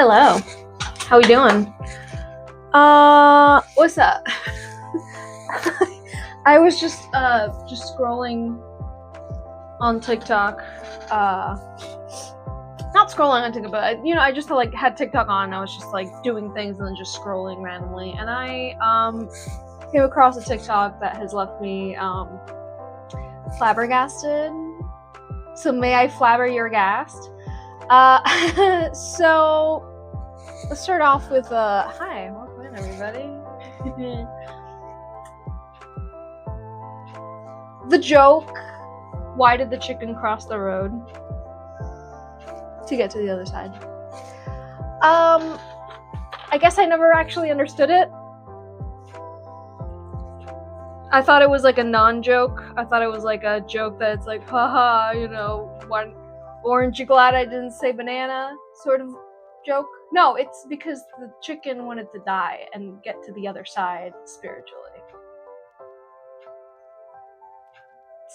Hello. How we doing? What's up? I was just scrolling on TikTok. Not scrolling on TikTok, but I just like had TikTok on and I was just like doing things and then just scrolling randomly. And I came across a TikTok that has left me flabbergasted. So may I flabber your gast? So let's start off with hi, welcome in everybody. The joke, why did the chicken cross the road to get to the other side? I guess I never actually understood it. I thought it was like a non-joke. I thought it was like a joke that's like, haha, one aren't you glad I didn't say banana sort of joke. No, it's because the chicken wanted to die and get to the other side spiritually.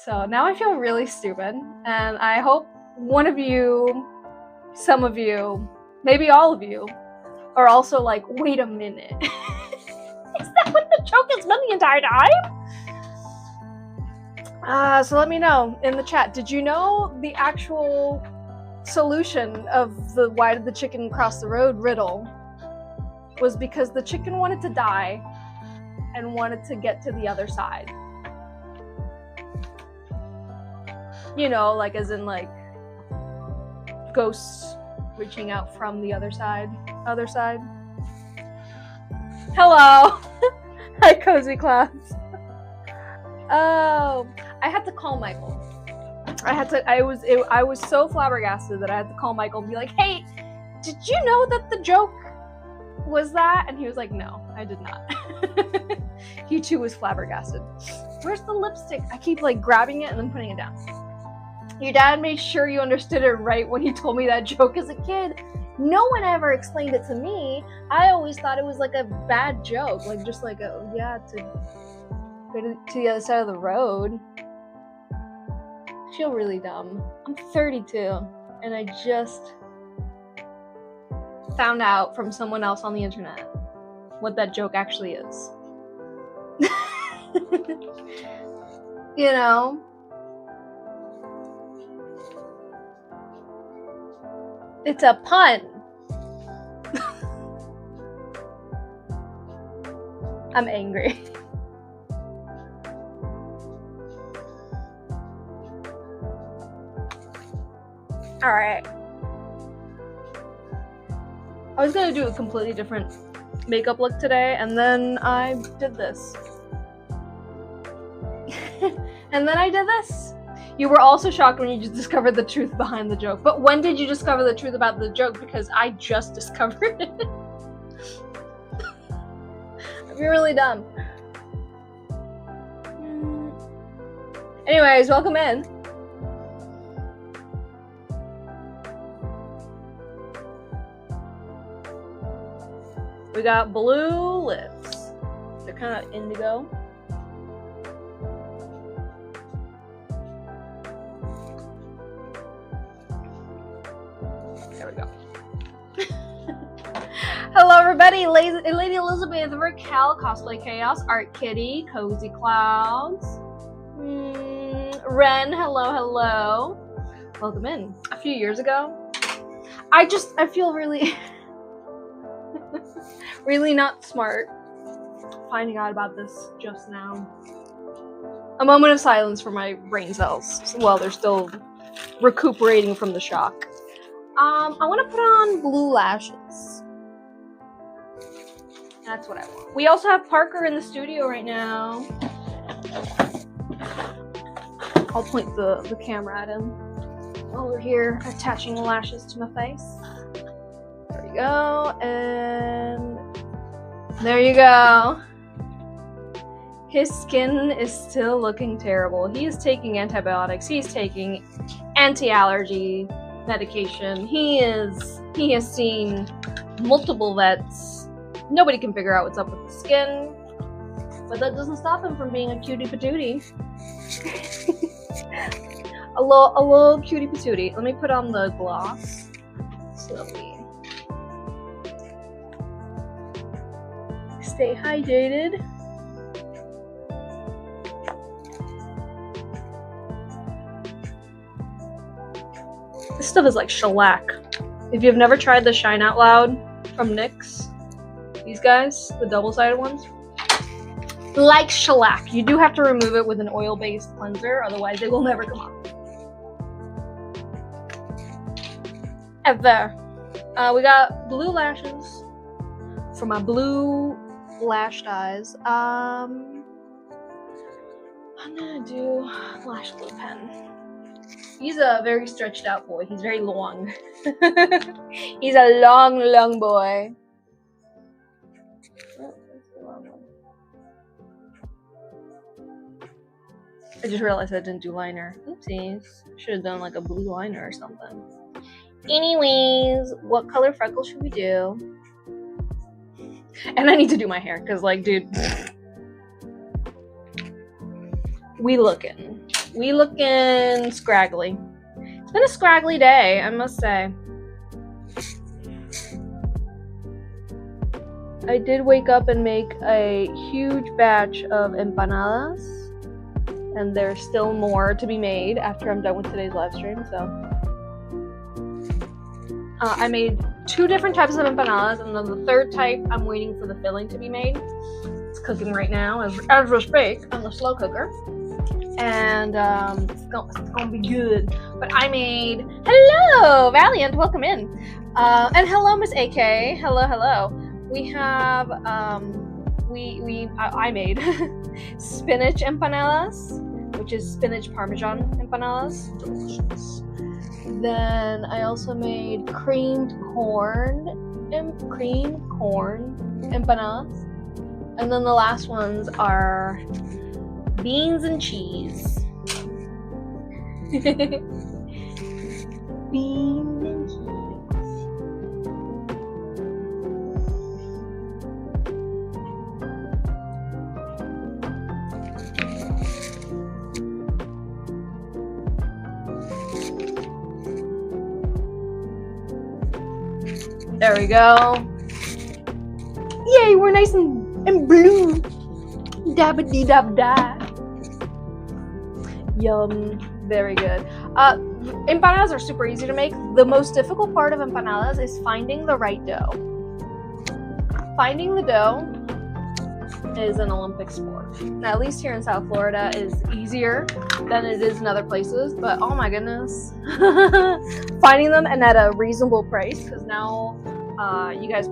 So now I feel really stupid, and I hope one of you, some of you, maybe all of you, are also like, wait a minute. Is that what the joke has been the entire time? So let me know in the chat. Did you know the actual solution of the why did the chicken cross the road riddle was because the chicken wanted to die and wanted to get to the other side? Like as in like ghosts reaching out from the other side. Hello. Hi, Cozy Clouds. Oh, I had to call Michael. I was so flabbergasted that I had to call Michael and be like, hey, did you know that the joke was that? And he was like, no, I did not. He too was flabbergasted. Where's the lipstick? I keep like grabbing it and then putting it down. Your dad made sure you understood it right when he told me that joke as a kid. No one ever explained it to me. I always thought it was like a bad joke, like just like to go to the other side of the road. I feel really dumb. I'm 32 and I just found out from someone else on the internet what that joke actually is. It's a pun. I'm angry. All right. I was gonna do a completely different makeup look today, and then I did this. You were also shocked when you just discovered the truth behind the joke. But when did you discover the truth about the joke? Because I just discovered it. You're really dumb. Anyways, welcome in. We got blue lips. They're kind of indigo. There we go. Hello everybody, Lady Elizabeth, Raquel, Cosplay Chaos, Art Kitty, Cozy Clouds, Ren, hello. Welcome in. A few years ago, I feel really, really not smart finding out about this just now. A moment of silence for my brain cells while they're still recuperating from the shock. I want to put on blue lashes. That's what I want. We also have Parker in the studio right now. I'll point the camera at him while we're here attaching lashes to my face. There we go, and there you go. His skin is still looking terrible. He is taking antibiotics. He's taking anti-allergy medication. He has seen multiple vets. Nobody can figure out what's up with the skin, but that doesn't stop him from being a cutie patootie. a little cutie patootie. Let me put on the gloss. So let me stay hydrated. This stuff is like shellac. If you've never tried the Shine Out Loud from NYX, these guys, the double-sided ones, like shellac. You do have to remove it with an oil-based cleanser, otherwise it will never come off. Ever. We got blue lashes for my blue lashed eyes. I'm gonna do lash glue pen. He's a very stretched out boy. He's very long. He's a long, long boy. Oh, that's the wrong one. I just realized I didn't do liner. Oopsies. Should have done like a blue liner or something. Anyways, what color freckles should we do? And I need to do my hair because, like, dude, we looking scraggly. It's been a scraggly day, I must say. I did wake up and make a huge batch of empanadas, and there's still more to be made after I'm done with today's live stream. So I made 2 different types of empanadas, and then the third type I'm waiting for the filling to be made. It's cooking right now as we speak on the slow cooker, and it's gonna be good. But I made, hello Valiant, welcome in, and hello Miss AK, hello. We have I made spinach empanadas, which is spinach parmesan empanadas, delicious. Then I also made creamed corn empanadas. And then the last ones are beans and cheese. Beans and cheese. There we go. Yay, we're nice and blue. Dabba dee dab da. Yum. Very good. Empanadas are super easy to make. The most difficult part of empanadas is finding the right dough. Finding the dough is an Olympic sport. Now, at least here in South Florida is easier than it is in other places, but oh my goodness. Finding them and at a reasonable price, because now you guys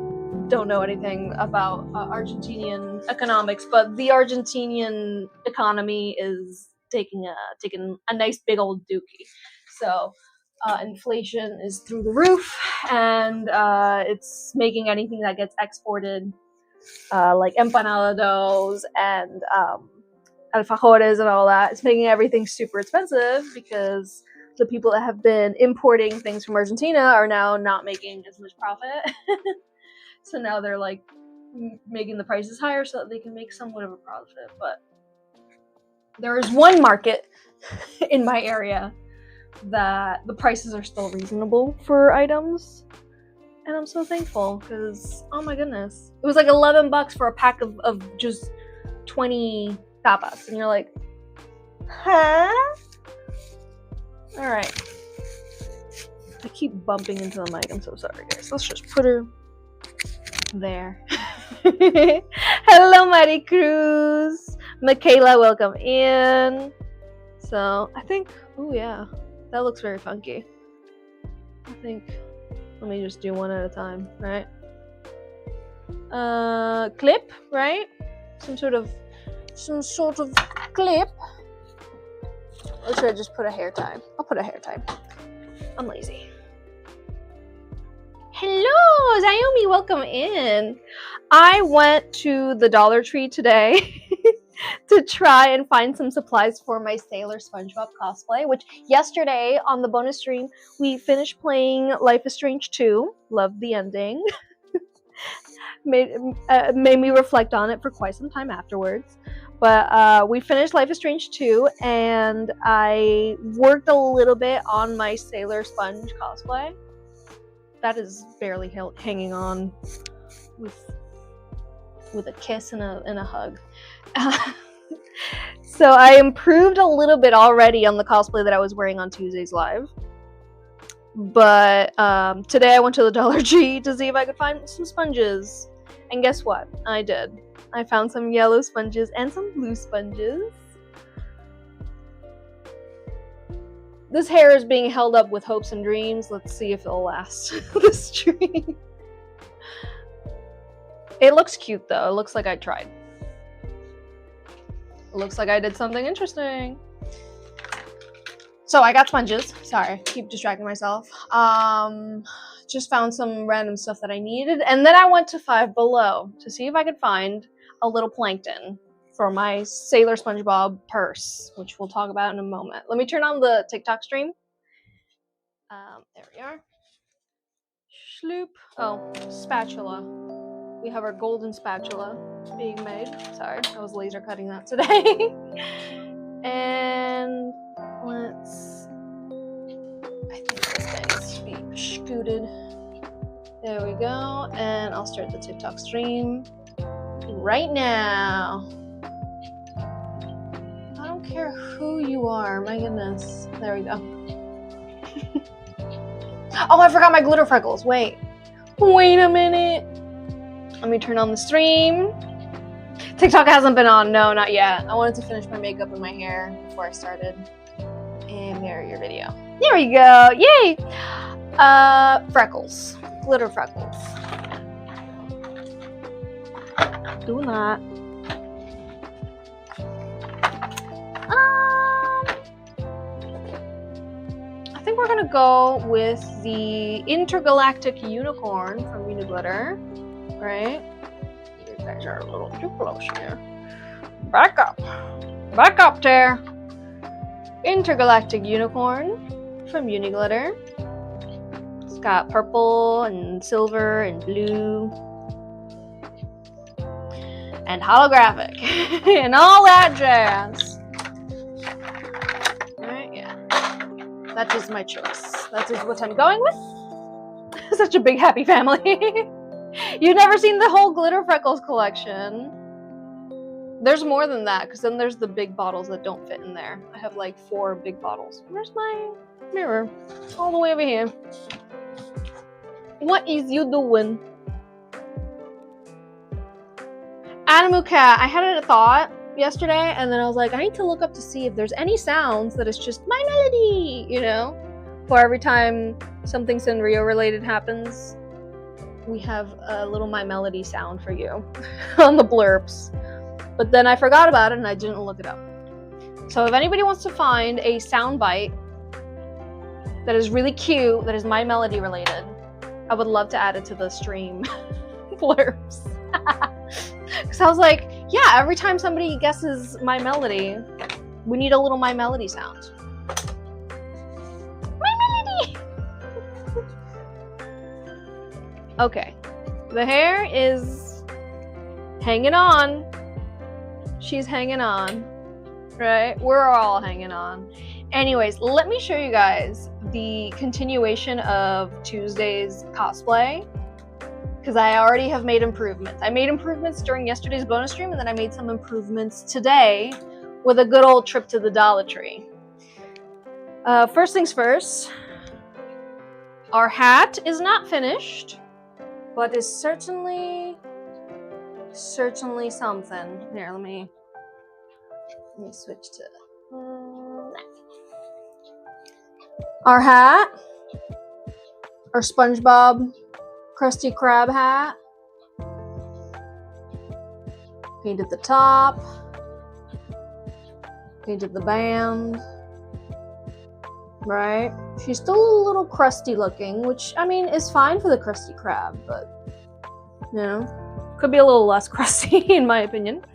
don't know anything about Argentinian economics, but the Argentinian economy is taking a nice big old dookie. So inflation is through the roof, and it's making anything that gets exported, like empanada doughs and alfajores and all that, it's making everything super expensive because the people that have been importing things from Argentina are now not making as much profit. So now they're like making the prices higher so that they can make somewhat of a profit. But there is one market in my area that the prices are still reasonable for items, and I'm so thankful because oh my goodness, it was like $11 for a pack of just 20 tapas, and you're like, huh? All right. I keep bumping into the mic. I'm so sorry, guys. Let's just put her there. Hello, Mari Cruz. Michaela, welcome in. So I think, oh yeah, that looks very funky. I think, let me just do one at a time, right? Clip, right? Some sort of clip. Or should I just put a hair tie? I'll put a hair tie. I'm lazy. Hello, Xiaomi, welcome in. I went to the Dollar Tree today to try and find some supplies for my Sailor SpongeBob cosplay, which yesterday on the bonus stream, we finished playing Life is Strange 2. Loved the ending. made me reflect on it for quite some time afterwards. But we finished Life is Strange 2, and I worked a little bit on my Sailor Sponge cosplay. That is barely hanging on with with a kiss and a hug. So I improved a little bit already on the cosplay that I was wearing on Tuesday's live. But today I went to the Dollar Tree to see if I could find some sponges. And guess what? I did. I found some yellow sponges and some blue sponges. This hair is being held up with hopes and dreams. Let's see if it'll last this stream. It looks cute though. It looks like I tried. It looks like I did something interesting. So I got sponges. Sorry, keep distracting myself. Just found some random stuff that I needed. And then I went to Five Below to see if I could find a little plankton for my Sailor SpongeBob purse, which we'll talk about in a moment. Let me turn on the TikTok stream. There we are. Schloop. Oh, spatula. We have our golden spatula being made. Sorry, I was laser cutting that today. And I think this needs to be scooted. There we go. And I'll start the TikTok stream right now. I don't care who you are. My goodness. There we go. Oh, I forgot my glitter freckles. Wait a minute. Let me turn on the stream. TikTok hasn't been on. No, not yet. I wanted to finish my makeup and my hair before I started. And mirror your video. There we go. Yay! Freckles. Glitter freckles. Doing that. I think we're gonna go with the Intergalactic Unicorn from Uniglitter. Right? You guys are a little too close here. Back up there. Intergalactic Unicorn from Uniglitter. It's got purple and silver and blue and holographic and all that jazz. Right? Yeah. That is my choice. That is what I'm going with. Such a big happy family. You've never seen the whole Glitter Freckles collection. There's more than that, because then there's the big bottles that don't fit in there. I have like 4 big bottles. Where's my mirror? All the way over here. What is you doing? Animal Cat. I had a thought yesterday, and then I was like, I need to look up to see if there's any sounds that is just my melody, you know? For every time something Sanrio related happens, we have a little My Melody sound for you on the blurbs. But then I forgot about it and I didn't look it up. So if anybody wants to find a sound bite that is really cute, that is My Melody related, I would love to add it to the stream blurbs. Because I was like, yeah, every time somebody guesses My Melody, we need a little My Melody sound. My Melody! Okay, the hair is hanging on. She's hanging on, right? We're all hanging on. Anyways, let me show you guys the continuation of Tuesday's cosplay, because I already have made improvements. I made improvements during yesterday's bonus stream, and then I made some improvements today with a good old trip to the Dollar Tree. First things first, our hat is not finished, but is certainly something. Here, let me switch to that. Our hat, our SpongeBob Krusty Krab hat. Painted the top, painted the band. Right? She's still a little crusty looking, which, I mean, is fine for the Krusty Krab, but, you know, could be a little less crusty, in my opinion.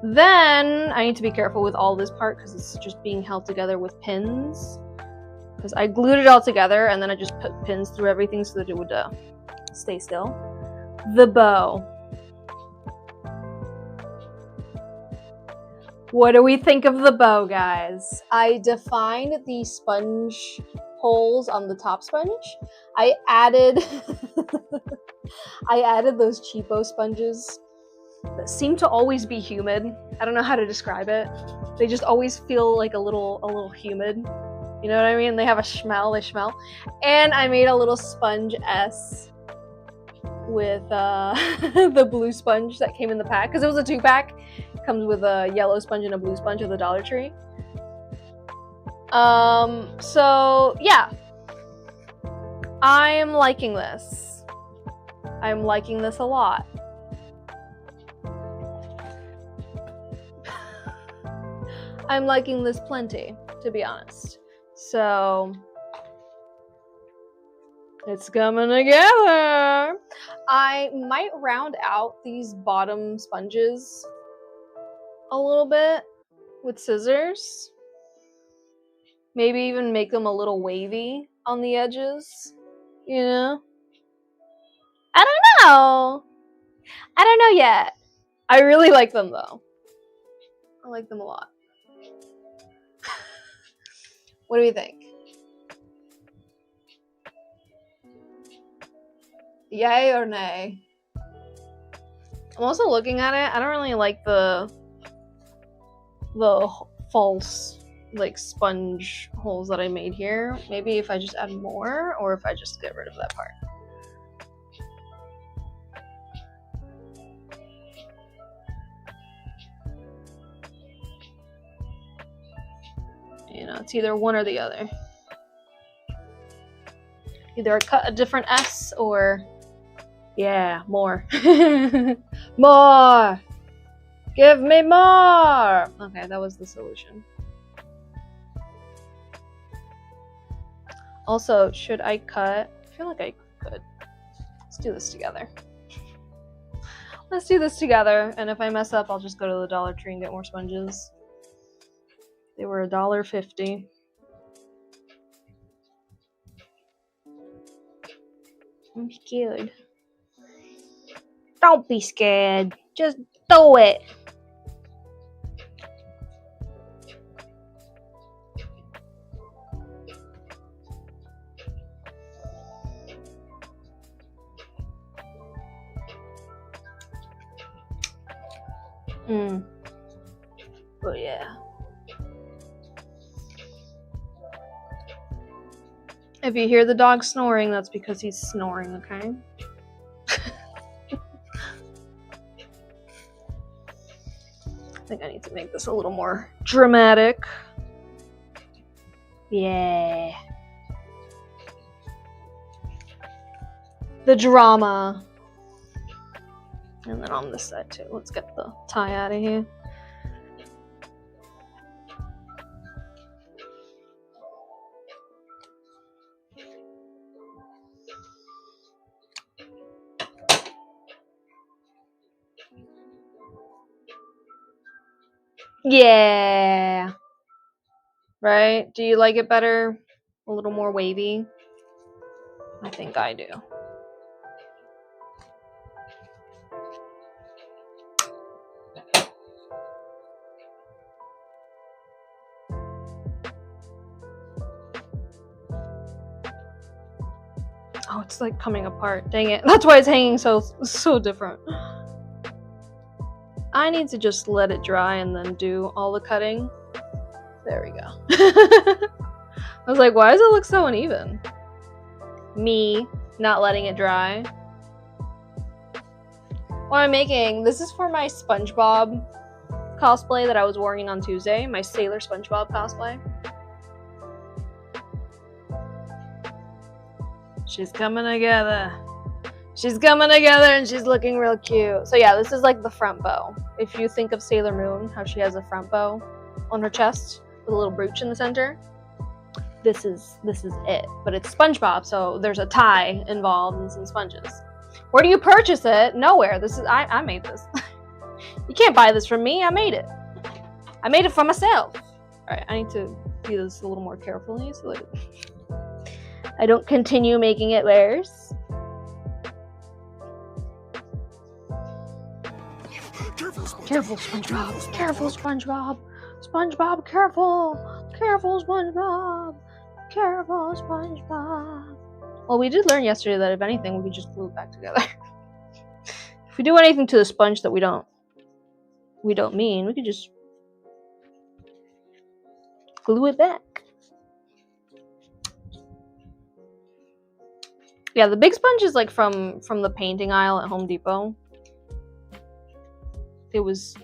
Then, I need to be careful with all this part, because it's just being held together with pins. Because I glued it all together, and then I just put pins through everything so that it would stay still. The bow. What do we think of the bow, guys? I defined the sponge holes on the top sponge. I added I added those cheapo sponges that seem to always be humid. I don't know how to describe it. They just always feel like a little humid. You know what I mean? They have a smell, they smell. And I made a little sponge S with the blue sponge that came in the pack, because it was a 2-pack. It comes with a yellow sponge and a blue sponge at the Dollar Tree. So yeah, I'm liking this. I'm liking this a lot. I'm liking this plenty, to be honest. So it's coming together. I might round out these bottom sponges a little bit with scissors. Maybe even make them a little wavy on the edges, you know? I don't know. I don't know yet. I really like them though. I like them a lot. What do you think? Yay or nay? I'm also looking at it. I don't really like the false like sponge holes that I made here. Maybe if I just add more, or if I just get rid of that part. You know, it's either one or the other. Either I cut a different S or, yeah, more. More! Give me more! Okay, that was the solution. Also, should I cut? I feel like I could. Let's do this together. Let's do this together, and if I mess up, I'll just go to the Dollar Tree and get more sponges. They were $1.50. I'm scared. Don't be scared. Just do it. Oh yeah. If you hear the dog snoring, that's because he's snoring, okay? I think I need to make this a little more dramatic. Yeah. The drama. And then on this side too. Let's get the tie out of here. Yeah. Right? Do you like it better? A little more wavy? I think I do. Oh, it's like coming apart. Dang it. That's why it's hanging so different. I need to just let it dry and then do all the cutting. There we go. I was like, why does it look so uneven? Me not letting it dry. What I'm making, this is for my SpongeBob cosplay that I was wearing on Tuesday. My Sailor SpongeBob cosplay. She's coming together. She's coming together and she's looking real cute. So yeah, this is like the front bow. If you think of Sailor Moon, how she has a front bow on her chest with a little brooch in the center. This is it. But it's SpongeBob, so there's a tie involved and some sponges. Where do you purchase it? Nowhere. This is I made this. You can't buy this from me. I made it. I made it for myself. Alright, I need to do this a little more carefully so that I don't continue making it worse. Careful, SpongeBob. Careful, SpongeBob. SpongeBob, careful. Careful, SpongeBob. Careful, SpongeBob. Well, we did learn yesterday that if anything, we could just glue it back together. If we do anything to the sponge that we don't mean, we could just glue it back. Yeah, the big sponge is like from the painting aisle at Home Depot. It was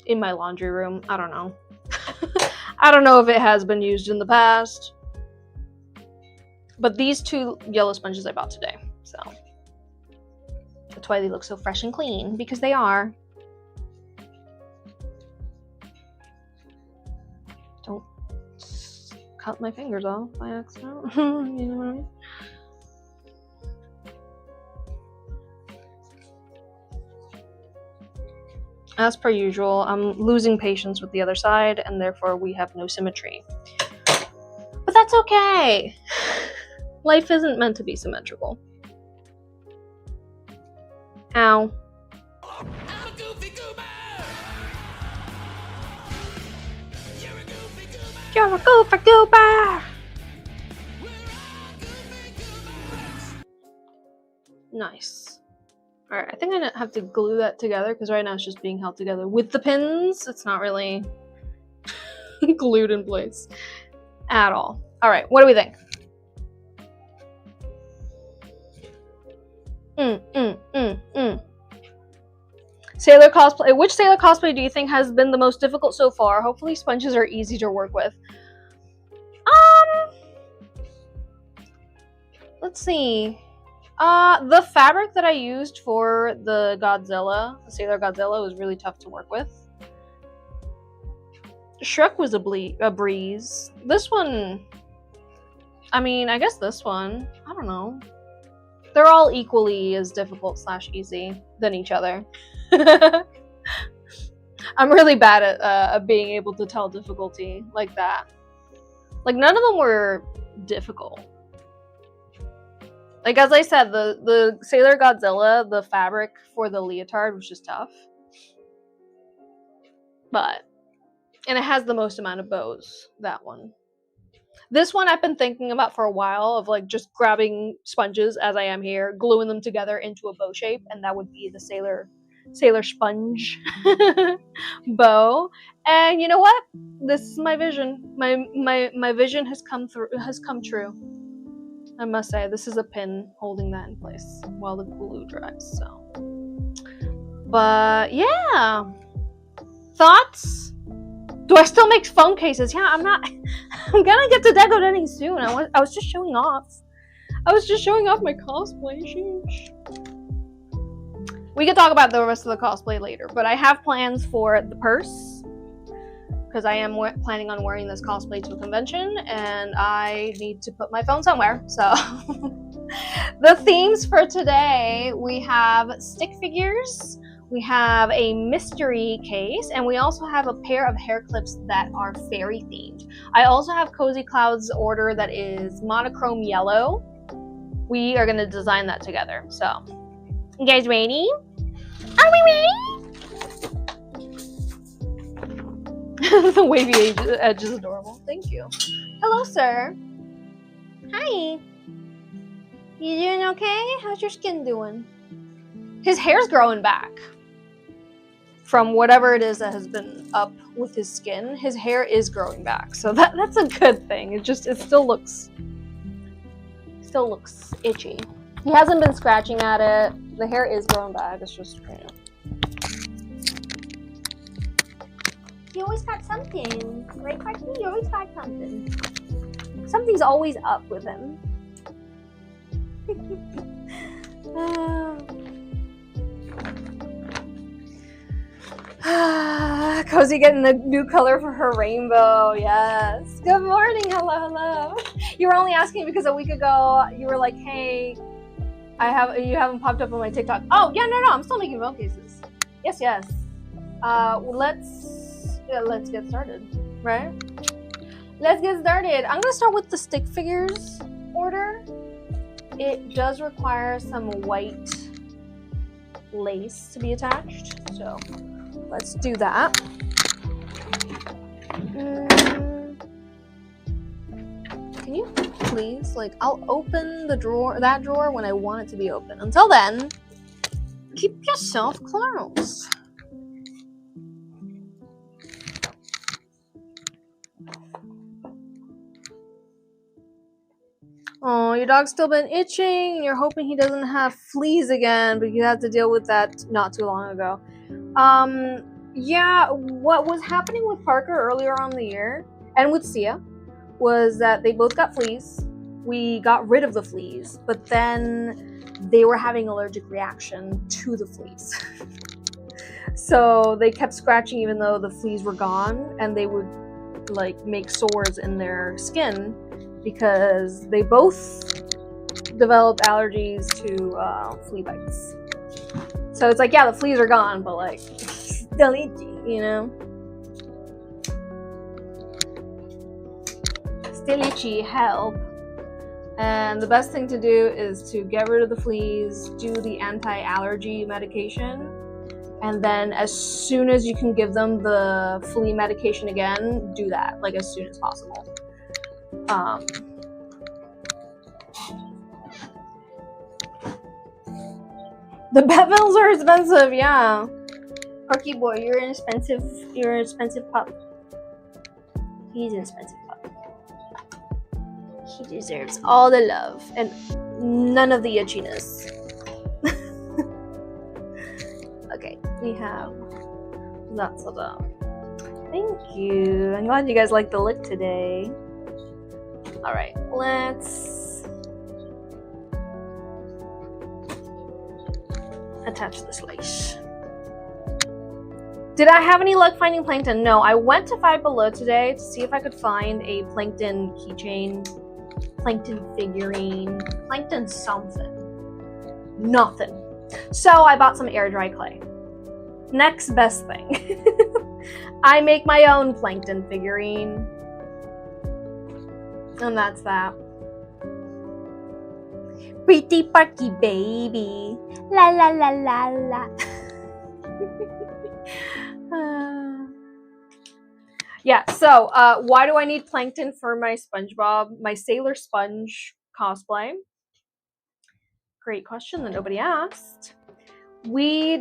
in my laundry room. I don't know. I don't know if it has been used in the past. But these two yellow sponges I bought today, so that's why they look so fresh and clean, because they are. Don't cut my fingers off by accident. You know what I mean? As per usual, I'm losing patience with the other side, and therefore we have no symmetry. But that's okay! Life isn't meant to be symmetrical. Ow. You're a goofy goober! Nice. Alright, I think I have to glue that together, because right now it's just being held together with the pins. It's not really glued in place at all. Alright, what do we think? Sailor cosplay. Which Sailor cosplay do you think has been the most difficult so far? Hopefully sponges are easy to work with. Let's see. The fabric that I used for the Sailor Godzilla, was really tough to work with. Shrek was a breeze. This one, I mean, I guess this one, I don't know. They're all equally as difficult / easy than each other. I'm really bad at being able to tell difficulty like that. Like, none of them were difficult. Like, as I said, the Sailor Godzilla, the fabric for the leotard was just tough. And it has the most amount of bows, that one. This one I've been thinking about for a while, of like just grabbing sponges as I am here, gluing them together into a bow shape, and that would be the Sailor sponge bow. And you know what? This is my vision. My vision has come true. I must say, this is a pin holding that in place while the glue dries. So, but yeah, thoughts? Do I still make phone cases? Yeah, I'm not. I'm gonna get to Decoden soon. I was just showing off. I was just showing off my cosplay. Sheesh. We could talk about the rest of the cosplay later, but I have plans for the purse, because I am planning on wearing this cosplay to a convention, and I need to put my phone somewhere. So, the themes for today, we have stick figures. We have a mystery case, and we also have a pair of hair clips that are fairy themed. I also have Cozy Cloud's order that is monochrome yellow. We are going to design that together. So, you guys ready? Are we ready? The wavy edge is adorable. Thank you. Hello, sir. Hi. You doing okay? How's your skin doing? His hair's growing back. From whatever it is that has been up with his skin, his hair is growing back. So that's a good thing. It still looks itchy. He hasn't been scratching at it. The hair is growing back. It's just, you know. You always got something, right, Parky? You always got something. Something's always up with him. Cozy getting a new color for her rainbow. Yes. Good morning. Hello. You were only asking because a week ago you were like, "Hey, you haven't popped up on my TikTok." Oh yeah, no. I'm still making phone cases. Yes. Let's get started. Right? Let's get started. I'm gonna start with the stick figures order. It does require some white lace to be attached, so let's do that. Can you please, like, I'll open the drawer, that drawer, when I want it to be open. Until then, keep yourself closed. Oh, your dog's still been itching, and you're hoping he doesn't have fleas again, but you had to deal with that not too long ago. Yeah, what was happening with Parker earlier on in the year, and with Sia, was that they both got fleas. We got rid of the fleas, but then they were having an allergic reaction to the fleas. So they kept scratching even though the fleas were gone, and they would like make sores in their skin because they both developed allergies to flea bites. So it's like, yeah, the fleas are gone, but like still itchy, you know? Still itchy, help. And the best thing to do is to get rid of the fleas, do the anti-allergy medication, and then as soon as you can give them the flea medication again, do that, like as soon as possible. The pet bills are expensive, yeah. Parky boy, you're an expensive pup. He's an expensive pup. He deserves all the love and none of the itchiness. Okay, we have lots of them. Thank you. I'm glad you guys like the look today. Alright, let's attach this lace. Did I have any luck finding plankton? No, I went to Five Below today to see if I could find a plankton keychain, plankton figurine, plankton something. Nothing. So I bought some air dry clay. Next best thing. I make my own plankton figurine. And that's that. Pretty Parky baby. La la la la la. Yeah, so why do I need plankton for my SpongeBob, my Sailor Sponge cosplay? Great question that nobody asked. I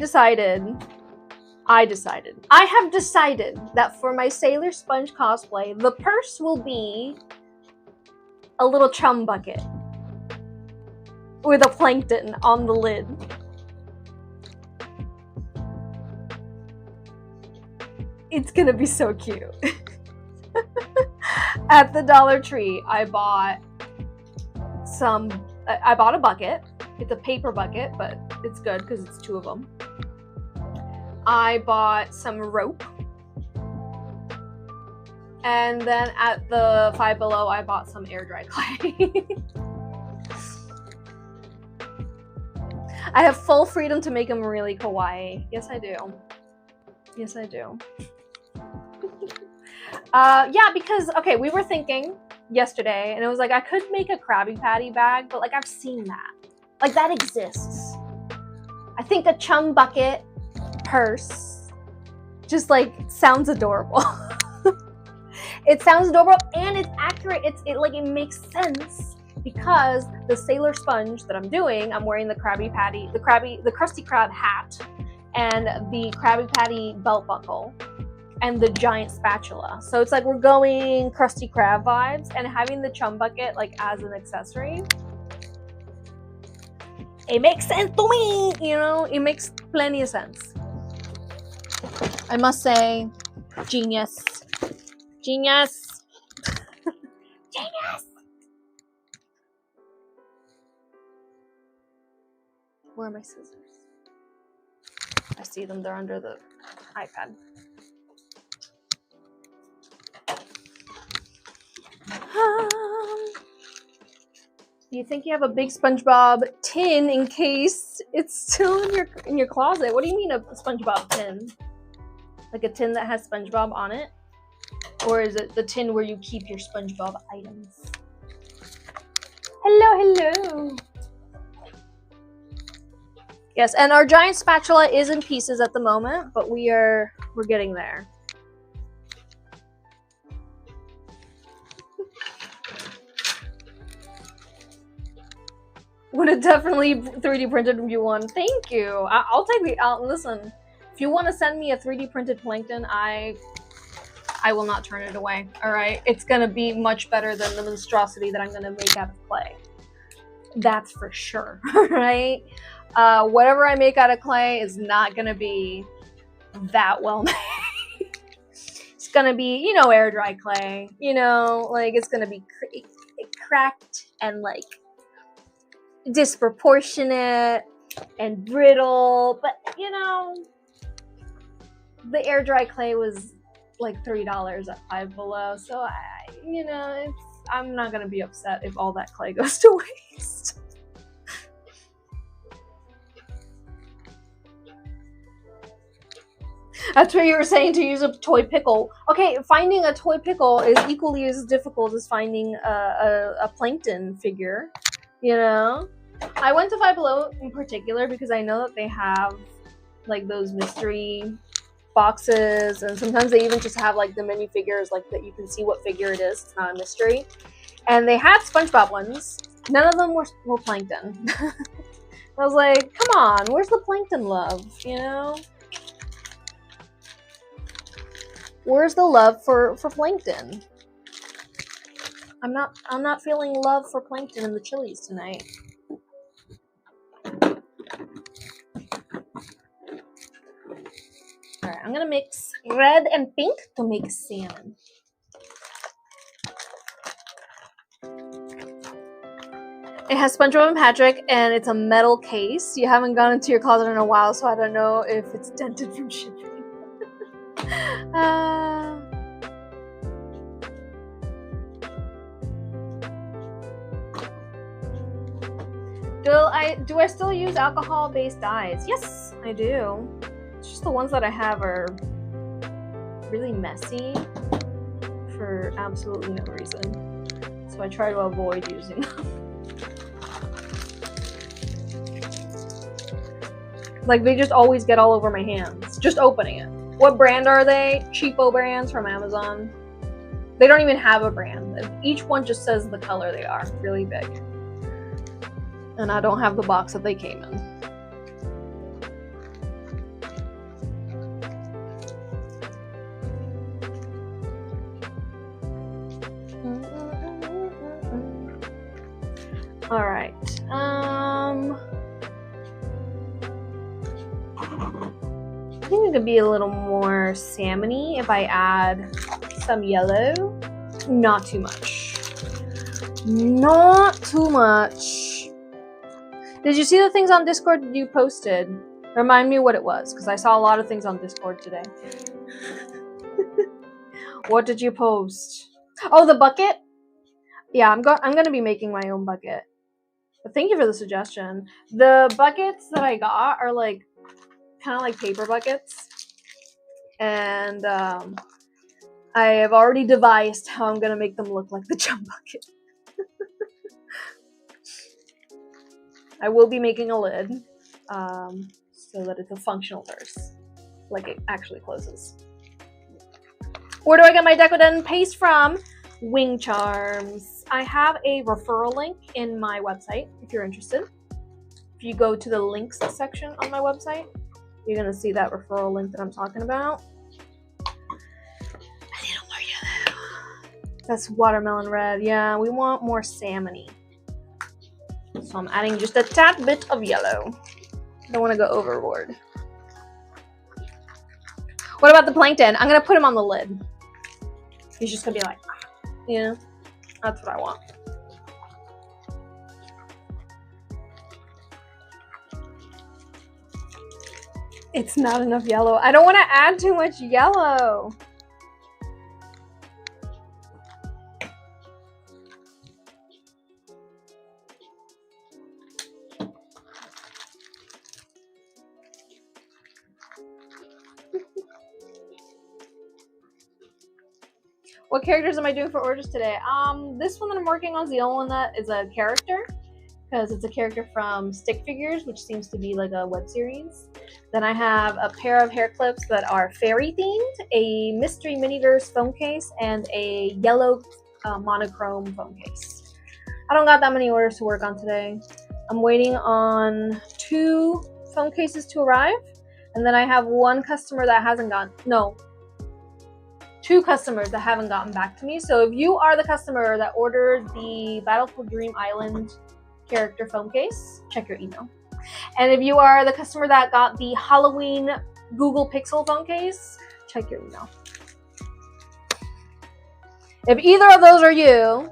have decided that for my Sailor Sponge cosplay, the purse will be a little chum bucket with a plankton on the lid. It's gonna be so cute. At the Dollar Tree, I bought a bucket. It's a paper bucket, but it's good because it's two of them. I bought some rope. And then at the Five Below, I bought some air dry clay. I have full freedom to make them really kawaii. Yes, I do. Yes, I do. Yeah, because, okay, we were thinking yesterday, and it was like, I could make a Krabby Patty bag, but, like, I've seen that. Like, that exists. I think a chum bucket purse just, like, sounds adorable. It sounds adorable, and it's accurate. It makes sense, because the Sailor Sponge that I'm doing, I'm wearing the Krabby Patty, the Krusty Krab hat, and the Krabby Patty belt buckle, and the giant spatula. So it's like we're going Krusty Krab vibes, and having the chum bucket like as an accessory, it makes sense to me, you know? It makes plenty of sense. I must say, genius. Genius. Genius! Where are my scissors? I see them, they're under the iPad. You think you have a big SpongeBob tin in case it's still in your closet? What do you mean a SpongeBob tin? Like a tin that has SpongeBob on it? Or is it the tin where you keep your SpongeBob items? Hello, hello. Yes, and our giant spatula is in pieces at the moment, but we're getting there. Would have definitely 3D printed you one. Thank you. I'll take the. Listen, if you want to send me a 3D printed plankton, I will not turn it away. All right, it's gonna be much better than the monstrosity that I'm gonna make out of clay. That's for sure. Right? Whatever I make out of clay is not gonna be that well made. It's gonna be, you know, air dry clay. You know, like it's gonna be cracked and like disproportionate and brittle, but you know, the air dry clay was like $3 at Five Below, so you know, I'm not gonna be upset if all that clay goes to waste. That's what you were saying, to use a toy pickle. Okay, finding a toy pickle is equally as difficult as finding a plankton figure, you know? I went to Five Below in particular because I know that they have like those mystery boxes, and sometimes they even just have like the mini figures, like that you can see what figure it is. It's not a mystery. And they had SpongeBob ones. None of them were plankton. I was like, come on, where's the plankton love, you know? Where's the love for plankton? I'm not feeling love for plankton in the Chili's tonight. Alright, I'm gonna mix red and pink to make salmon. It has SpongeBob and Patrick, and it's a metal case. You haven't gone into your closet in a while, so I don't know if it's dented from shipping. Do I still use alcohol-based dyes? Yes, I do. It's just the ones that I have are really messy for absolutely no reason. So I try to avoid using them. Like, they just always get all over my hands, just opening it. What brand are they? Cheapo brands from Amazon. They don't even have a brand. Each one just says the color they are, really big. And I don't have the box that they came in. All right. I think it could be a little more salmon-y if I add some yellow. Not too much. Not too much. Did you see the things on Discord you posted? Remind me what it was, because I saw a lot of things on Discord today. What did you post? Oh, the bucket? Yeah, I'm gonna be making my own bucket. But thank you for the suggestion. The buckets that I got are like kind of like paper buckets, and I have already devised how I'm gonna make them look like the jump bucket. I will be making a lid so that it's a functional purse, like it actually closes. Where do I get my Decoden paste from? Wing Charms. I have a referral link in my website if you're interested. If you go to the links section on my website, you're gonna see that referral link that I'm talking about. A little more yellow. That's watermelon red. Yeah, we want more salmon-y. So I'm adding just a tad bit of yellow. Don't want to go overboard. What about the plankton? I'm gonna put him on the lid. He's just gonna be like, you know, that's what I want. It's not enough yellow. I don't want to add too much yellow. What characters am I doing for orders today? This one that I'm working on is the only one that is a character, because it's a character from Stick Figures, which seems to be like a web series. Then I have a pair of hair clips that are fairy themed, a mystery miniverse phone case, and a yellow monochrome phone case. I don't got that many orders to work on today. I'm waiting on 2 phone cases to arrive, and then I have 1 customer that hasn't gotten, no, 2 customers that haven't gotten back to me. So if you are the customer that ordered the Battlefield Dream Island character phone case, check your email. And if you are the customer that got the Halloween Google Pixel phone case, check your email. If either of those are you,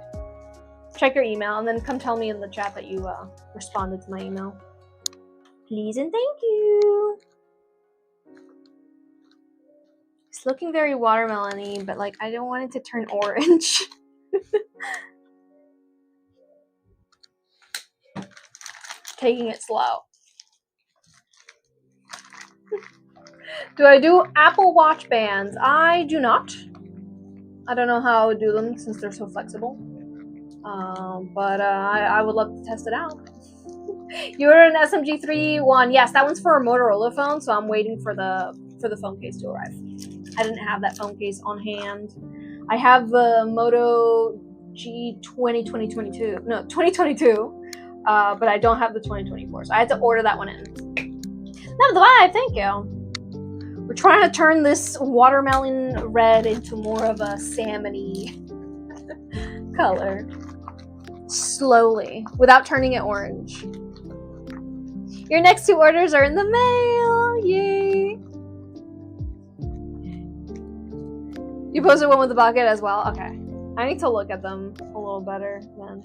check your email and then come tell me in the chat that you responded to my email. Please and thank you. It's looking very watermelon-y, but like I don't want it to turn orange. Taking it slow. Do I do Apple Watch bands? I do not. I don't know how I would do them since they're so flexible. But I would love to test it out. You ordered an SMG3 one. Yes, that one's for a Motorola phone, so I'm waiting for the phone case to arrive. I didn't have that phone case on hand. I have the Moto G20 2022. No, 2022. But I don't have the 2024, so I had to order that one in. Nevertheless, thank you. We're trying to turn this watermelon red into more of a salmon-y color. Slowly, without turning it orange. Your next 2 orders are in the mail! Yay! You posted one with the bucket as well? Okay. I need to look at them a little better then.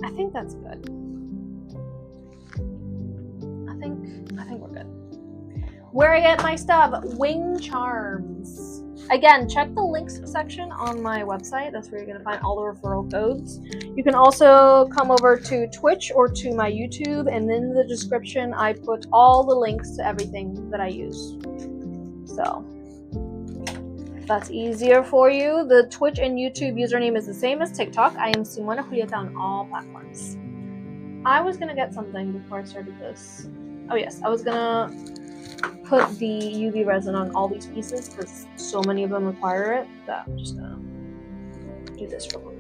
I think that's good. I think we're good. Where I get my stuff, Wing Charms. Again, check the links section on my website. That's where you're gonna find all the referral codes. You can also come over to Twitch or to my YouTube, and in the description I put all the links to everything that I use. So, if that's easier for you, the Twitch and YouTube username is the same as TikTok. I am Simona Julieta on all platforms. I was gonna get something before I started this. Oh yes, I was gonna put the UV resin on all these pieces because so many of them require it that I'm just gonna do this real quick.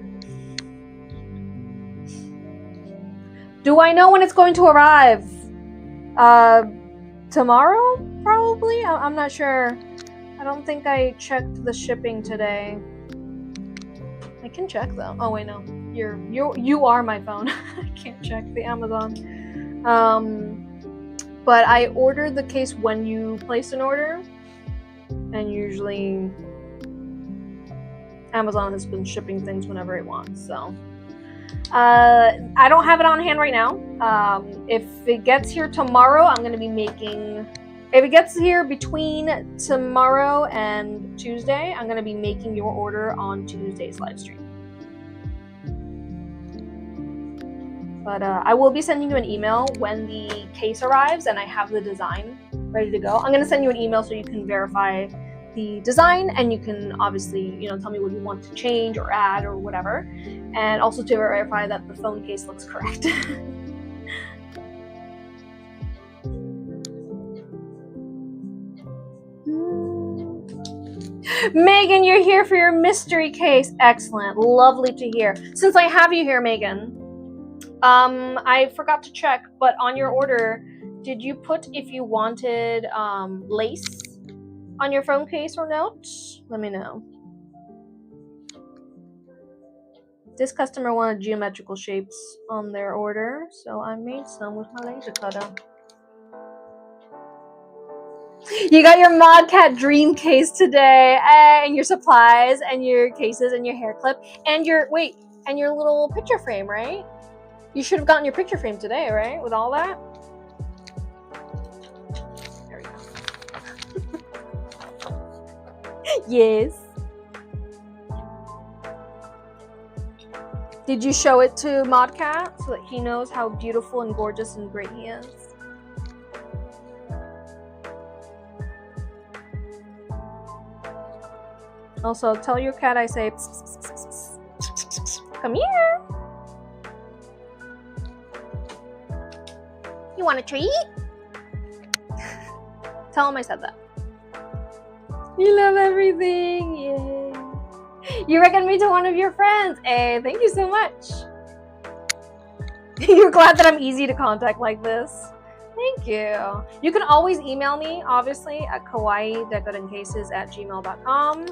Do I know when it's going to arrive? Tomorrow, probably? I'm not sure. I don't think I checked the shipping today. I can check though. Oh wait, no. You are my phone. I can't check the Amazon. But I ordered the case when you place an order, and usually Amazon has been shipping things whenever it wants. So I don't have it on hand right now. If it gets here tomorrow, I'm going to be making. If it gets here between tomorrow and Tuesday, I'm going to be making your order on Tuesday's live stream. But I will be sending you an email when the case arrives and I have the design ready to go. I'm going to send you an email so you can verify the design, and you can obviously, tell me what you want to change or add or whatever. And also to verify that the phone case looks correct. Megan, you're here for your mystery case. Excellent. Lovely to hear. Since I have you here, Megan, I forgot to check, but on your order, did you put if you wanted lace on your phone case or not? Let me know. This customer wanted geometrical shapes on their order, so I made some with my laser cutter. You got your ModCat dream case today, and your supplies, and your cases, and your hair clip, and your little picture frame, right? You should have gotten your picture frame today, right? With all that? There we go. Yes. Did you show it to ModCat so that he knows how beautiful and gorgeous and great he is? Also, tell your cat I say, pss, pss, pss, pss, pss. Come here. You want a treat? Tell him I said that. You love everything. Yay. You recommend me to one of your friends. Hey, thank you so much. You're glad that I'm easy to contact like this. Thank you. You can always email me, obviously, at kawaiidecodencases@gmail.com.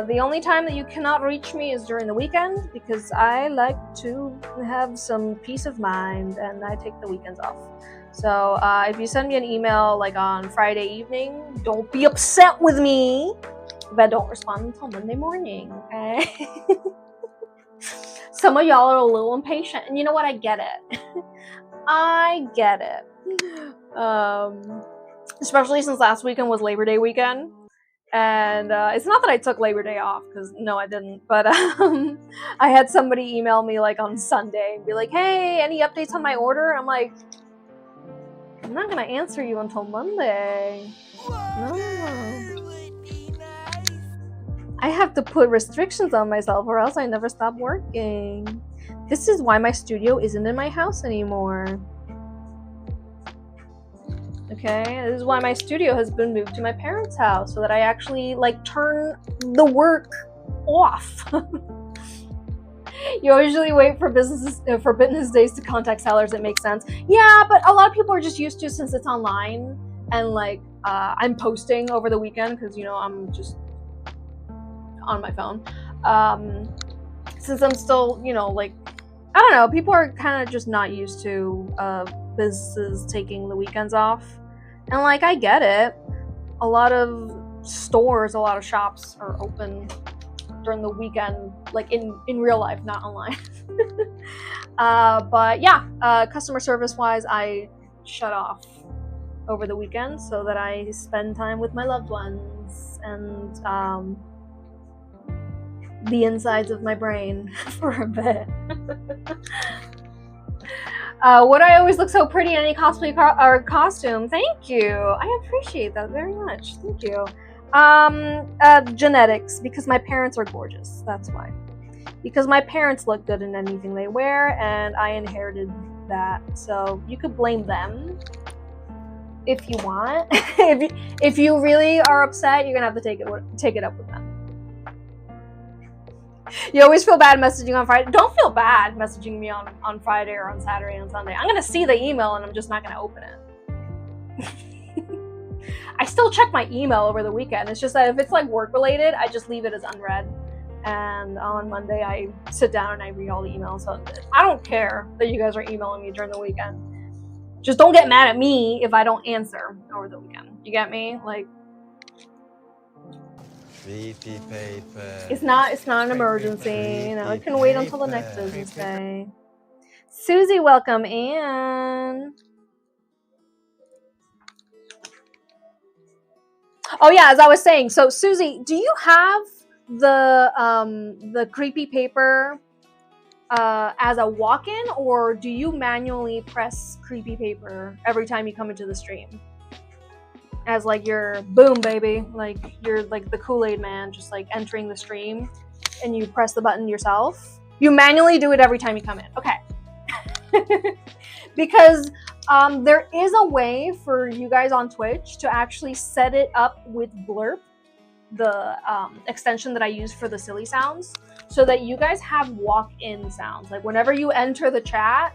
The only time that you cannot reach me is during the weekend, because I like to have some peace of mind and I take the weekends off. So if you send me an email like on Friday evening, don't be upset with me if I don't respond until Monday morning, okay? Some of y'all are a little impatient, and you know what? I get it. I get it. Especially since last weekend was Labor Day weekend. And it's not that I took Labor Day off, because no, I didn't. But I had somebody email me like on Sunday and be like, hey, any updates on my order? I'm like, I'm not going to answer you until Monday. No. I have to put restrictions on myself or else I never stop working. This is why my studio isn't in my house anymore. Okay, this is why my studio has been moved to my parents' house, so that I actually like turn the work off. You usually wait for business days to contact sellers. It makes sense. Yeah, but a lot of people are just used to, since it's online and like I'm posting over the weekend because, you know, I'm just on my phone. Since I'm still, you know, like, I don't know, people are kind of just not used to businesses taking the weekends off. And like, I get it. A lot of stores, a lot of shops are open during the weekend, like in real life, not online. But yeah, customer service wise, I shut off over the weekend so that I spend time with my loved ones and the insides of my brain for a bit. Would I always look so pretty in any cosplay or costume? Thank you. I appreciate that very much. Thank you. Genetics, because my parents are gorgeous. That's why. Because my parents look good in anything they wear, and I inherited that. So you could blame them if you want. if you really are upset, you're gonna have to take it up with them. You always feel bad messaging on Friday. Don't feel bad messaging me on Friday or on Saturday and Sunday. I'm gonna see the email and I'm just not gonna open it. I still check my email over the weekend. It's just that if it's like work related, I just leave it as unread. And on Monday, I sit down and I read all the emails. So I don't care that you guys are emailing me during the weekend. Just don't get mad at me if I don't answer over the weekend. You get me? Like, it's not an emergency. You know, it can wait until the next business day. Susie, welcome in. Oh yeah, as I was saying, so Susie, do you have the creepy paper as a walk-in, or do you manually press creepy paper every time you come into the stream? As like your boom baby, like you're like the Kool-Aid man, just like entering the stream and you press the button yourself. You manually do it every time you come in. Okay. Because there is a way for you guys on Twitch to actually set it up with Blurp, the extension that I use for the silly sounds, so that you guys have walk-in sounds. Like whenever you enter the chat,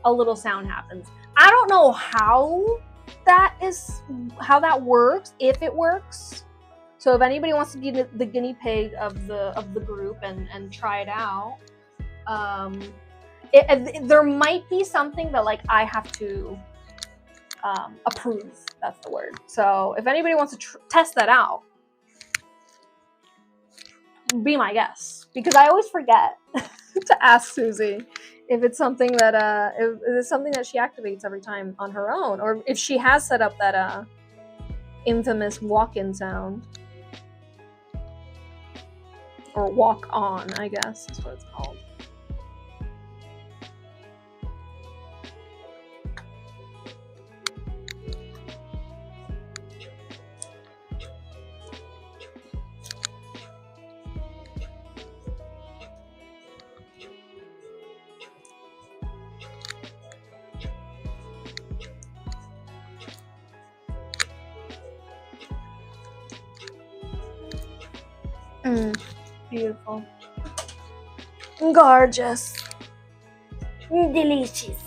a little sound happens. I don't know how that works, if it works. So if anybody wants to be the guinea pig of the group and try it out, there might be something that like I have to approve. That's the word. So if anybody wants to test that out, be my guest, because I always forget to ask Susie if it's something that if it's something that she activates every time on her own, or if she has set up that infamous walk-in sound, or walk on, I guess is what it's called. Beautiful. Gorgeous. Delicious.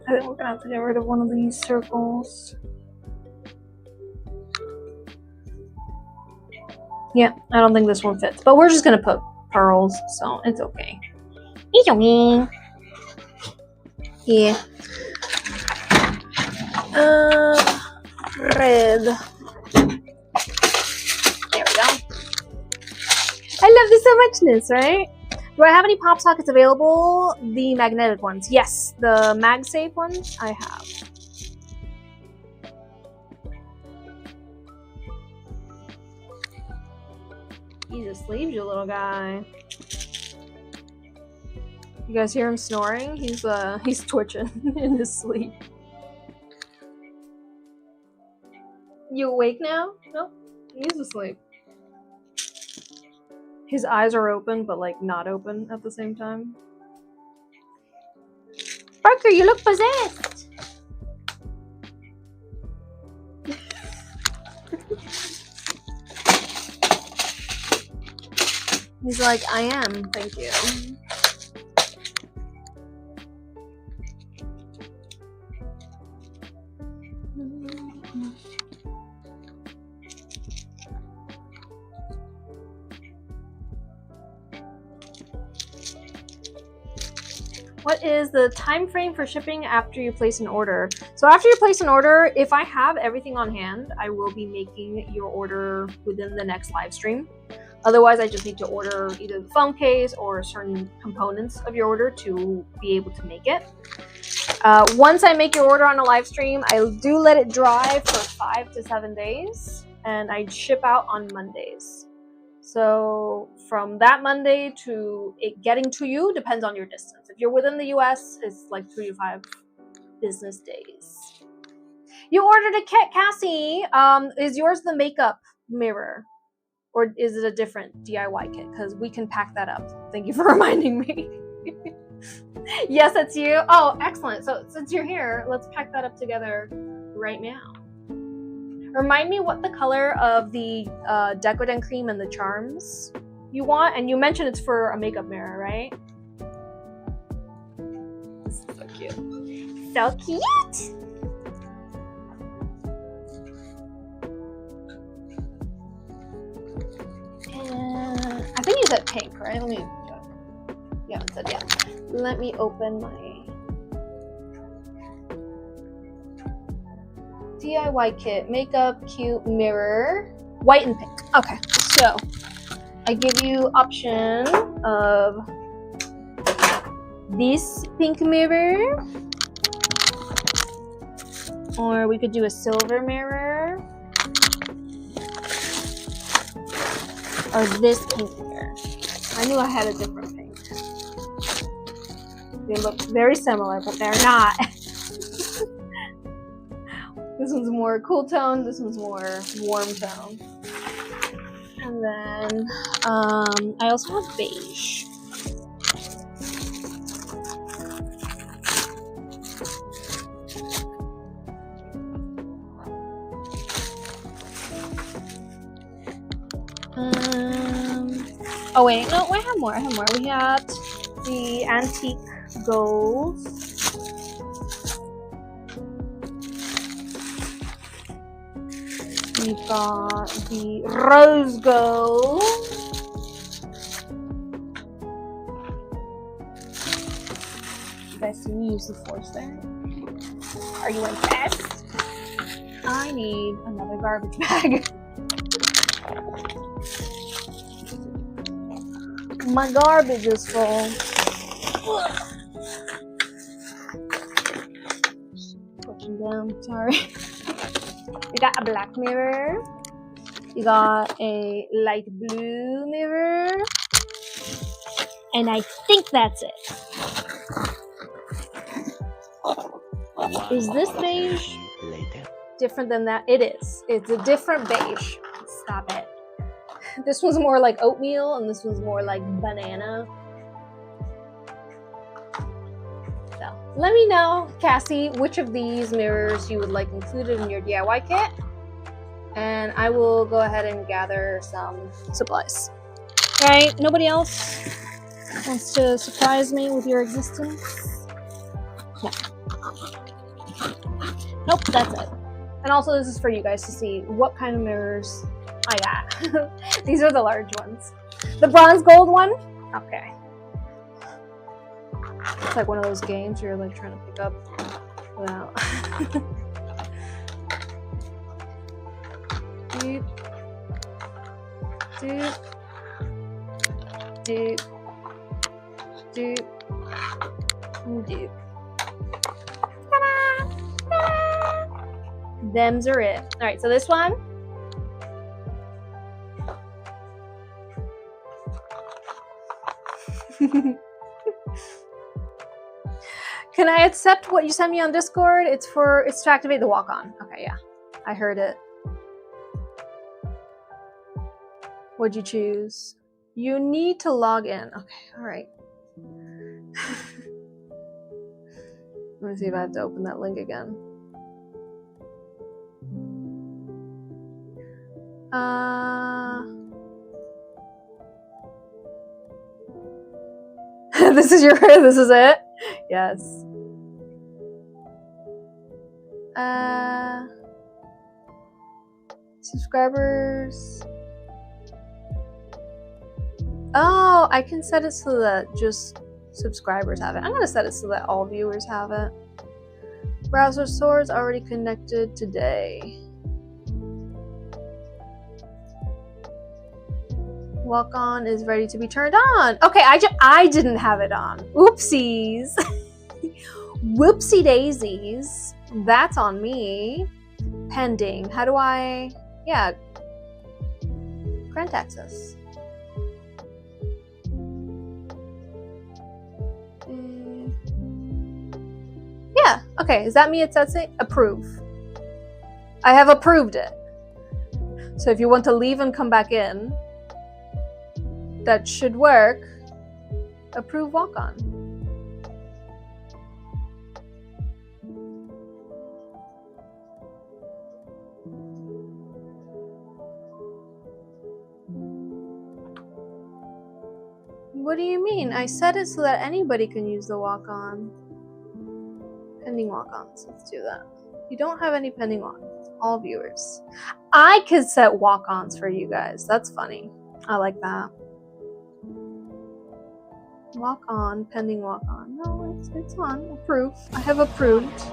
I think we're gonna have to get rid of one of these circles. Yeah, I don't think this one fits, but we're just gonna put pearls, so it's okay. It's okay. Yeah. Red. There we go. I love this so muchness, right? Do I have any pop sockets available? The magnetic ones. Yes, the MagSafe ones I have. He's asleep, you little guy. You guys hear him snoring? He's twitching in his sleep. You awake now? No, he's asleep. His eyes are open, but like not open at the same time. Parker, you look possessed. He's like, I am, thank you. What is the time frame for shipping after you place an order? So after you place an order, if I have everything on hand, I will be making your order within the next live stream. Otherwise, I just need to order either the phone case or certain components of your order to be able to make it. Once I make your order on a live stream, I do let it dry for 5 to 7 days, and I ship out on Mondays. So from that Monday to it getting to you depends on your distance. If you're within the US, it's like 3 to 5 business days. You ordered a kit, Cassie. Is yours the makeup mirror? Or is it a different DIY kit? Because we can pack that up. Thank you for reminding me. Yes, it's you. Oh, excellent. So since you're here, let's pack that up together right now. Remind me what the color of the Decoden cream and the charms you want. And you mentioned it's for a makeup mirror, right? This is so cute. So cute! And I think you said pink, right? Let me check. You haven't said yet. Let me open my DIY kit, makeup, cute, mirror, white and pink. Okay, so I give you option of this pink mirror, or we could do a silver mirror, or this pink mirror. I knew I had a different pink. They look very similar, but they're not. This one's more cool tone, this one's more warm tone. And then I also have beige. Oh wait, no, I have more. We got the antique gold. We've got the rose gold. You guys see me use the force there? Are you impressed? I need another garbage bag. My garbage is full. down. Sorry. You got a black mirror. You got a light blue mirror. And I think that's it. Is this beige different than that? It is. It's a different beige. Stop it. This one's more like oatmeal and this one's more like banana. So let me know, Cassie, which of these mirrors you would like included in your DIY kit. And I will go ahead and gather some supplies. All right, nobody else wants to surprise me with your existence? No. Nope, that's it. And also this is for you guys to see what kind of mirrors I got. These are the large ones. The bronze gold one? Okay. It's like one of those games where you're like trying to pick up without. Doop. Doop. Doop. Doop. Doop. Ta-da! Ta-da! Them's are it. Alright, so this one. Can I accept what you sent me on Discord? It's to activate the walk-on. Okay, yeah. I heard it. What'd you choose? You need to log in. Okay, alright. Let me see if I have to open that link again. This is it? Yes. Subscribers. Oh, I can set it so that just subscribers have it. I'm gonna set it so that all viewers have it. Browser source already connected today. Walk on is ready to be turned on. Okay, I didn't have it on. Oopsies. Whoopsie daisies. That's on me. Pending. How do I? Yeah. Grant access. Yeah. Okay. Is that me? It says it. Approve. I have approved it. So if you want to leave and come back in, that should work. Approve walk on. What do you mean? I set it so that anybody can use the walk on. Pending walk ons. Let's do that. You don't have any pending walk-ons. All viewers. I could set walk ons for you guys. That's funny. I like that. Walk on, pending walk on. No, it's on. Approve. I have approved.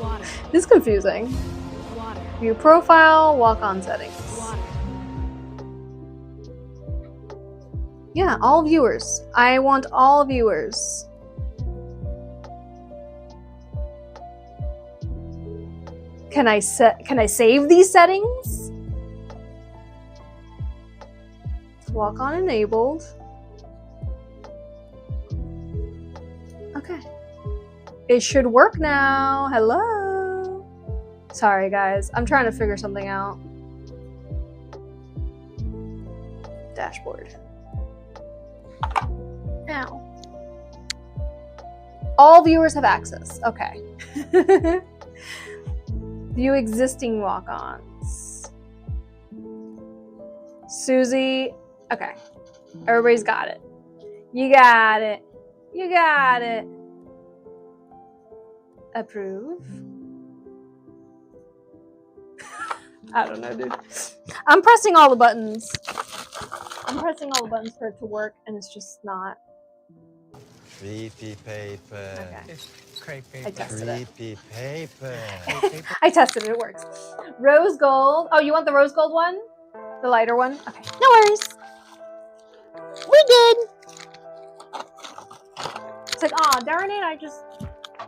Water. This is confusing. Water. View profile, walk on settings. Water. Yeah, all viewers. I want all viewers. Can I save these settings? Walk on enabled. Okay. It should work now. Hello. Sorry guys, I'm trying to figure something out. Dashboard. Ow. All viewers have access. Okay. View existing walk-ons. Susie. Okay. Everybody's got it. You got it. You got it. Approve. I don't know, dude. I'm pressing all the buttons. I'm pressing all the buttons for it to work, and it's just not. Creepy paper. Okay. Crepe I paper. tested it. Creepy paper. I tested it. It works. Rose gold. Oh, you want the rose gold one? The lighter one? Okay. No worries. We good. It's like, oh, darn it. I just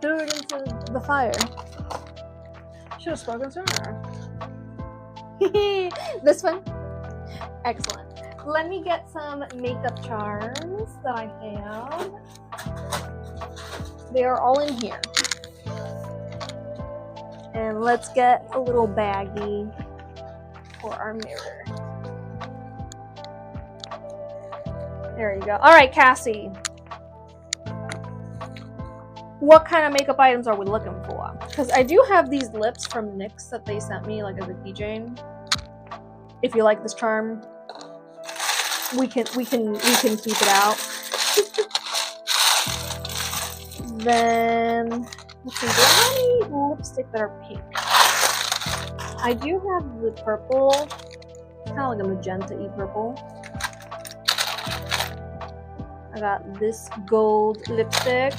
Threw it into the fire. Should have spoken sooner. This one? Excellent. Let me get some makeup charms that I have. They are all in here. And let's get a little baggie for our mirror. There you go. All right, Cassie. What kind of makeup items are we looking for? Because I do have these lips from NYX that they sent me, like as a keychain. If you like this charm, we can keep it out. Then let's see, do I have any lipstick that are pink? I do have the purple. It's kind of like a magenta-y purple. I got this gold lipstick.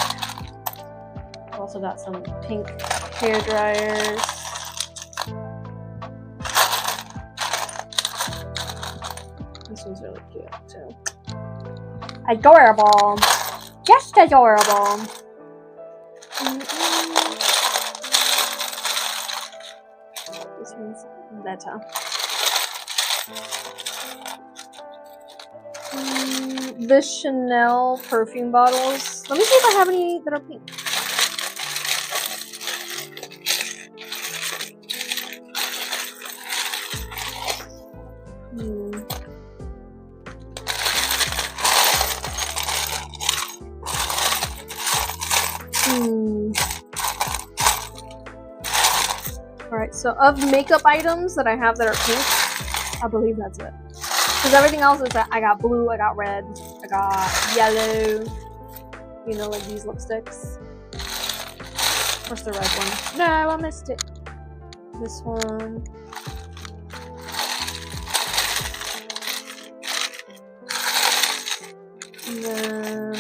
I've also got some pink hair dryers. This one's really cute too. Adorable. Just adorable. This one's better. The Chanel perfume bottles. Let me see if I have any that are pink. Alright, so of makeup items that I have that are pink, I believe that's it. Because everything else is that I got blue, I got red, I got yellow, you know, like these lipsticks. Where's the red one? No, I missed it. This one. And then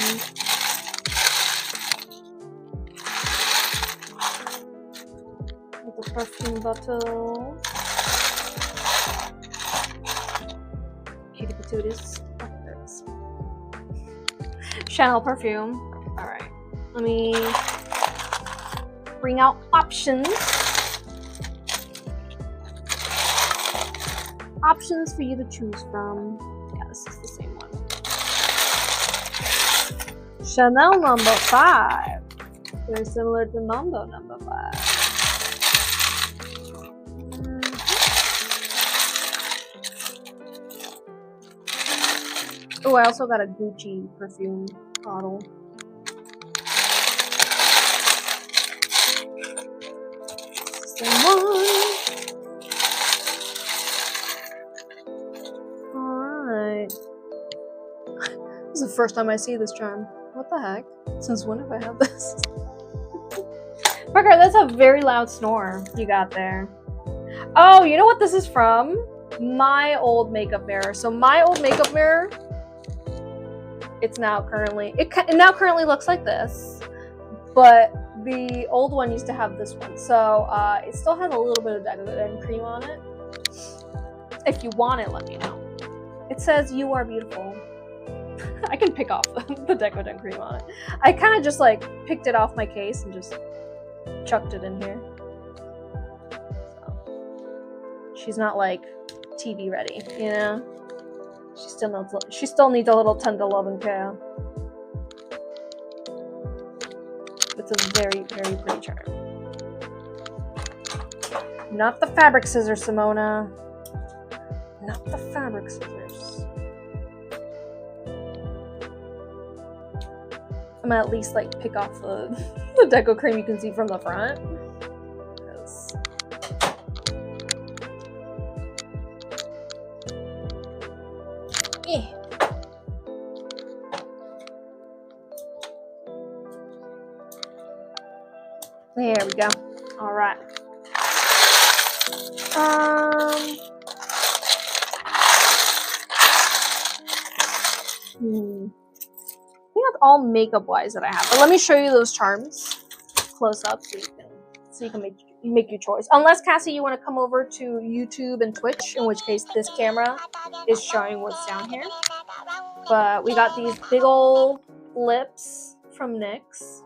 with the perfume bottle. Cutie patooties. Oh, there it is. Chanel perfume. Alright. Let me bring out options. Options for you to choose from. Yeah, this is the same one. Chanel number 5. Very similar to Mambo number 5. Oh, I also got a Gucci perfume bottle. Same one. Alright. This is the first time I see this charm. What the heck? Since when have I had this? Parker, that's a very loud snore you got there. Oh, you know what this is from? My old makeup mirror. So my old makeup mirror, it now currently looks like this, but the old one used to have this one. So it still has a little bit of Decoden cream on it. If you want it, let me know. It says "You are beautiful." I can pick off the Decoden cream on it. I kind of just like picked it off my case and just chucked it in here. So, she's not like TV ready, you know. She still needs a little tender love and care. It's a very, very pretty charm. Not the fabric scissors, Simona. Not the fabric scissors. I'm gonna at least like pick off the deco cream you can see from the front. Yeah. There we go. All right. I think that's all makeup wise that I have. But let me show you those charms close up so you can make your choice. Unless Cassie, you want to come over to YouTube and Twitch, in which case this camera is showing what's down here. But we got these big old lips from NYX.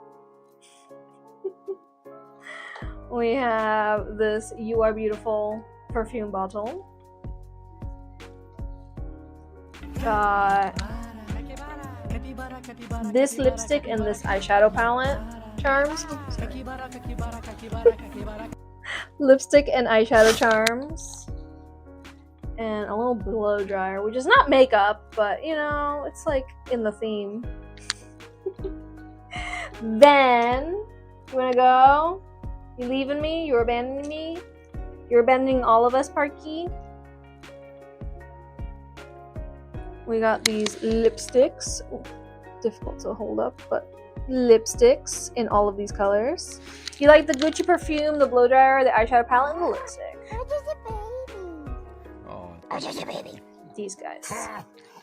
we have this You Are Beautiful perfume bottle. Got this lipstick and this eyeshadow palette charms. Lipstick and eyeshadow charms. And a little blow dryer, which is not makeup, but you know, it's like in the theme. Then, you wanna go? You leaving me? You're abandoning me? You're abandoning all of us, Parky? We got these lipsticks. Ooh, difficult to hold up, but lipsticks in all of these colors. You like the Gucci perfume, the blow dryer, the eyeshadow palette, and the lipstick. Oh, just a baby. These guys.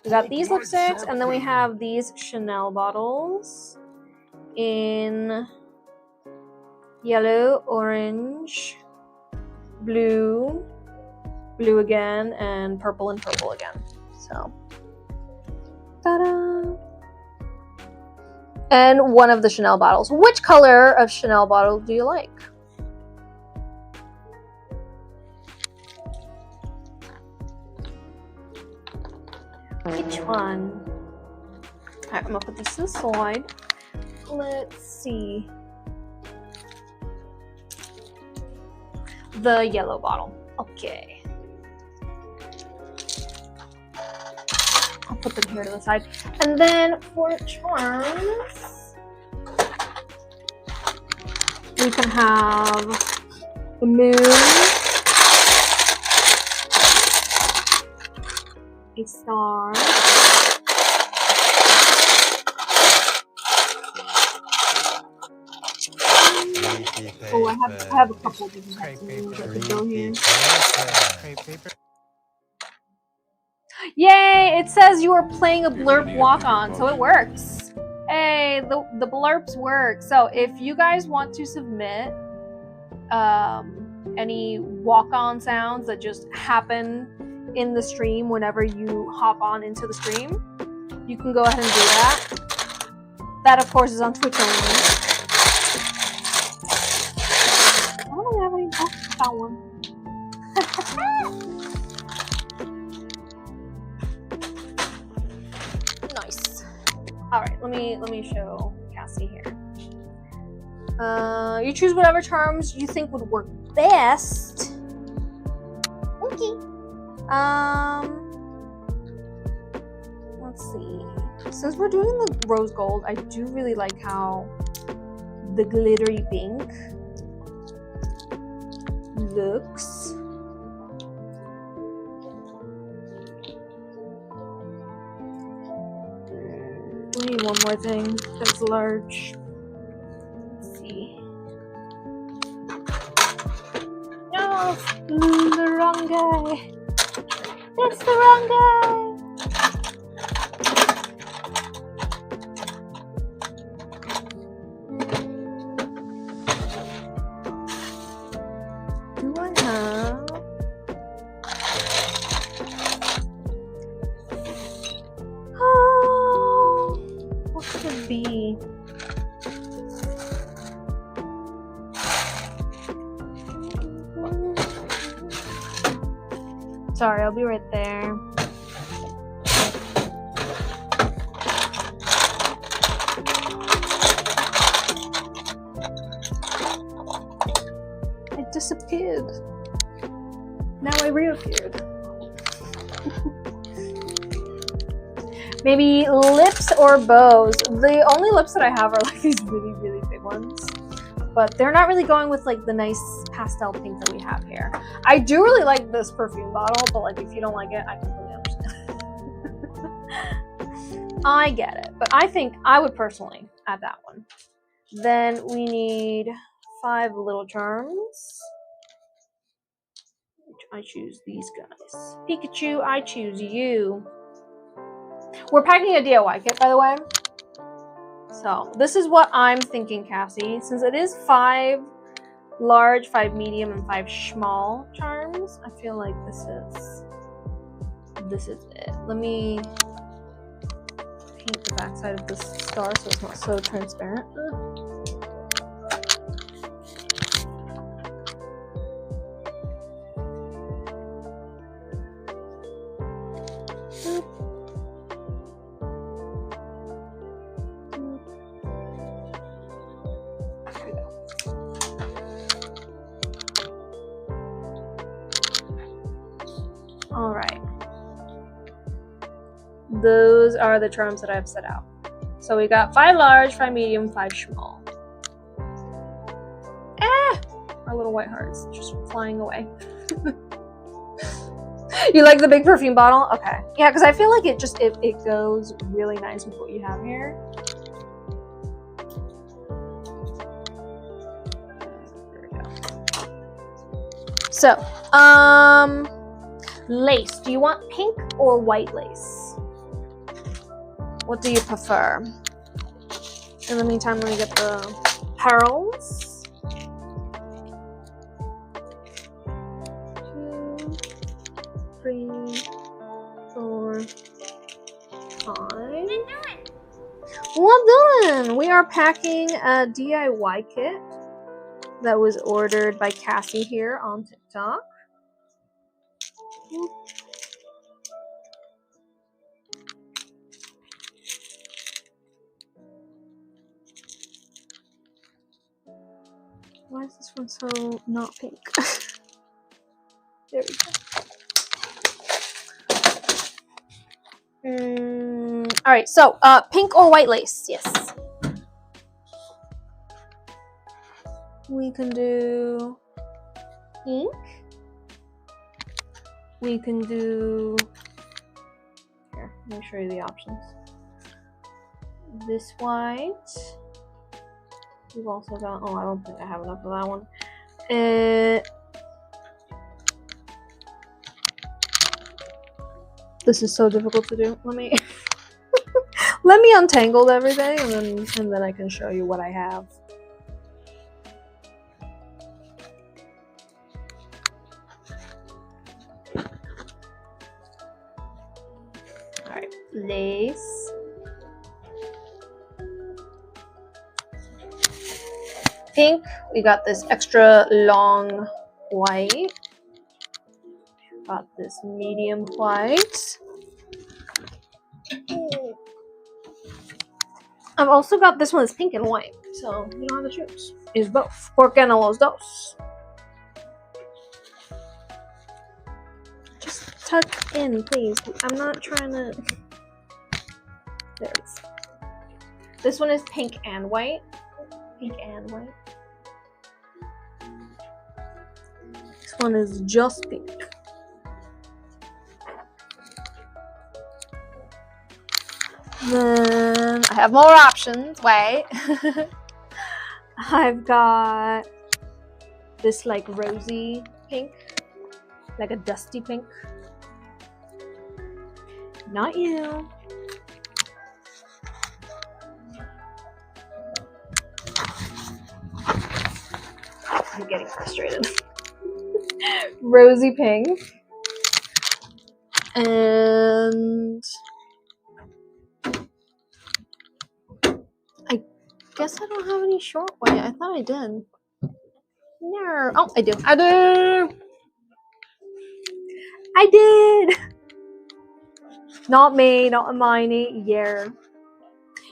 We got these lipsticks, and then we have these Chanel bottles in yellow, orange, blue, blue again, and purple again. So, ta-da! And one of the Chanel bottles. Which color of Chanel bottle do you like? Which one? Alright, I'm gonna put these to the side. Let's see. The yellow bottle. Okay. I'll put them here to the side. And then for charms, we can have the moon, a star, oh, I have a couple different types of moons that could go here. Yay! It says you are playing a blurb walk-on, so it works. Hey, the blurps work. So if you guys want to submit any walk-on sounds that just happen in the stream whenever you hop on into the stream, you can go ahead and do that. That, of course, is on Twitch only. I don't really have any. Oh, that one. Nice. All right, let me show Cassie here. You choose whatever charms you think would work best. Okay. Let's see. Since we're doing the rose gold, I do really like how the glittery pink looks. We need one more thing that's large. Let's see. No, the wrong guy. It's the wrong guy. Do I have? Oh, what could it be? Sorry, I'll be right there. It disappeared. Now I reappeared. Maybe lips or bows. The only lips that I have are like these really, really big ones. But they're not really going with like the nice pastel pink that we have here. I do really like this perfume bottle, but like if you don't like it, I completely understand. I get it, but I think I would personally add that one. Then we need 5 little charms. I choose these guys. Pikachu, I choose you. We're packing a DIY kit, by the way. So this is what I'm thinking, Cassie. Since it is 5 large, 5 medium, and 5 small charms, I feel like this is it. Let me paint the backside of this star so it's not so transparent. All right. Those are the terms that I've set out. So we got 5 large, 5 medium, 5 small. Ah! Our little white hearts just flying away. You like the big perfume bottle? Okay. Yeah, because I feel like it goes really nice with what you have here. There we go. So, lace. Do you want pink or white lace? What do you prefer? In the meantime, let me get the pearls. 2, 3, 4, 5. Well done! We are packing a DIY kit that was ordered by Cassie here on TikTok. Why is this one so not pink? There we go. All right, so pink or white lace? Yes. We can do pink. We can do. Here, let me show you the options. This white. We've also got. Oh, I don't think I have enough of that one. This is so difficult to do. Let me let me untangle everything, and then I can show you what I have. All right, lace. Pink. We got this extra long white. Got this medium white. I've also got this one that's pink and white, so you don't have to choose. It's both. ¿Por qué no los dos? Just tuck in, please. I'm not trying to. There it is. This one is pink and white. Pink and white. This one is just pink. Then I have more options. Wait. I've got this like rosy pink, like a dusty pink. Not you. I'm getting frustrated. Rosy pink. And I guess I don't have any short white. I thought I did. No. Oh, I do. I do. I did. Not me. Not mine. Yeah.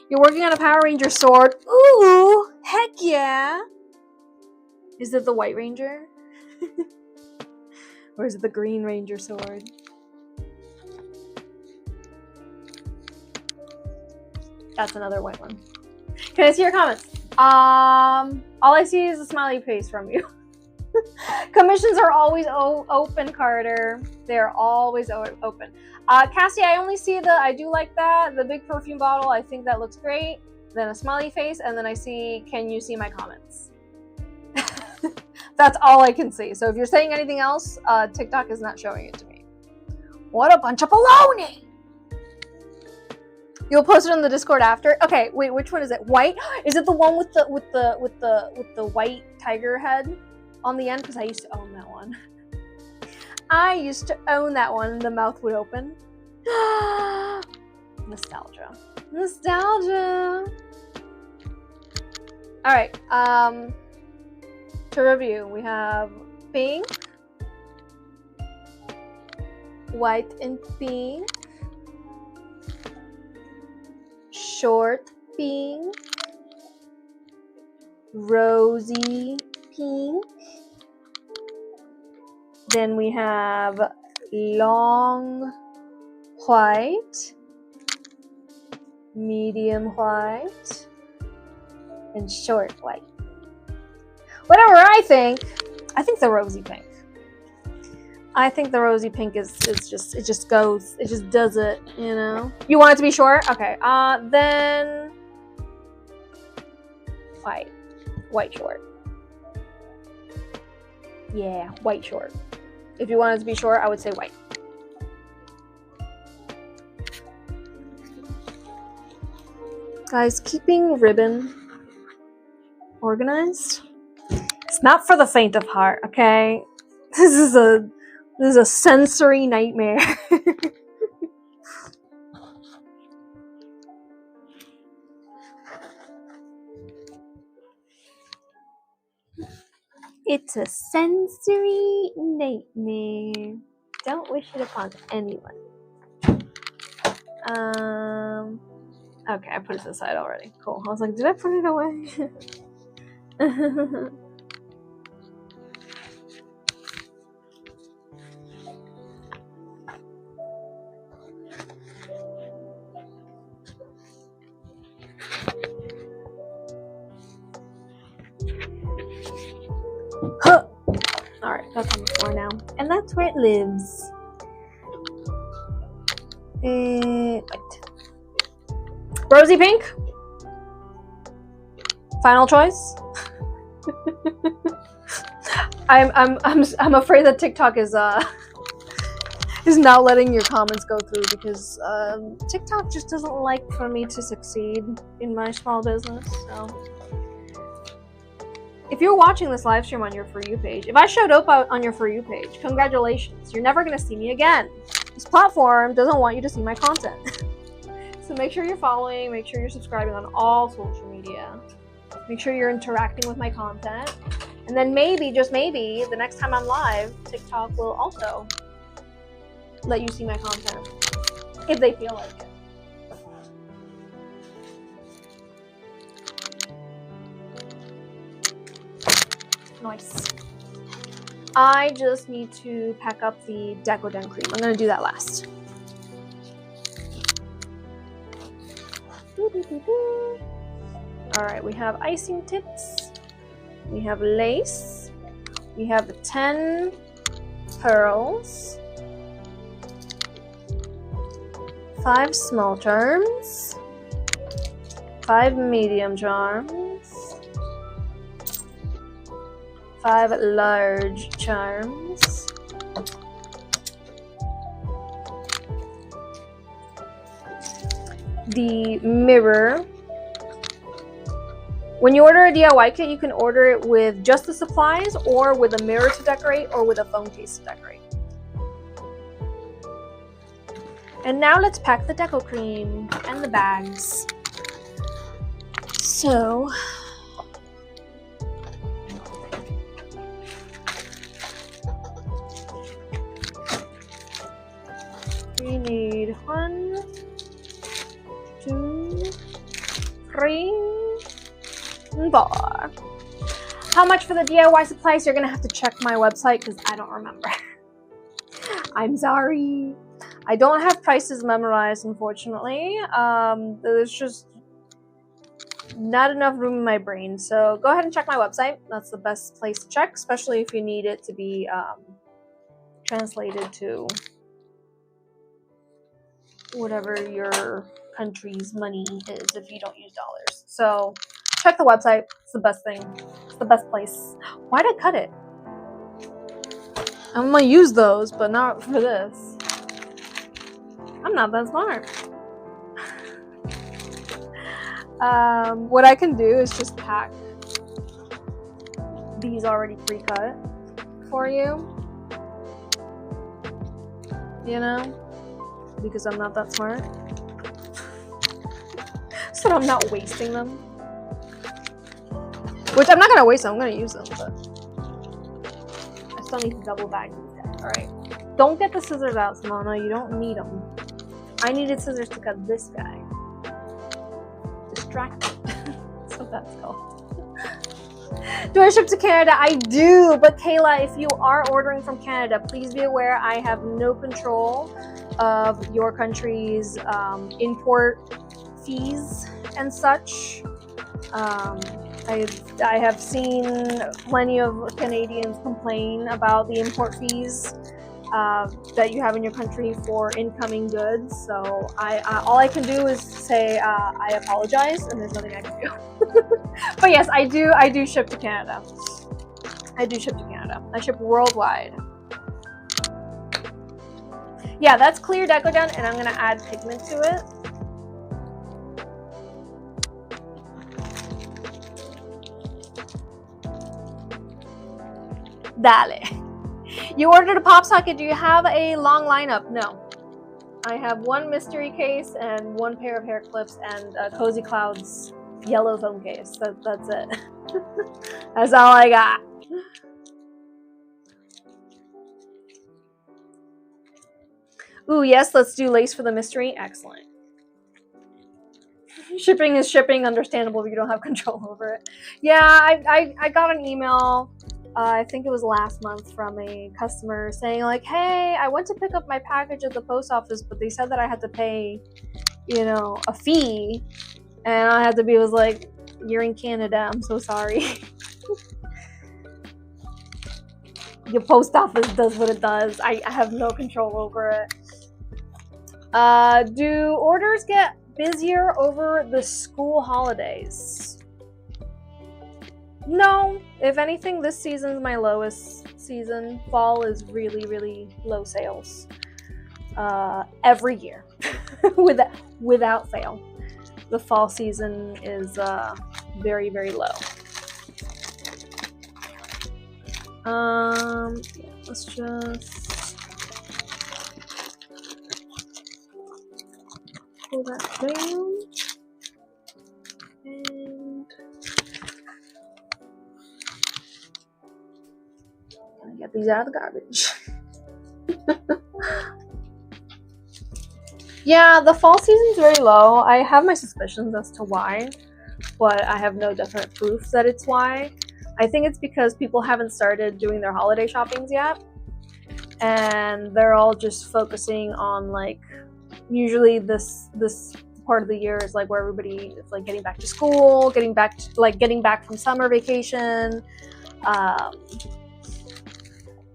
You're working on a Power Ranger sword. Ooh, heck yeah. Is it the White Ranger? Or is it the Green Ranger sword? That's another white one. Can I see your comments? All I see is a smiley face from you. Commissions are always open, Carter. They're always open. Cassie, I only see I do like that. The big perfume bottle, I think that looks great. Then a smiley face, and then I see, can you see my comments? That's all I can see. So if you're saying anything else, TikTok is not showing it to me. What a bunch of baloney! You'll post it on the Discord after. Okay, wait, which one is it? White? Is it the one with the white tiger head on the end? Because I used to own that one. I used to own that one. The mouth would open. Nostalgia. Nostalgia. All right. To review, we have pink, white and pink, short pink, rosy pink. Then we have long white, medium white, and short white. Whatever I think the rosy pink. I think the rosy pink is just, it just goes, it just does it, you know? You want it to be short? Okay, then white short. Yeah, white short. If you want it to be short, I would say white. Guys, keeping ribbon organized, it's not for the faint of heart, okay? This is a sensory nightmare. It's a sensory nightmare. Don't wish it upon anyone. Okay, I put it aside already. Cool. I was like, did I put it away? Huh. Alright, that's on the floor now. And that's where it lives. Wait. Rosy pink? Final choice? I'm afraid that TikTok is not letting your comments go through because TikTok just doesn't like for me to succeed in my small business. So if you're watching this live stream on your For You page, if I showed up on your For You page, congratulations, you're never gonna see me again. This platform doesn't want you to see my content. So make sure you're following, make sure you're subscribing on all social media. Make sure you're interacting with my content. And then maybe, just maybe, the next time I'm live, TikTok will also let you see my content. If they feel like it. Nice. I just need to pack up the Decoden cream. I'm gonna do that last. Alright, we have icing tips. We have lace. We have the 10 pearls. 5 small charms. 5 medium charms. 5 large charms. The mirror. When you order a DIY kit, you can order it with just the supplies or with a mirror to decorate or with a phone case to decorate. And now let's pack the deco cream and the bags. So we need 1, 2, 3, and 4. How much for the DIY supplies? You're gonna have to check my website because I don't remember. I'm sorry. I don't have prices memorized, unfortunately. There's just not enough room in my brain. So go ahead and check my website. That's the best place to check, especially if you need it to be translated to whatever your country's money is if you don't use dollars. So check the website. It's the best thing. It's the best place. Why'd I cut it? I'm gonna use those, but not for this. I'm not that smart. What I can do is just pack these already pre-cut for you. You know? Because I'm not that smart. So I'm not wasting them. Which I'm not gonna waste them, I'm gonna use them, but I still need to double bag these guys. Alright. Don't get the scissors out, Simona. You don't need them. I needed scissors to cut this guy. distracted. That's what that's called. Do I ship to Canada? I do, but Kayla, if you are ordering from Canada, please be aware I have no control of your country's import fees and such. I have seen plenty of Canadians complain about the import fees that you have in your country for incoming goods. So all I can do is say I apologize, and there's nothing I can do. But yes, I do ship to Canada. I do ship to Canada. I ship worldwide. Yeah, that's clear Decoden, and I'm gonna add pigment to it. Dale. You ordered a pop socket. Do you have a long lineup? No. I have one mystery case and one pair of hair clips and a Cozy Clouds yellow phone case. That's it. That's all I got. Ooh, yes, let's do lace for the mystery. Excellent. Shipping is shipping. Understandable if you don't have control over it. Yeah, I got an email. I think it was last month from a customer saying like, hey, I went to pick up my package at the post office, but they said that I had to pay, you know, a fee. And I had to be, was like, you're in Canada, I'm so sorry. Your post office does what it does. I have no control over it. Do orders get busier over the school holidays? No, if anything, this season's my lowest season. Fall is really, really low sales. Every year, without fail. The fall season is very, very low. Yeah, let's just pull that down. And gonna get these out of the garbage. Yeah, the fall season's very low. I have my suspicions as to why, but I have no definite proof that it's why. I think it's because people haven't started doing their holiday shoppings yet, and they're all just focusing on, like, usually this part of the year is like where everybody is like getting back to school, getting back from summer vacation.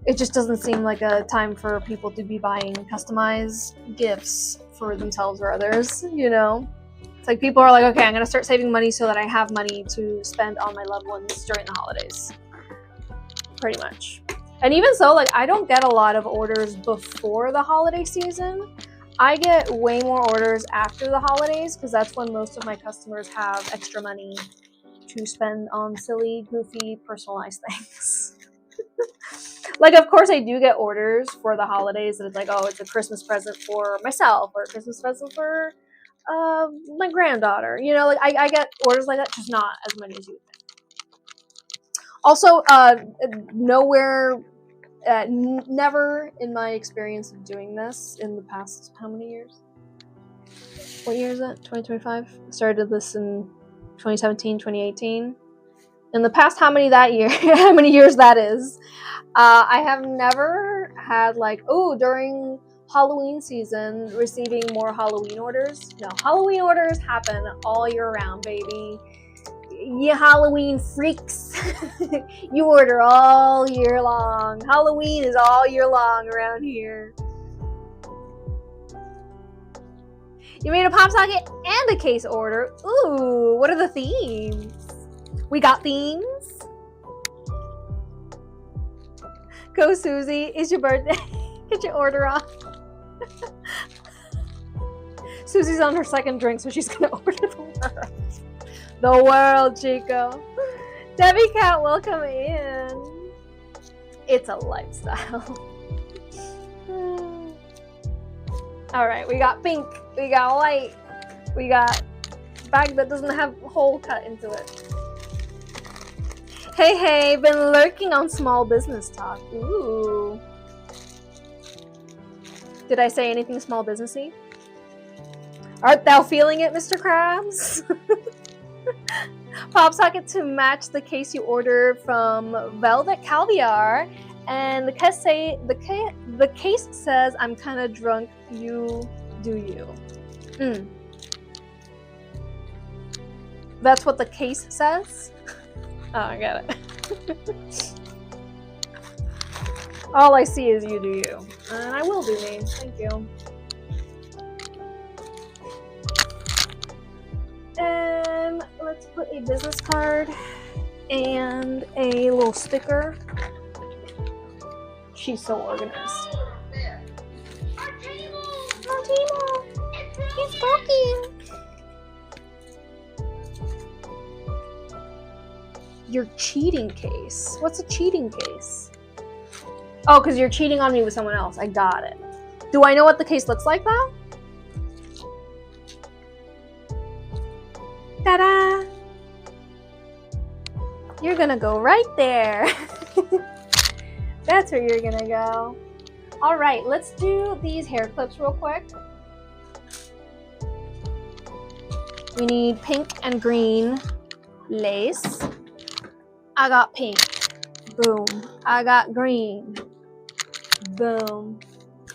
It just doesn't seem like a time for people to be buying customized gifts for themselves or others, you know? It's like people are like, okay, I'm gonna start saving money so that I have money to spend on my loved ones during the holidays. Pretty much. And even so, like, I don't get a lot of orders before the holiday season. I get way more orders after the holidays because that's when most of my customers have extra money to spend on silly, goofy, personalized things. Like, of course, I do get orders for the holidays that it's like, oh, it's a Christmas present for myself or a Christmas present for my granddaughter. You know, like, I get orders like that, just not as many as you would think. Also, never in my experience of doing this in the past, how many years? What year is it? 2025? I started this in 2017, 2018. In the past, how many years that is? I have never had like, oh, during Halloween season, receiving more Halloween orders. No, Halloween orders happen all year round, baby. You Halloween freaks. You order all year long. Halloween is all year long around here. You made a pop socket and a case order. Ooh, what are the themes? We got themes. Go, Susie. It's your birthday. Get your order off. Susie's on her second drink, so she's going to order the world. The world, Chico. Debbie Cat, welcome in. It's a lifestyle. All right, we got pink. We got white. We got bag that doesn't have a hole cut into it. Hey, been lurking on small business talk. Ooh. Did I say anything small businessy? Art thou feeling it, Mr. Krabs? Pop socket to match the case you ordered from Velvet Caviar. And the case says, I'm kind of drunk, you do you. That's what the case says? Oh, I got it. All I see is you do you. And I will do me. Thank you. And let's put a business card and a little sticker. She's so organized. Martino! He's broken! Your cheating case. What's a cheating case? Oh, because you're cheating on me with someone else. I got it. Do I know what the case looks like though? Ta-da! You're gonna go right there. That's where you're gonna go. All right, let's do these hair clips real quick. We need pink and green lace. I got pink. Boom. I got green. Boom.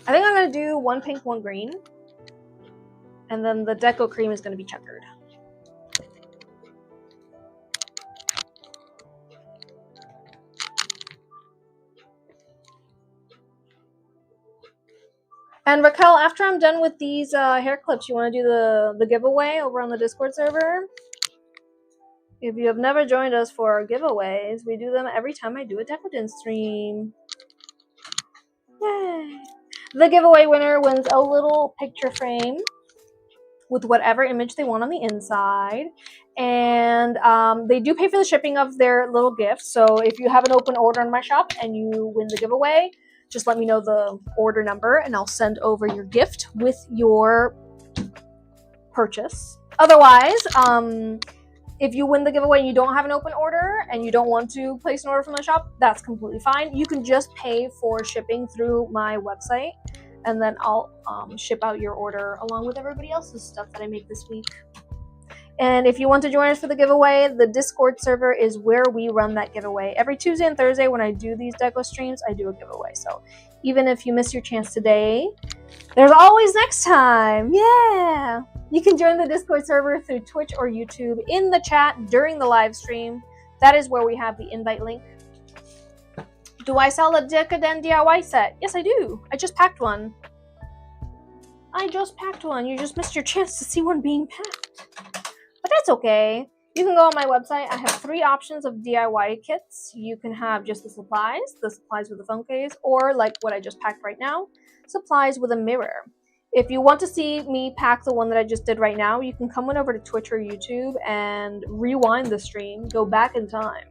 I think I'm gonna do one pink, one green. And then the deco cream is gonna be checkered. And Raquel, after I'm done with these hair clips, you want to do the giveaway over on the Discord server? If you have never joined us for our giveaways, we do them every time I do a Decoden stream. Yay! The giveaway winner wins a little picture frame with whatever image they want on the inside. And they do pay for the shipping of their little gift. So if you have an open order in my shop and you win the giveaway, just let me know the order number and I'll send over your gift with your purchase. Otherwise, if you win the giveaway and you don't have an open order and you don't want to place an order from the shop, that's completely fine. You can just pay for shipping through my website and then I'll ship out your order along with everybody else's stuff that I make this week. And if you want to join us for the giveaway, the Discord server is where we run that giveaway. Every Tuesday and Thursday when I do these deco streams, I do a giveaway. So even if you miss your chance today, there's always next time. Yeah! You can join the Discord server through Twitch or YouTube in the chat during the live stream. That is where we have the invite link. Do I sell a Decoden DIY set? Yes, I do. I just packed one. You just missed your chance to see one being packed. But that's okay. You can go on my website. I have 3 options of DIY kits. You can have just the supplies with the phone case, or like what I just packed right now, supplies with a mirror. If you want to see me pack the one that I just did right now, you can come on over to Twitch or YouTube and rewind the stream, go back in time,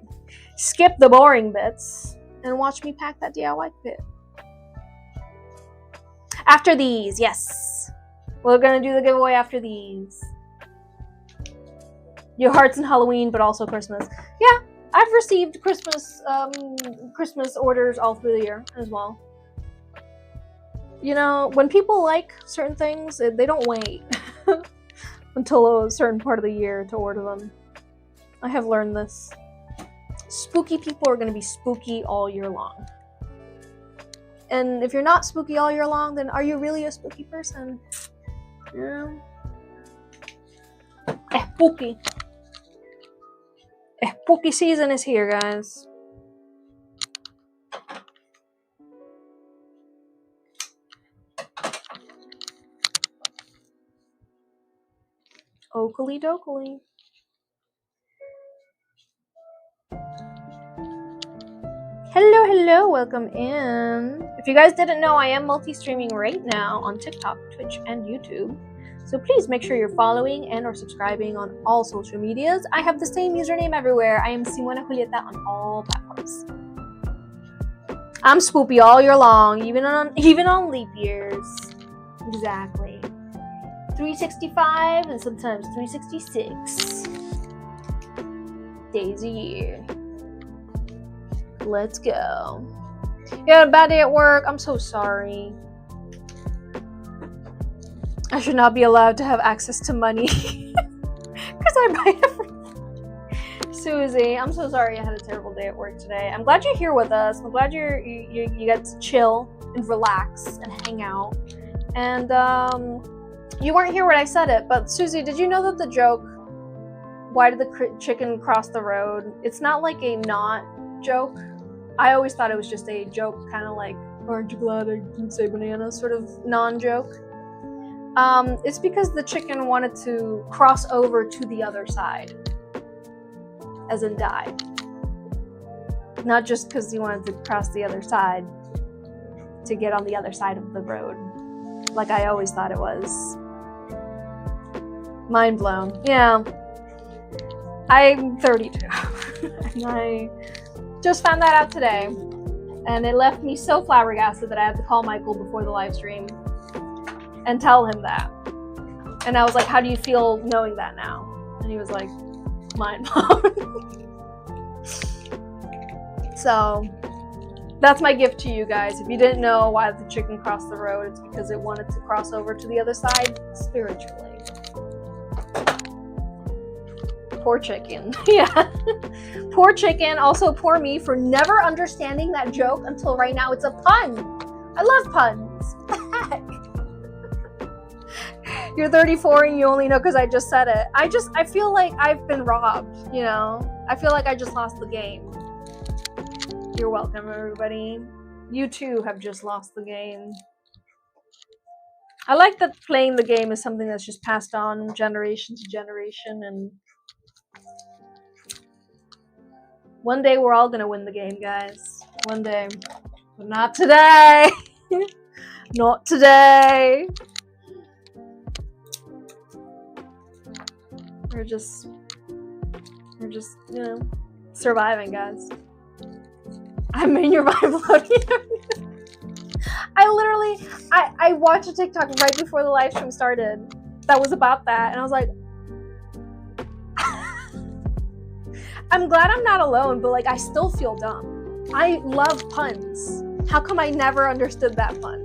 skip the boring bits, and watch me pack that DIY kit. After these, yes. We're gonna do the giveaway after these. Your heart's in Halloween, but also Christmas. Yeah, I've received Christmas orders all through the year as well. You know, when people like certain things, they don't wait until a certain part of the year to order them. I have learned this. Spooky people are going to be spooky all year long. And if you're not spooky all year long, then are you really a spooky person? Yeah. Spooky. Spooky season is here, guys. Oakley dokley. Hello, welcome in. If you guys didn't know, I am multi-streaming right now on TikTok, Twitch, and YouTube. So please make sure you're following and or subscribing on all social medias. I have the same username everywhere. I am Simona Julieta on all platforms. I'm spoopy all year long, even on leap years. Exactly. 365 and sometimes 366 days a year. Let's go. You had a bad day at work. I'm so sorry. I should not be allowed to have access to money because I buy everything. Susie, I'm so sorry you had a terrible day at work today. I'm glad you're here with us. I'm glad you got to chill and relax and hang out. And you weren't here when I said it, but Susie, did you know that the joke, why did the chicken cross the road? It's not like a not joke. I always thought it was just a joke, kind of like, aren't you glad I didn't say banana, sort of non-joke. It's because the chicken wanted to cross over to the other side, as in die. Not just because he wanted to cross the other side to get on the other side of the road, like I always thought it was. Mind blown. Yeah. I'm 32, and I just found that out today, and it left me so flabbergasted that I had to call Michael before the live stream and tell him that. And I was like, how do you feel knowing that now? And he was like, mind blown. So that's my gift to you guys. If you didn't know why the chicken crossed the road, it's because it wanted to cross over to the other side spiritually. Poor chicken. Yeah. Poor chicken. Also, poor me for never understanding that joke until right now. It's a pun. I love puns. What the heck? You're 34 and you only know because I just said it. I feel like I've been robbed, you know? I feel like I just lost the game. You're welcome, everybody. You too have just lost the game. I like that playing the game is something that's just passed on generation to generation, and one day we're all gonna win the game, guys. One day. But not today. Not today. We're just, you know, surviving, guys. I mean, your mind blowing. I watched a TikTok right before the live stream started that was about that, and I was like, I'm glad I'm not alone, but like I still feel dumb. I love puns. How come I never understood that pun?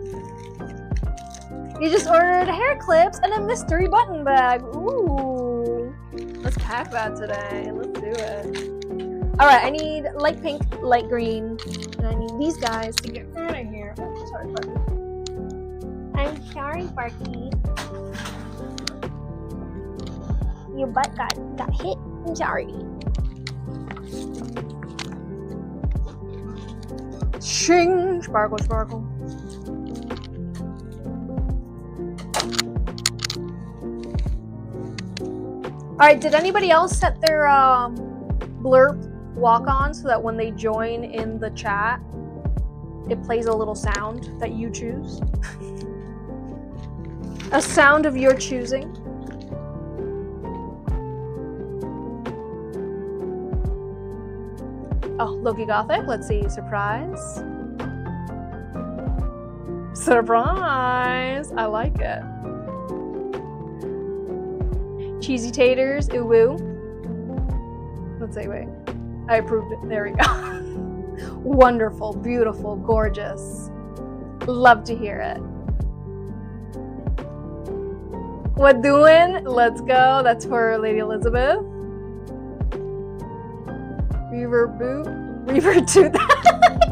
You just ordered hair clips and a mystery button bag. Ooh. Let's pack that today. Let's do it. Alright, I need light pink, light green, and I need these guys to get out of here. Oh, sorry, Barky. I'm sorry, Barky. Your butt got hit. I'm sorry. Shing! Sparkle, sparkle. Alright, did anybody else set their blurb walk on so that when they join in the chat, it plays a little sound that you choose? A sound of your choosing. Oh, Loki Gothic, let's see. Surprise. Surprise! I like it. Cheesy taters, ooh woo. Let's see, wait. I approved it. There we go. Wonderful, beautiful, gorgeous. Love to hear it. What doing? Let's go. That's for Lady Elizabeth. Reaver boot. Reaver tooth.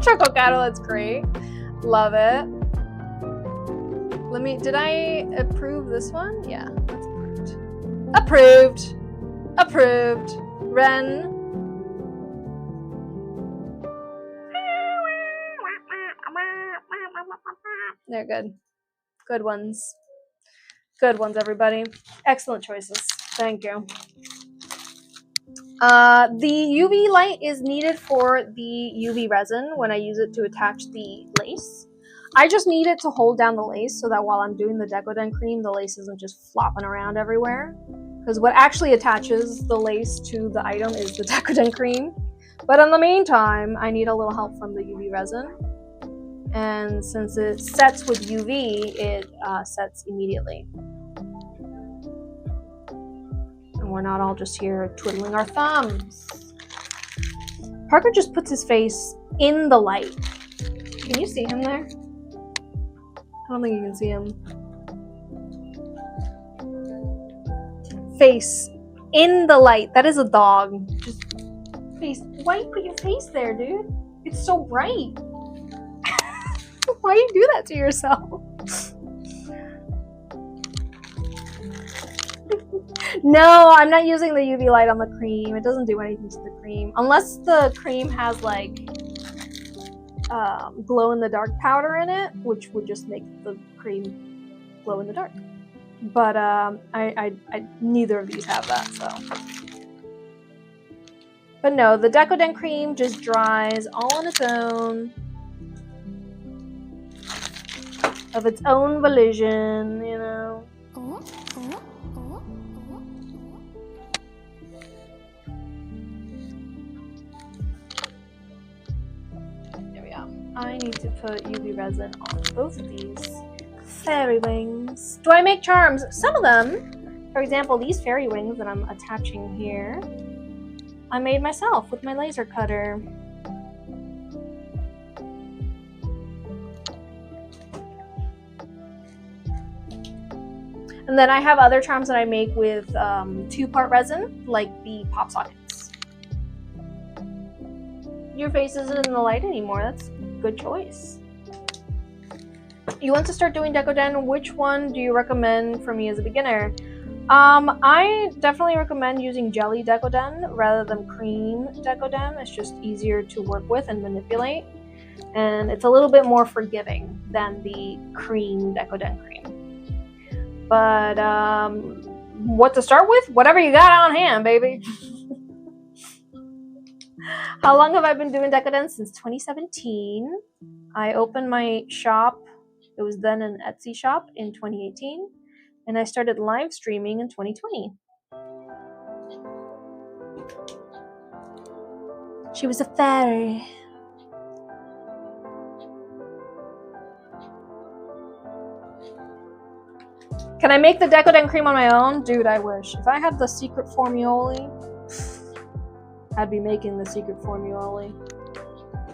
Chococado, that's great. Love it. Did I approve this one? Yeah, that's approved. Approved. Approved. Ren. They're good. Good ones. Good ones, everybody. Excellent choices. Thank you. The UV light is needed for the UV resin when I use it to attach the lace. I just need it to hold down the lace so that while I'm doing the Decoden cream, the lace isn't just flopping around everywhere. Because what actually attaches the lace to the item is the Decoden cream. But in the meantime, I need a little help from the UV resin. And since it sets with UV, it sets immediately. And we're not all just here twiddling our thumbs. Parker just puts his face in the light. Can you see him there? I don't think you can see him. Face in the light. That is a dog. Just face. Why you put your face there, dude? It's so bright. Why you do that to yourself? No, I'm not using the UV light on the cream. It doesn't do anything to the cream. Unless the cream has like glow-in-the-dark powder in it, which would just make the cream glow in the dark. But I neither of these have that, so. But no, the Decoden cream just dries all on its own. Of its own volition, you know. There we go. I need to put UV resin on both of these fairy wings. Do I make charms? Some of them. For example, these fairy wings that I'm attaching here, I made myself with my laser cutter. And then I have other charms that I make with 2-part resin, like the pop sockets. Your face isn't in the light anymore. That's a good choice. You want to start doing Decoden? Which one do you recommend for me as a beginner? I definitely recommend using jelly Decoden rather than cream Decoden. It's just easier to work with and manipulate. And it's a little bit more forgiving than the cream Decoden cream. But what to start with? Whatever you got on hand, baby. How long have I been doing Decoden? Since 2017. I opened my shop. It was then an Etsy shop in 2018. And I started live streaming in 2020. She was a fairy. Can I make the Decoden cream on my own? Dude, I wish. If I had the secret formuoli, I'd be making the secret formuoli.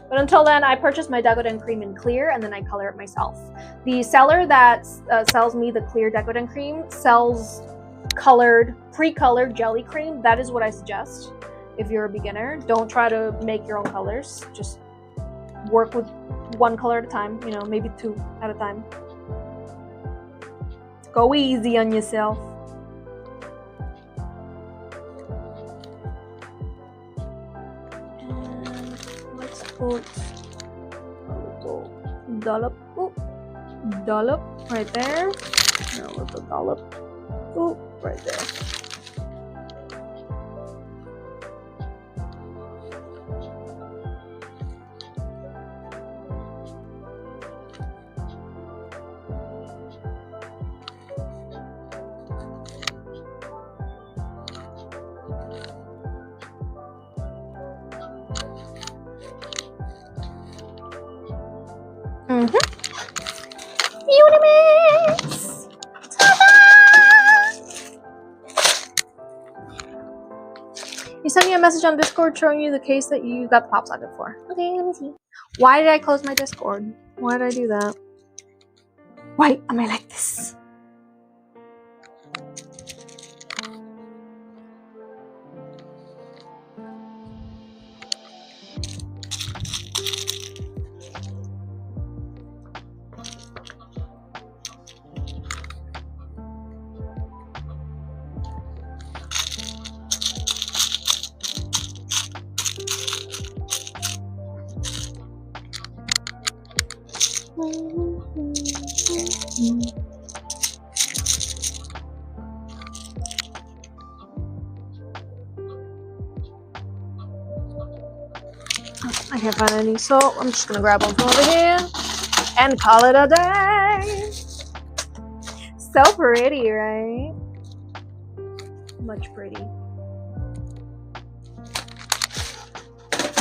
But until then, I purchased my Decoden cream in clear, and then I color it myself. The seller that sells me the clear Decoden cream sells colored, pre-colored jelly cream. That is what I suggest if you're a beginner. Don't try to make your own colors. Just work with one color at a time, you know, maybe 2 at a time. Go easy on yourself. And let's put a little dollop, dollop right there. And a little dollop, right there. Unimix! You sent me a message on Discord showing you the case that you got the pop socket for. Okay, let me see. Why did I close my Discord? Why did I do that? Why am I like this? I can't find any salt. I'm just gonna grab one from over here and call it a day. So pretty, right? Much pretty.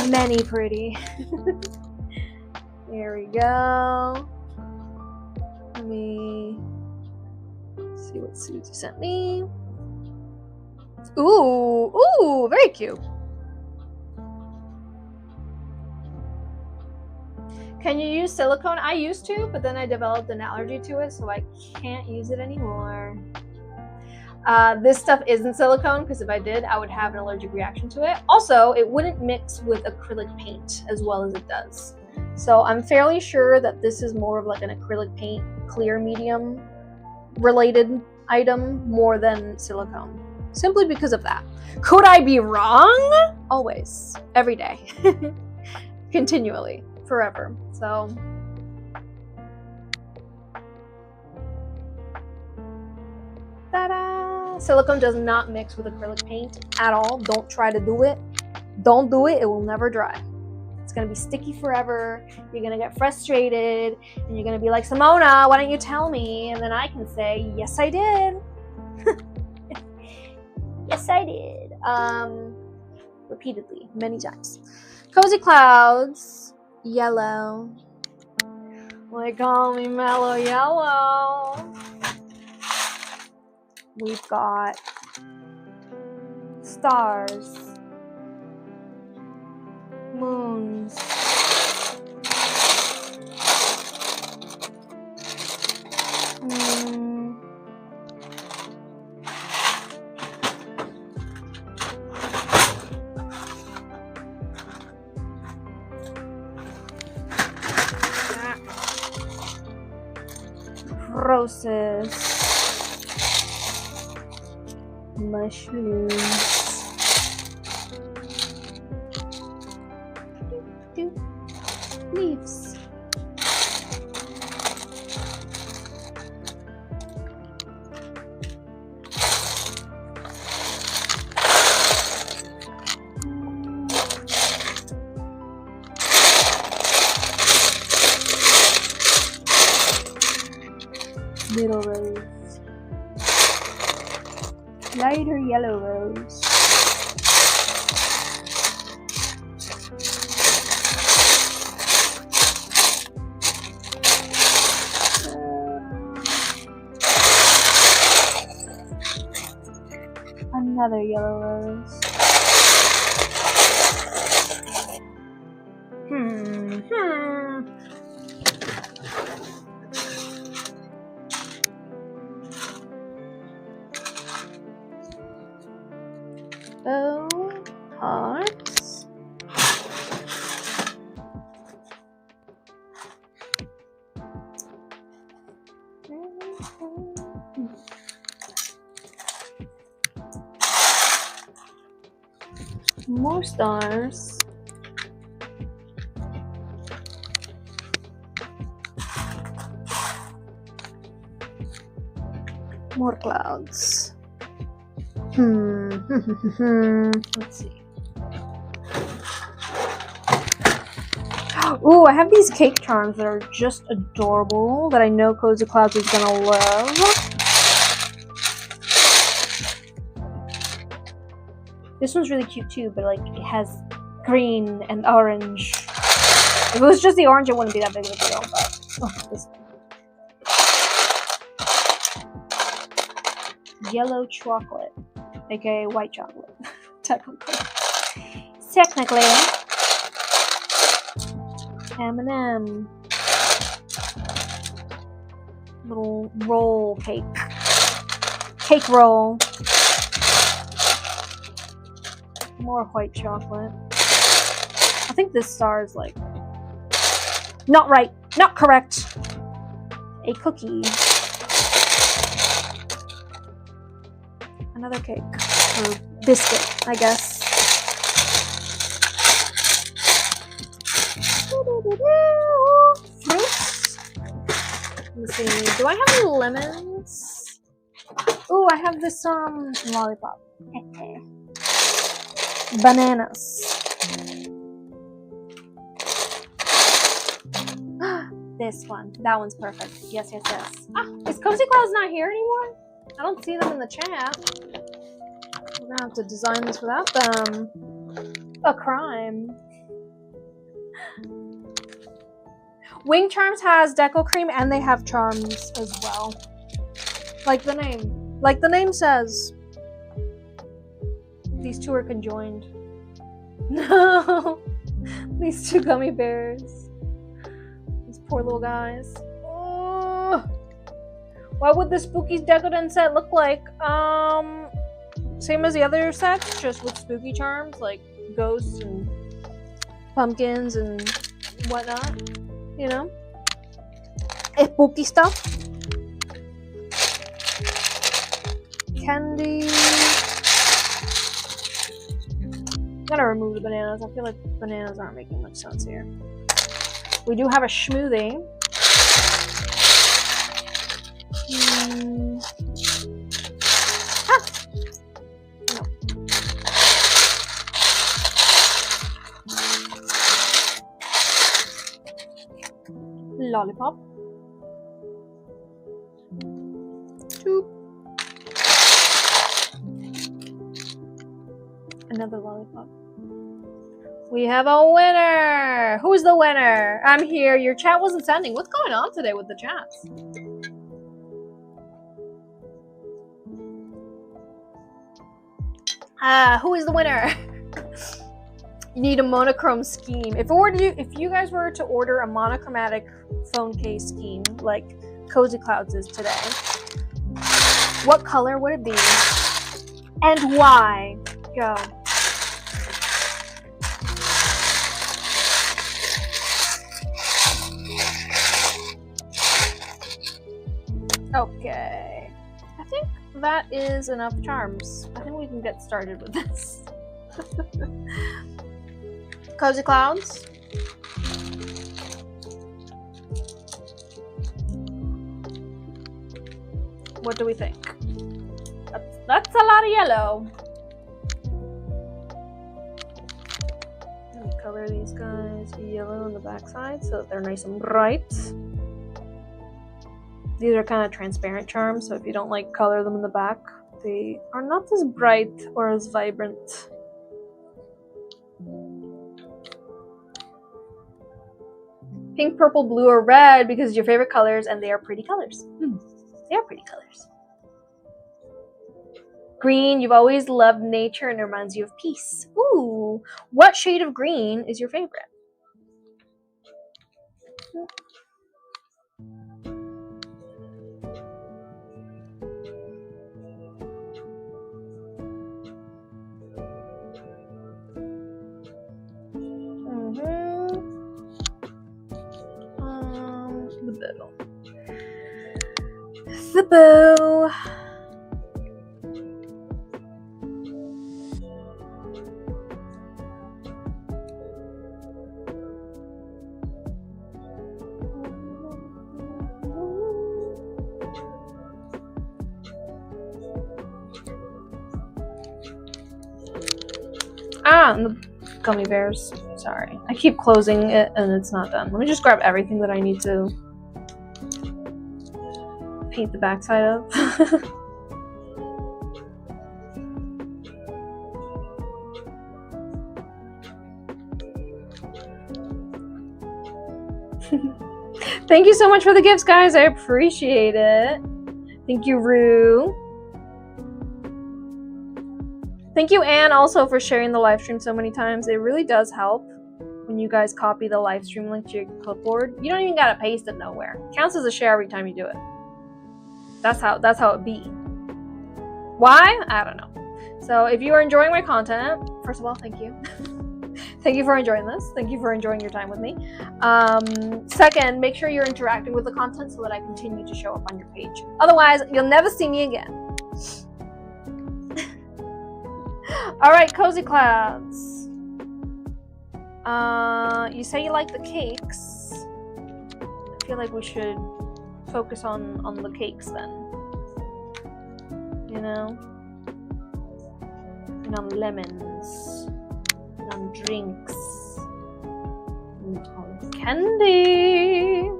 Many pretty. There we go. Let me see what Susie sent me. Ooh, very cute. Can you use silicone? I used to, but then I developed an allergy to it, so I can't use it anymore. This stuff isn't silicone because if I did, I would have an allergic reaction to it. Also, it wouldn't mix with acrylic paint as well as it does. So I'm fairly sure that this is more of like an acrylic paint clear medium related item more than silicone. Simply because of that. Could I be wrong? Always. Every day. Continually. Forever. So... ta-da! Silicone does not mix with acrylic paint at all. Don't try to do it. Don't do it. It will never dry. It's going to be sticky forever. You're going to get frustrated. And you're going to be like, Simona, why don't you tell me? And then I can say, yes, I did. Yes, I did. Repeatedly. Many times. Cozy Clouds. Yellow. They call me Mellow Yellow. We've got stars, moons, roses. Mushrooms. Leaves. Little rose. Lighter yellow rose. Another yellow rose. Bow hearts. More stars. More clouds. Let's see. Ooh, I have these cake charms that are just adorable that I know Cozy Clouds is gonna love. This one's really cute too, but like it has green and orange. If it was just the orange, it wouldn't be that big of a deal, but this one. Yellow chocolate, aka white chocolate, technically. M&M. Little roll cake. Cake roll. More white chocolate. I think this star is like not right, not correct. A cookie. Another cake. Or biscuit, I guess. Fruits. Let me see. Do I have any lemons? Oh, I have this lollipop. Bananas. This one. That one's perfect. Yes, yes, yes. Ah, is Cozy Clouds not here anymore? I don't see them in the chat. We're gonna have to design this without them. A crime. Wing Charms has Deco Cream and they have charms as well. Like the name. Like the name says. These two are conjoined. No! These two gummy bears. These poor little guys. Oh. What would the spooky Decoden set look like? Same as the other sets, just with spooky charms like ghosts and pumpkins and whatnot. You know, spooky stuff. Candy. I'm gonna remove the bananas. I feel like bananas aren't making much sense here. We do have a smoothie. Lollipop. Two. Another lollipop. We have a winner! Who's the winner? I'm here. Your chat wasn't sending. What's going on today with the chats? Who is the winner? You need a monochrome scheme. If you guys were to order a monochromatic phone case scheme like Cozy Clouds is today, what color would it be? And why? Go. Okay. I think that is enough charms. I think we can get started with this. Cozy Clouds. What do we think? That's a lot of yellow. Let me color these guys yellow on the backside so that they're nice and bright. These are kind of transparent charms, so if you don't like color them in the back, they are not as bright or as vibrant. Pink, purple, blue, or red because your favorite colors, and they are pretty colors. They are pretty colors. Green, you've always loved nature and it reminds you of peace. Ooh, what shade of green is your favorite? The bow. And the gummy bears. Sorry. I keep closing it and it's not done. Let me just grab everything that I need to paint the backside of. Thank you so much for the gifts, guys. I appreciate it. Thank you, Rue. Thank you, Anne, also for sharing the live stream so many times. It really does help when you guys copy the live stream link to your clipboard. You don't even gotta paste it nowhere. It counts as a share every time you do it. That's how it be. Why? I don't know. So if you are enjoying my content, first of all, thank you. Thank you for enjoying this. Thank you for enjoying your time with me. Second, make sure you're interacting with the content so that I continue to show up on your page. Otherwise, you'll never see me again. All right, Cozy Clouds. You say you like the cakes. I feel like we should focus on the cakes then. You know? And on lemons. And on drinks. And on candy.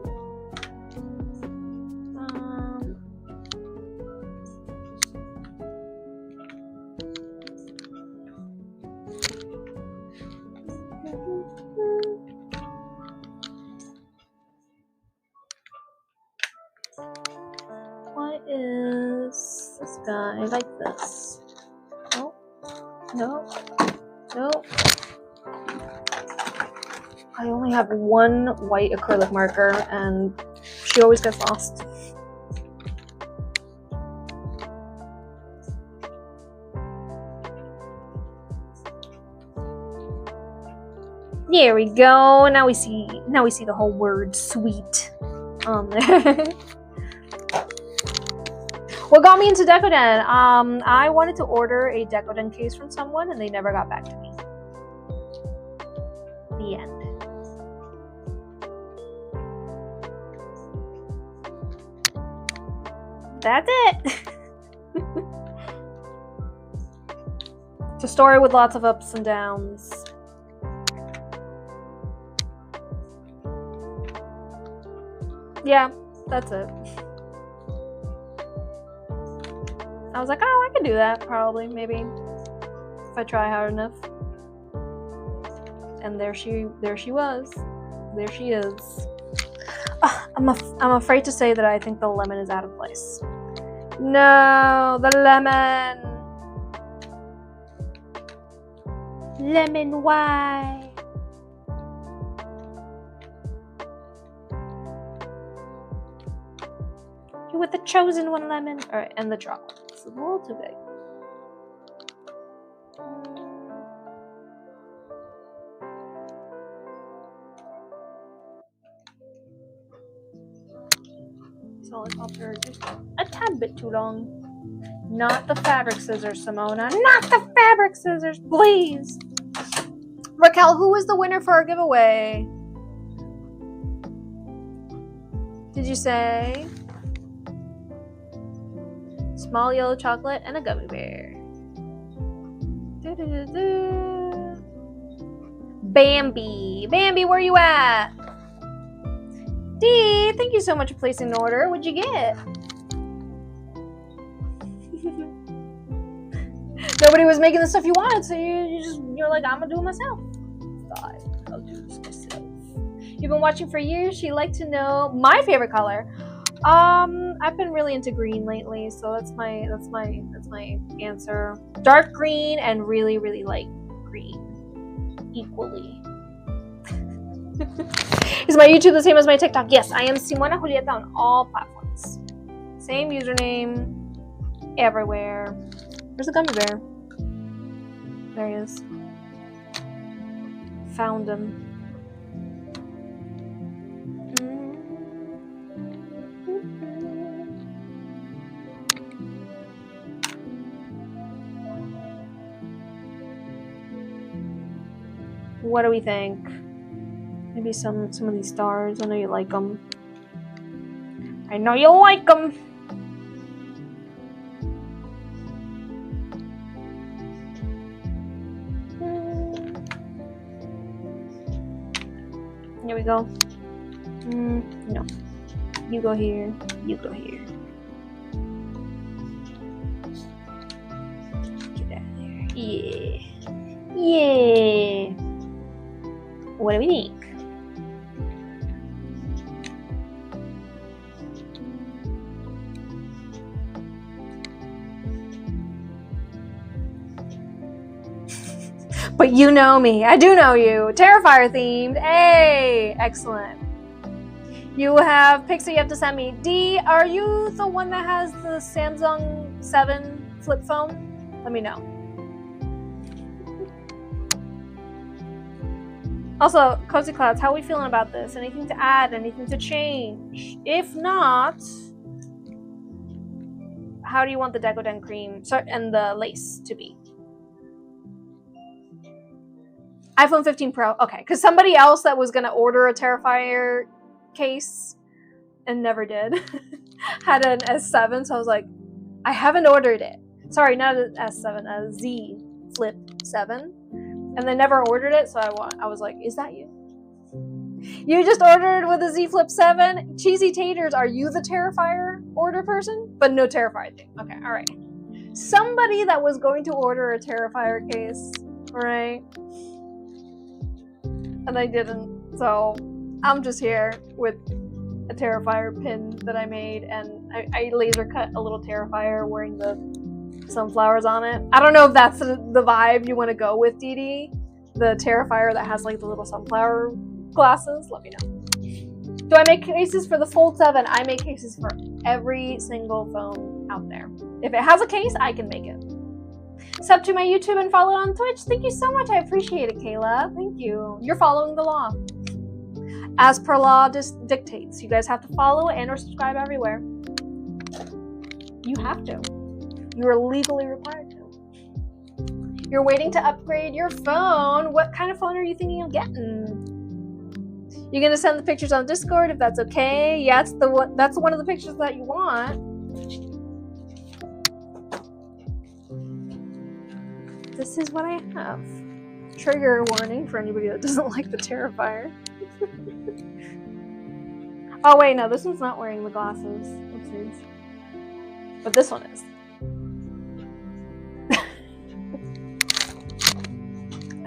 Why is this guy like this? No, no, no. I only have one white acrylic marker and she always gets lost. There we go. Now we see the whole word sweet on there. What got me into Decoden? I wanted to order a Decoden case from someone and they never got back to me. The end. That's it. It's a story with lots of ups and downs. Yeah, that's it. I was like, oh, I could do that, probably, maybe, if I try hard enough. And there she was. There she is. I'm afraid to say that I think the lemon is out of place. No, the lemon. Lemon, why? You were the chosen one, lemon. All right, and the chocolate. It's a little too big. Solid popper, just a tad bit too long. Not the fabric scissors, Simona. Not the fabric scissors, please. Raquel, who was the winner for our giveaway? Did you say? Small yellow chocolate and a gummy bear. Bambi. Bambi, where you at? Dee, thank you so much for placing an order. What'd you get? Nobody was making the stuff you wanted, so you're like, I'm gonna do it myself. Thought I'll do this myself. You've been watching for years. She'd like to know my favorite color. I've been really into green lately, so that's my answer. Dark green and really, really light green. Equally. Is my YouTube the same as my TikTok? Yes, I am Simona Julieta on all platforms. Same username everywhere. Where's the gummy bear? There he is. Found him. What do we think? Maybe some of these stars. I know you like them. I know you like them. Here we go. No. You go here. You go here. Get out of there. Yeah. Yeah. What do we think? But you know me. I do know you. Terrifier themed. Hey! Excellent. You have pics that you have to send me. Dee, are you the one that has the Samsung 7 flip phone? Let me know. Also, Cozy Clouds, how are we feeling about this? Anything to add? Anything to change? If not, how do you want the Decoden cream and the lace to be? iPhone 15 Pro. Okay, because somebody else that was going to order a Terrifier case and never did had an S7, so I was like, I haven't ordered it. Sorry, not an S7, a Z Flip 7. And they never ordered it, so I was like, is that you? You just ordered with a Z Flip 7? Cheesy Taters, are you the Terrifier order person? But no Terrifier thing. Okay, alright. Somebody that was going to order a Terrifier case, right? And I didn't, so I'm just here with a Terrifier pin that I made, and I laser cut a little Terrifier wearing the sunflowers on it. I don't know if that's the vibe you want to go with, Dee Dee. The Terrifier that has like the little sunflower glasses. Let me know. Do I make cases for the Fold 7? I make cases for every single phone out there. If it has a case, I can make it. Sub to my YouTube and follow on Twitch. Thank you so much. I appreciate it, Kayla. Thank you. You're following the law. As per law dictates. You guys have to follow and or subscribe everywhere. You have to. You are legally required to. You're waiting to upgrade your phone. What kind of phone are you thinking of getting? You're gonna send the pictures on Discord if that's okay. Yeah, that's one of the pictures that you want. This is what I have. Trigger warning for anybody that doesn't like the Terrifier. Oh wait, no, this one's not wearing the glasses. Oopsies. But this one is.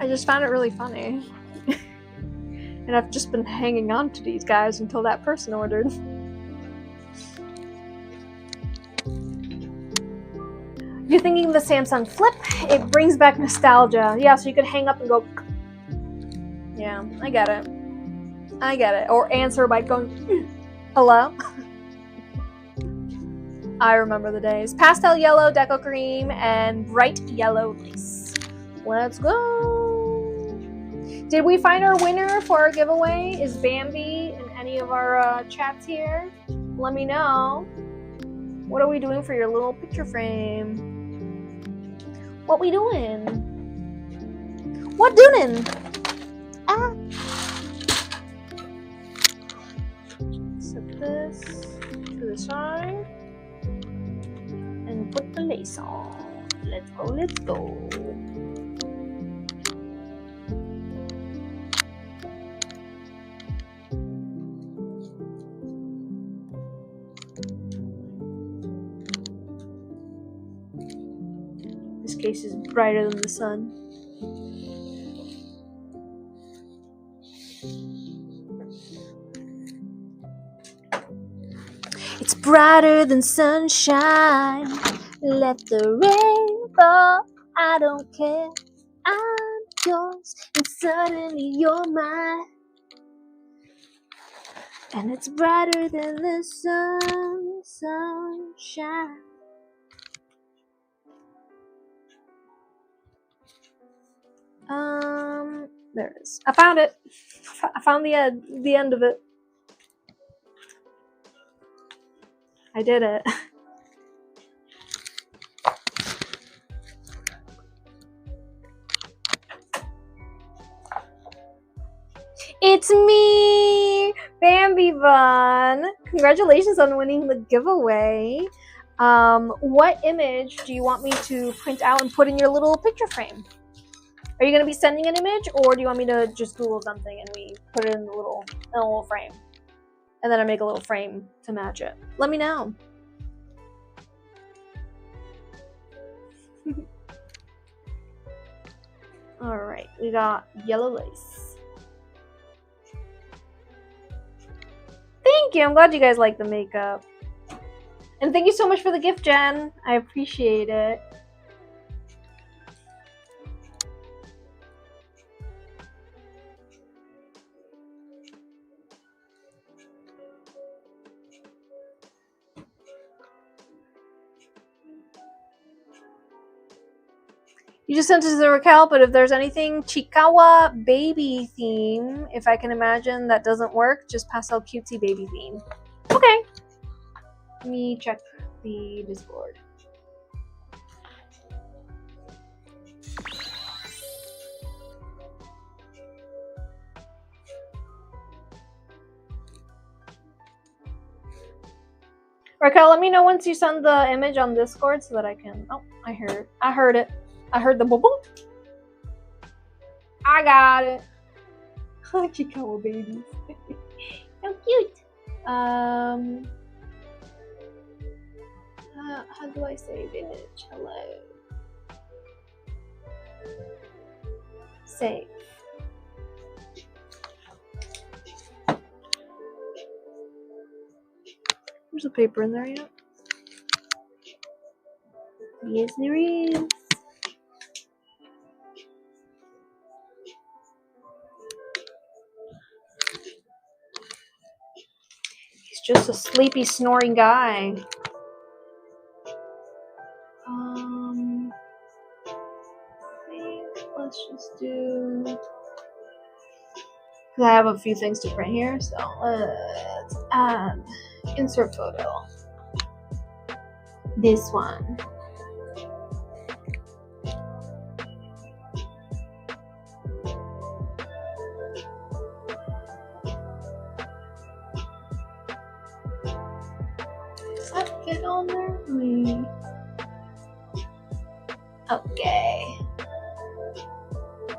I just found it really funny. And I've just been hanging on to these guys until that person ordered. You're thinking the Samsung Flip? It brings back nostalgia. Yeah, so you could hang up and go. Yeah, I get it. I get it. Or answer by going, hello? I remember the days. Pastel yellow deco cream and bright yellow lace. Let's go. Did we find our winner for our giveaway? Is Bambi in any of our chats here? Let me know. What are we doing for your little picture frame? What we doing? What doing? Ah. Set this to the side and put the lace on. Let's go, let's go. This case is brighter than the sun. It's brighter than sunshine. Let the rain fall. I don't care. I'm yours, and suddenly you're mine. And it's brighter than the sunshine. There it is. I found it. I found the end of it. I did it. It's me, Bambi Bun. Congratulations on winning the giveaway. What image do you want me to print out and put in your little picture frame? Are you going to be sending an image, or do you want me to just Google something and we put it in a little frame? And then I make a little frame to match it. Let me know. Alright, we got yellow lace. Thank you! I'm glad you guys like the makeup. And thank you so much for the gift, Jen. I appreciate it. You just sent it to the Raquel, but if there's anything Chikawa baby theme, if I can imagine that doesn't work, just pastel cutesy baby theme. Okay. Let me check the Discord. Raquel, let me know once you send the image on Discord so that I can... Oh, I heard it. I heard the boom boom. I got it. Chikawa babies. So cute. How do I save image? Hello. Save. There's a paper in there yet? Yes, there is. He's just a sleepy, snoring guy. let's just do. I have a few things to print here, so let's add insert photo. This one. Does that fit on there? Okay.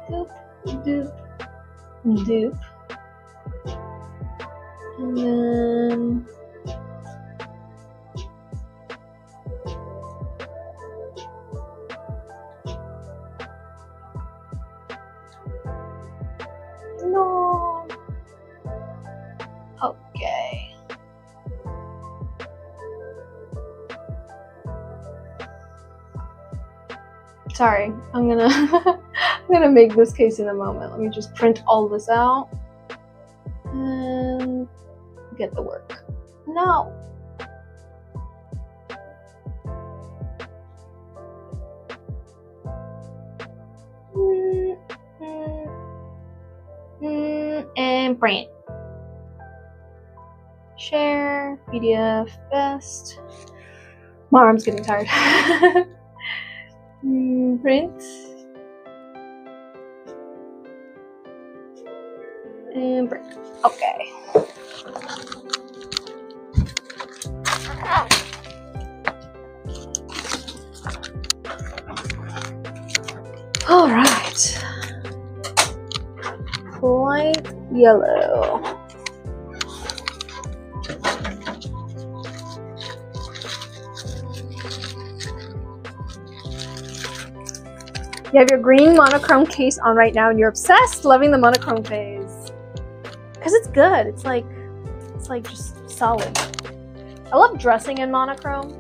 Doop, doop, doop. And then no. Okay. Sorry, I'm gonna I'm gonna make this case in a moment. Let me just print all this out and get the work. No. And print. Share, PDF, best. My arm's getting tired. Print. And print. Okay. All right. Light yellow. You have your green monochrome case on right now and you're obsessed, loving the monochrome phase. Cause it's good. It's like just solid. I love dressing in monochrome.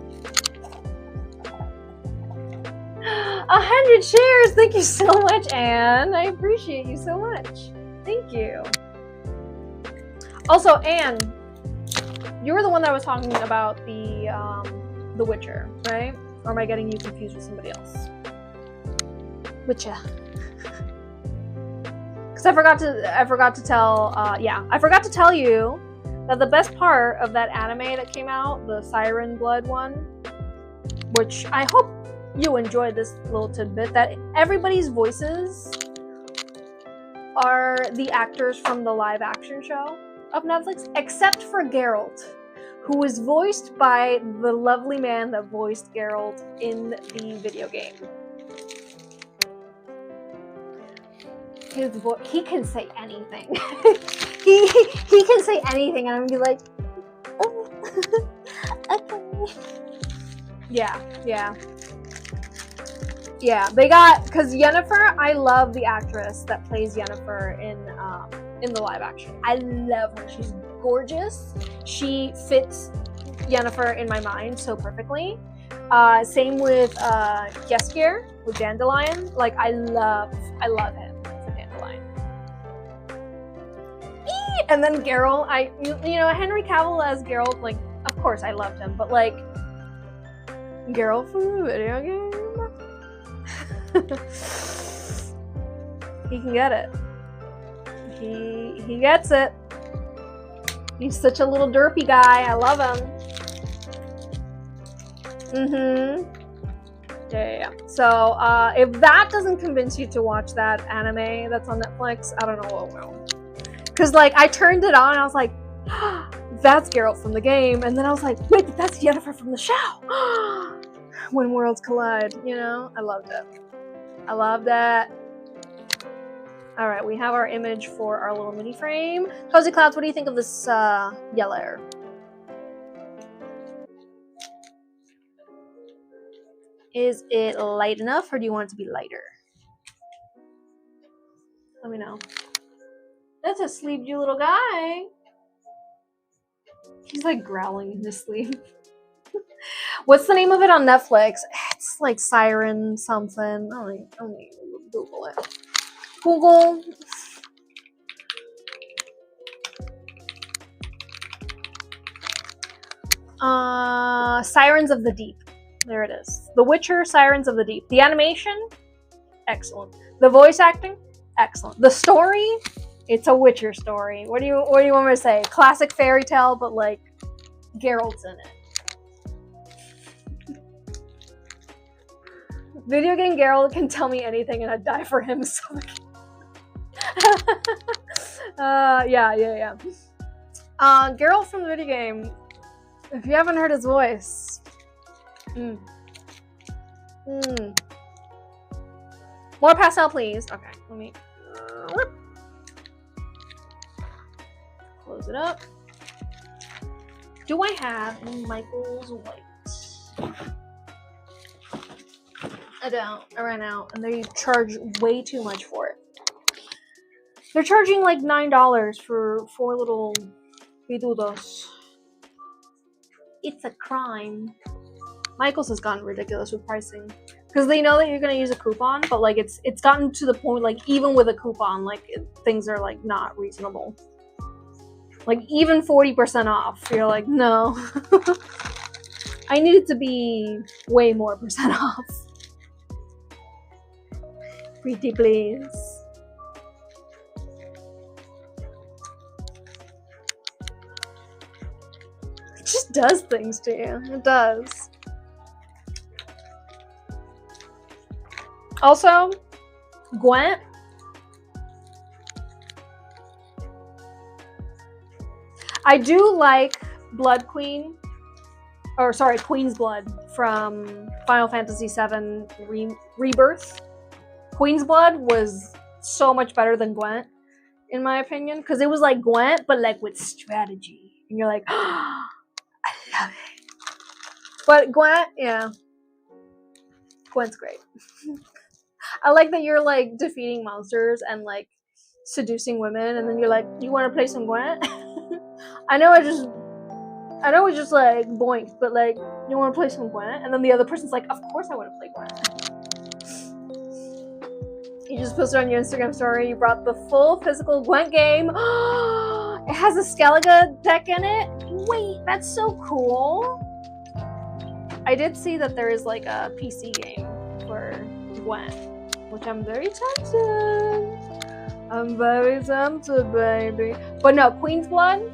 100 shares! Thank you so much, Anne. I appreciate you so much. Thank you. Also, Anne, you were the one that was talking about the Witcher, right? Or am I getting you confused with somebody else? Witcher. Because I forgot to tell you that the best part of that anime that came out, the Siren Blood one, which I hope you enjoyed this little tidbit, that everybody's voices are the actors from the live action show of Netflix, except for Geralt, who was voiced by the lovely man that voiced Geralt in the video game. His voice, he can say anything. he can say anything, and I'm gonna be like, oh, okay. Yeah, they got, because Yennefer, I love the actress that plays Yennefer in the live action. I love her. She's gorgeous. She fits Yennefer in my mind so perfectly. Same with Geskier, with Dandelion. Like, I love him for Dandelion. And then Geralt, Henry Cavill as Geralt, like, of course I loved him, but like, Geralt from the video game? He can get it. He gets it. He's such a little derpy guy. I love him. Yeah. So if that doesn't convince you to watch that anime that's on Netflix, I don't know what will. Because like I turned it on and I was like, that's Geralt from the game, and then I was like, wait, but that's Yennefer from the show. When worlds collide, you know? I loved it. I love that. All right, we have our image for our little mini frame. Cozy Clouds, what do you think of this yellow? Is it light enough, or do you want it to be lighter? Let me know. That's a sleep, you little guy. He's like growling in his sleep. What's the name of it on Netflix? It's like Siren something. Let me Google it. Google. Sirens of the Deep. There it is. The Witcher, Sirens of the Deep. The animation, excellent. The voice acting, excellent. The story, it's a Witcher story. What do you want me to say? Classic fairy tale, but like Geralt's in it. Video game Geralt can tell me anything and I'd die for him. So yeah. Geralt from the video game. If you haven't heard his voice, more pastel, please. Okay, let me close it up. Do I have any Michael's white? I don't. I ran out, and they charge way too much for it. They're charging like $9 for 4 little bidudos. It's a crime. Michael's has gotten ridiculous with pricing because they know that you're gonna use a coupon, but like it's gotten to the point like even with a coupon, like things are like not reasonable. Like even 40% off, you're like no. I need it to be way more percent off. Pretty please. It just does things to you. It does. Also, Gwent. I do like Blood Queen. Or sorry, Queen's Blood from Final Fantasy VII Rebirth. Queen's Blood was so much better than Gwent, in my opinion, because it was like Gwent, but like with strategy, and you're like, oh, I love it. But Gwent, yeah, Gwent's great. I like that you're like defeating monsters and like seducing women, and then you're like, you want to play some Gwent? I know it's just like boink, but like, you want to play some Gwent? And then the other person's like, of course I want to play Gwent. You just posted on your Instagram story, you brought the full physical Gwent game. It has a Skellige deck in it? Wait, that's so cool. I did see that there is like a PC game for Gwent, which I'm very tempted. I'm very tempted, baby. But no, Queen's Blood,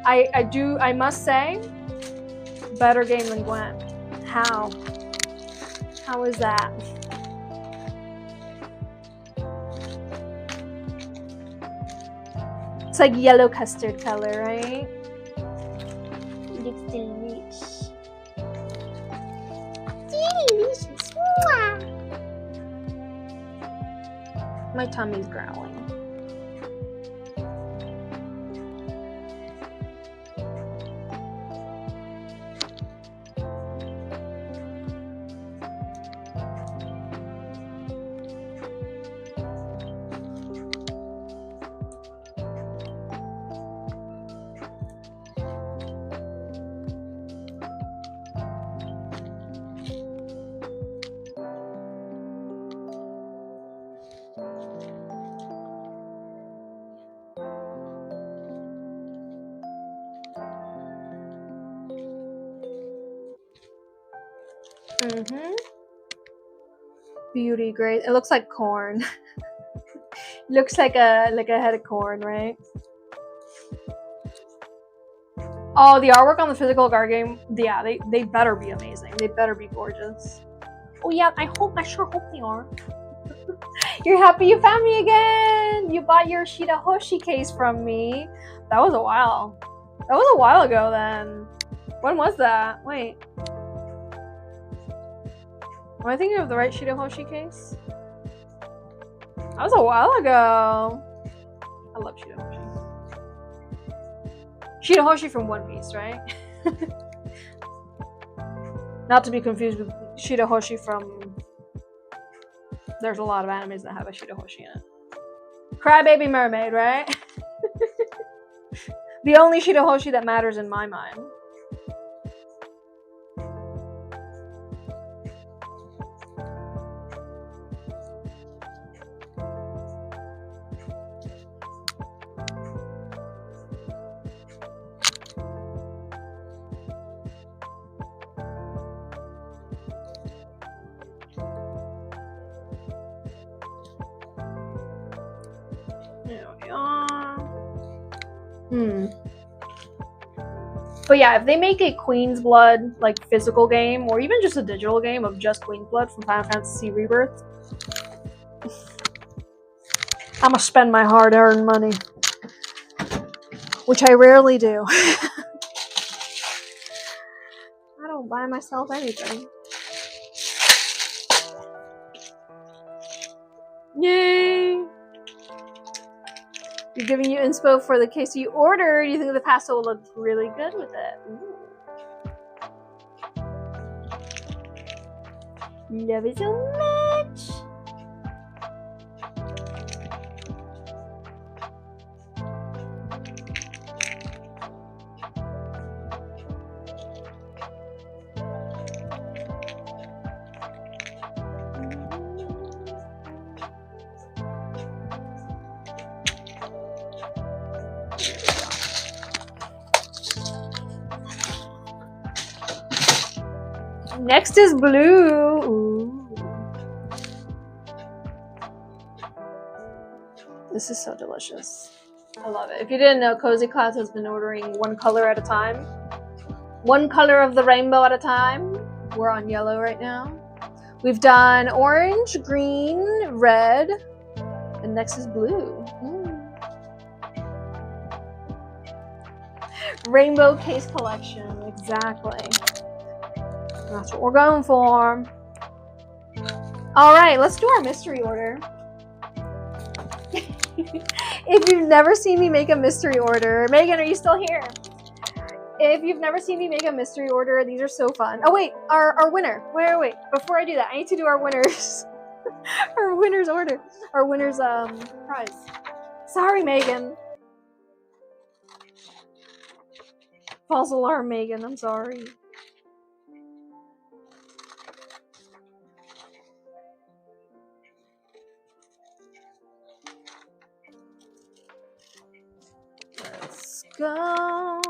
I must say, better game than Gwent. How? How is that? It's like yellow custard color, right? It looks delicious. Delicious. My tummy's growling. Beauty grade. It looks like corn. Looks like a head of corn, right? Oh, the artwork on the physical card game. Yeah, they better be amazing. They better be gorgeous. Oh yeah, I sure hope they are. You're happy you found me again. You bought your Shirahoshi case from me. That was a while. That was a while ago then. When was that? Wait. Am I thinking of the right Shirahoshi case? That was a while ago. I love Shirahoshi. Shirahoshi from One Piece, right? Not to be confused with Shirahoshi from... There's a lot of animes that have a Shirahoshi in it. Crybaby Mermaid, right? The only Shirahoshi that matters in my mind. But yeah, if they make a Queen's Blood like physical game, or even just a digital game of just Queen's Blood from Final Fantasy Rebirth, I'm gonna spend my hard-earned money, which I rarely do. I don't buy myself anything. Yay! You're giving you inspo for the case you ordered. You think the pasta will look really good with it. Ooh. Love it so much. Next is blue. Ooh. This is so delicious. I love it. If you didn't know, Cozy Clouds has been ordering one color at a time. One color of the rainbow at a time. We're on yellow right now. We've done orange, green, red, and next is blue. Rainbow case collection, exactly. That's what we're going for. All right, let's do our mystery order. If you've never seen me make a mystery order, Megan, are you still here? If you've never seen me make a mystery order, these are so fun. Oh wait, our winner. Wait. Before I do that, I need to do our winners. Our winner's order. Our winner's prize. Sorry, Megan. False alarm, Megan. I'm sorry. Let's go.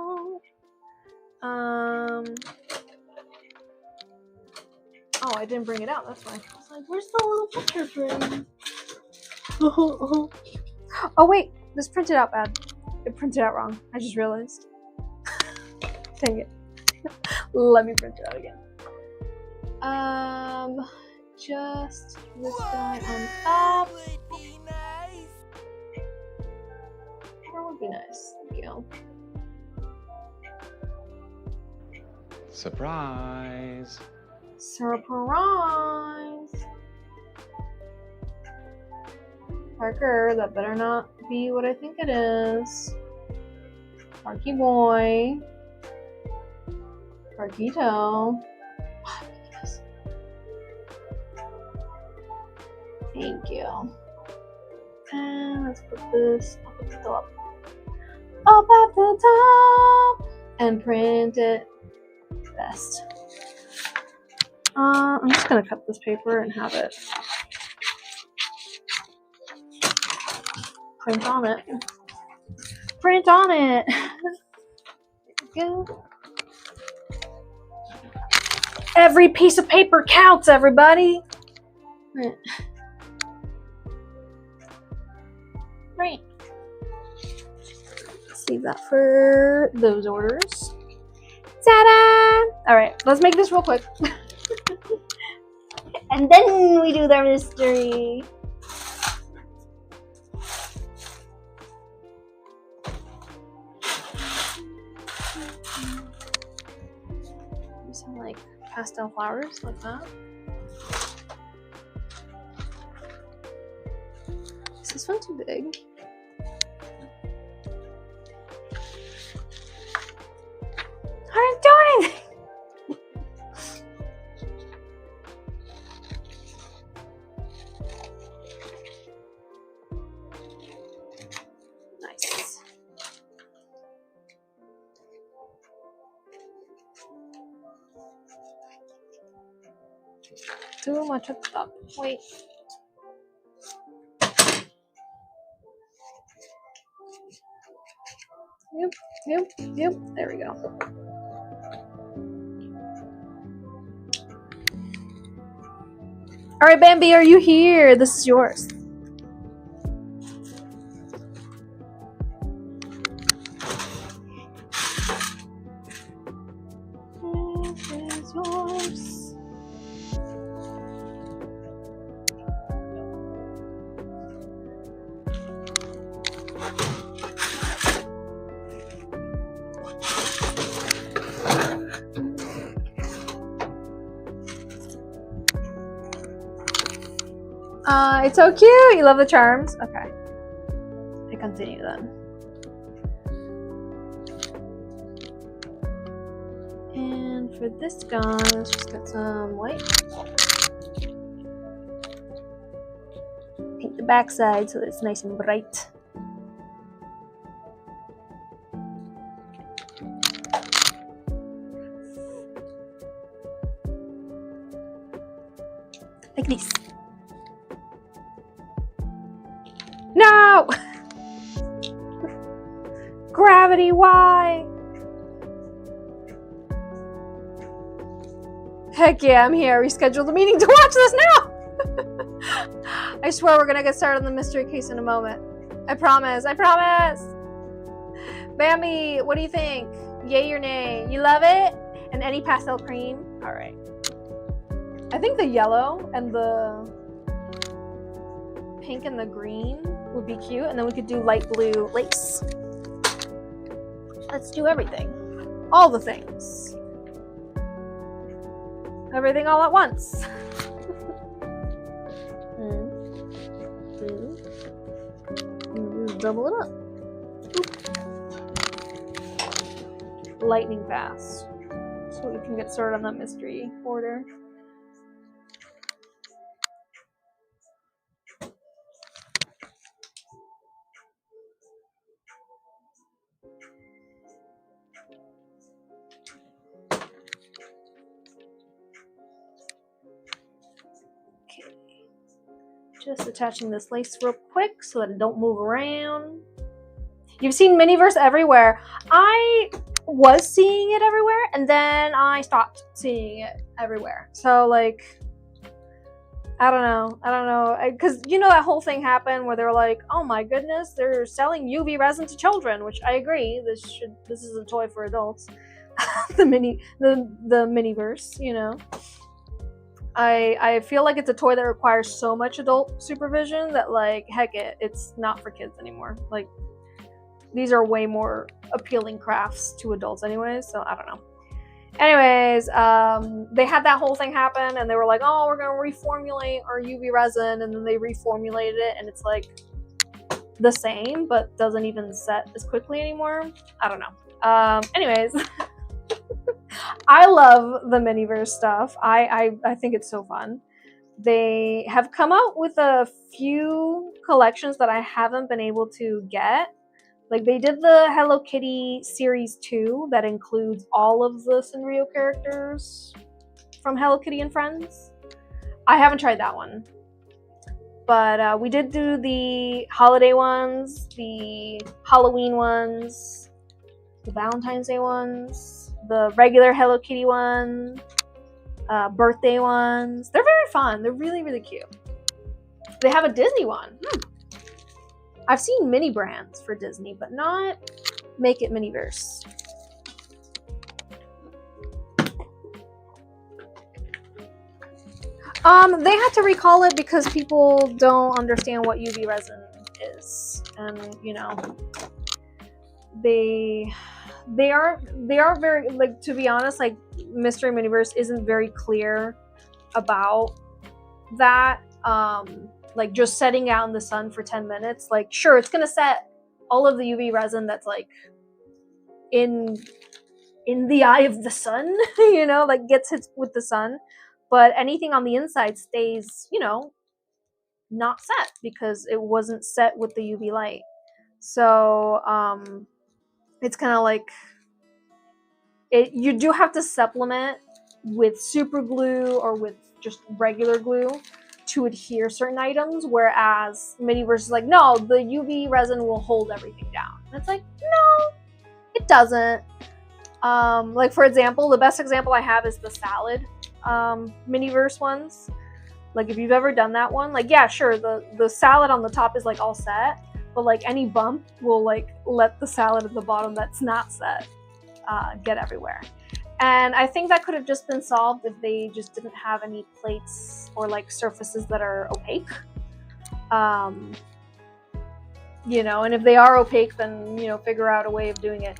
Oh, I didn't bring it out. That's why. I was like, where's the little picture frame? Oh wait, this printed out bad. It printed out wrong. I just realized. Dang it. Let me print it out again. Just this guy on top. That would be nice. Thank you. Surprise! Surprise! Parker, that better not be what I think it is. Parky boy. Parkito. Thank you. And let's put this up at the top. Up at the top! And print it best. I'm just gonna cut this paper and have it print on it. Print on it! There we go. Every piece of paper counts, everybody! Right. Save that for those orders. Ta-da! Alright, let's make this real quick. And then we do the mystery. Some like pastel flowers like that. Is this one too big? I didn't do anything! Nice. Too much at the top. Wait. Yep. There we go. All right, Bambi, are you here? This is yours. It's so cute. You love the charms? Okay. I continue then. And for this guy, let's just get some white. Paint the backside so that it's nice and bright. Like this. No! Gravity, why? Heck yeah, I'm here. Reschedule the meeting to watch this now! I swear we're gonna get started on the mystery case in a moment. I promise, I promise! Bambi, what do you think? Yay or nay? You love it? And any pastel cream? Alright. I think the yellow and the pink and the green would be cute, and then we could do light blue lace. Let's do everything. All the things. Everything all at once. Double it up. Oop. Lightning fast. So we can get started on that mystery order. Just attaching this lace real quick so that it don't move around. You've seen Miniverse everywhere. I was seeing it everywhere, and then I stopped seeing it everywhere. So, like, I don't know. Because, you know, that whole thing happened where they were like, oh my goodness, they're selling UV resin to children, which I agree. This is a toy for adults. the Miniverse, you know. I feel like it's a toy that requires so much adult supervision that, like, heck it, it's not for kids anymore. Like, these are way more appealing crafts to adults anyways, so I don't know. Anyways, they had that whole thing happen, and they were like, oh, we're going to reformulate our UV resin, and then they reformulated it, and it's, like, the same, but doesn't even set as quickly anymore. I don't know. Anyways... I love the Miniverse stuff. I think it's so fun. They have come out with a few collections that I haven't been able to get. Like, they did the Hello Kitty Series 2 that includes all of the Sanrio characters from Hello Kitty and Friends. I haven't tried that one. But we did do the holiday ones, the Halloween ones, the Valentine's Day ones, the regular Hello Kitty one, birthday ones. They're very fun. They're really, really cute. They have a Disney one. I've seen mini brands for Disney, but not Make It Miniverse. They had to recall it because people don't understand what UV resin is, and you know, they are very, like, to be honest, like, Mystery Miniverse isn't very clear about that. Like, just setting out in the sun for 10 minutes, like, sure, it's gonna set all of the UV resin that's, like, in the eye of the sun, you know, like, gets hit with the sun, but anything on the inside stays, you know, not set because it wasn't set with the UV light. So it's kind of like you do have to supplement with super glue or with just regular glue to adhere certain items, whereas Miniverse is like, no, the UV resin will hold everything down. And it's like, no, it doesn't. Like, for example, the best example I have is the salad Miniverse ones. Like, if you've ever done that one, like, yeah, sure, the salad on the top is, like, all set, but, like, any bump will, like, let the salad at the bottom that's not set get everywhere. And I think that could have just been solved if they just didn't have any plates or, like, surfaces that are opaque. You know, and if they are opaque, then, you know, figure out a way of doing it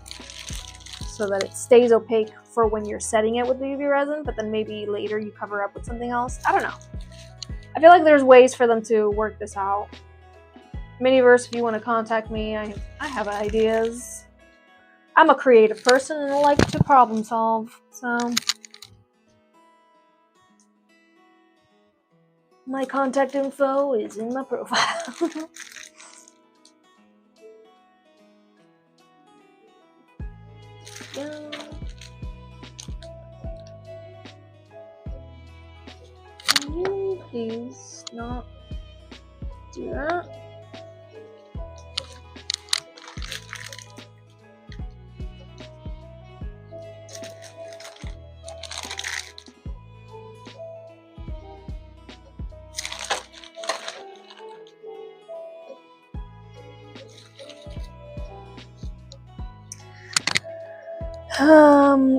so that it stays opaque for when you're setting it with the UV resin, but then maybe later you cover up with something else. I don't know. I feel like there's ways for them to work this out. Miniverse, if you want to contact me, I have ideas. I'm a creative person and I like to problem solve, so my contact info is in my profile. Yeah. Can you please not do that?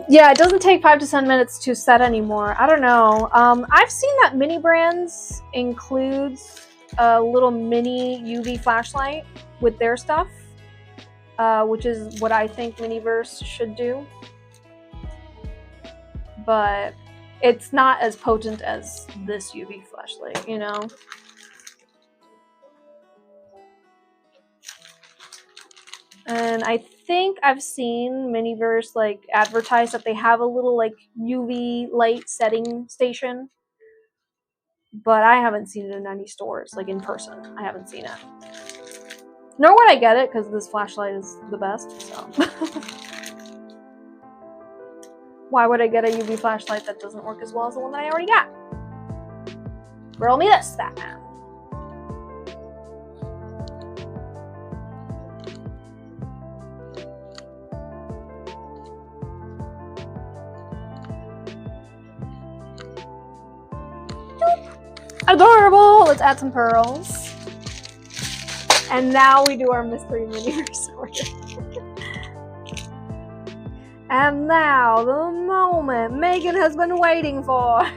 Yeah, it doesn't take 5 to 10 minutes to set anymore. I don't know. I've seen that Mini Brands includes a little mini UV flashlight with their stuff, which is what I think Miniverse should do. But it's not as potent as this UV flashlight, you know? And I think I've seen Miniverse like advertise that they have a little like UV light setting station, but I haven't seen it in any stores, like in person. I haven't seen it. Nor would I get it because this flashlight is the best, so. Why would I get a UV flashlight that doesn't work as well as the one that I already got? Roll me this, Batman. Adorable! Let's add some pearls. And now we do our mystery Miniverse order. And now, the moment Megan has been waiting for.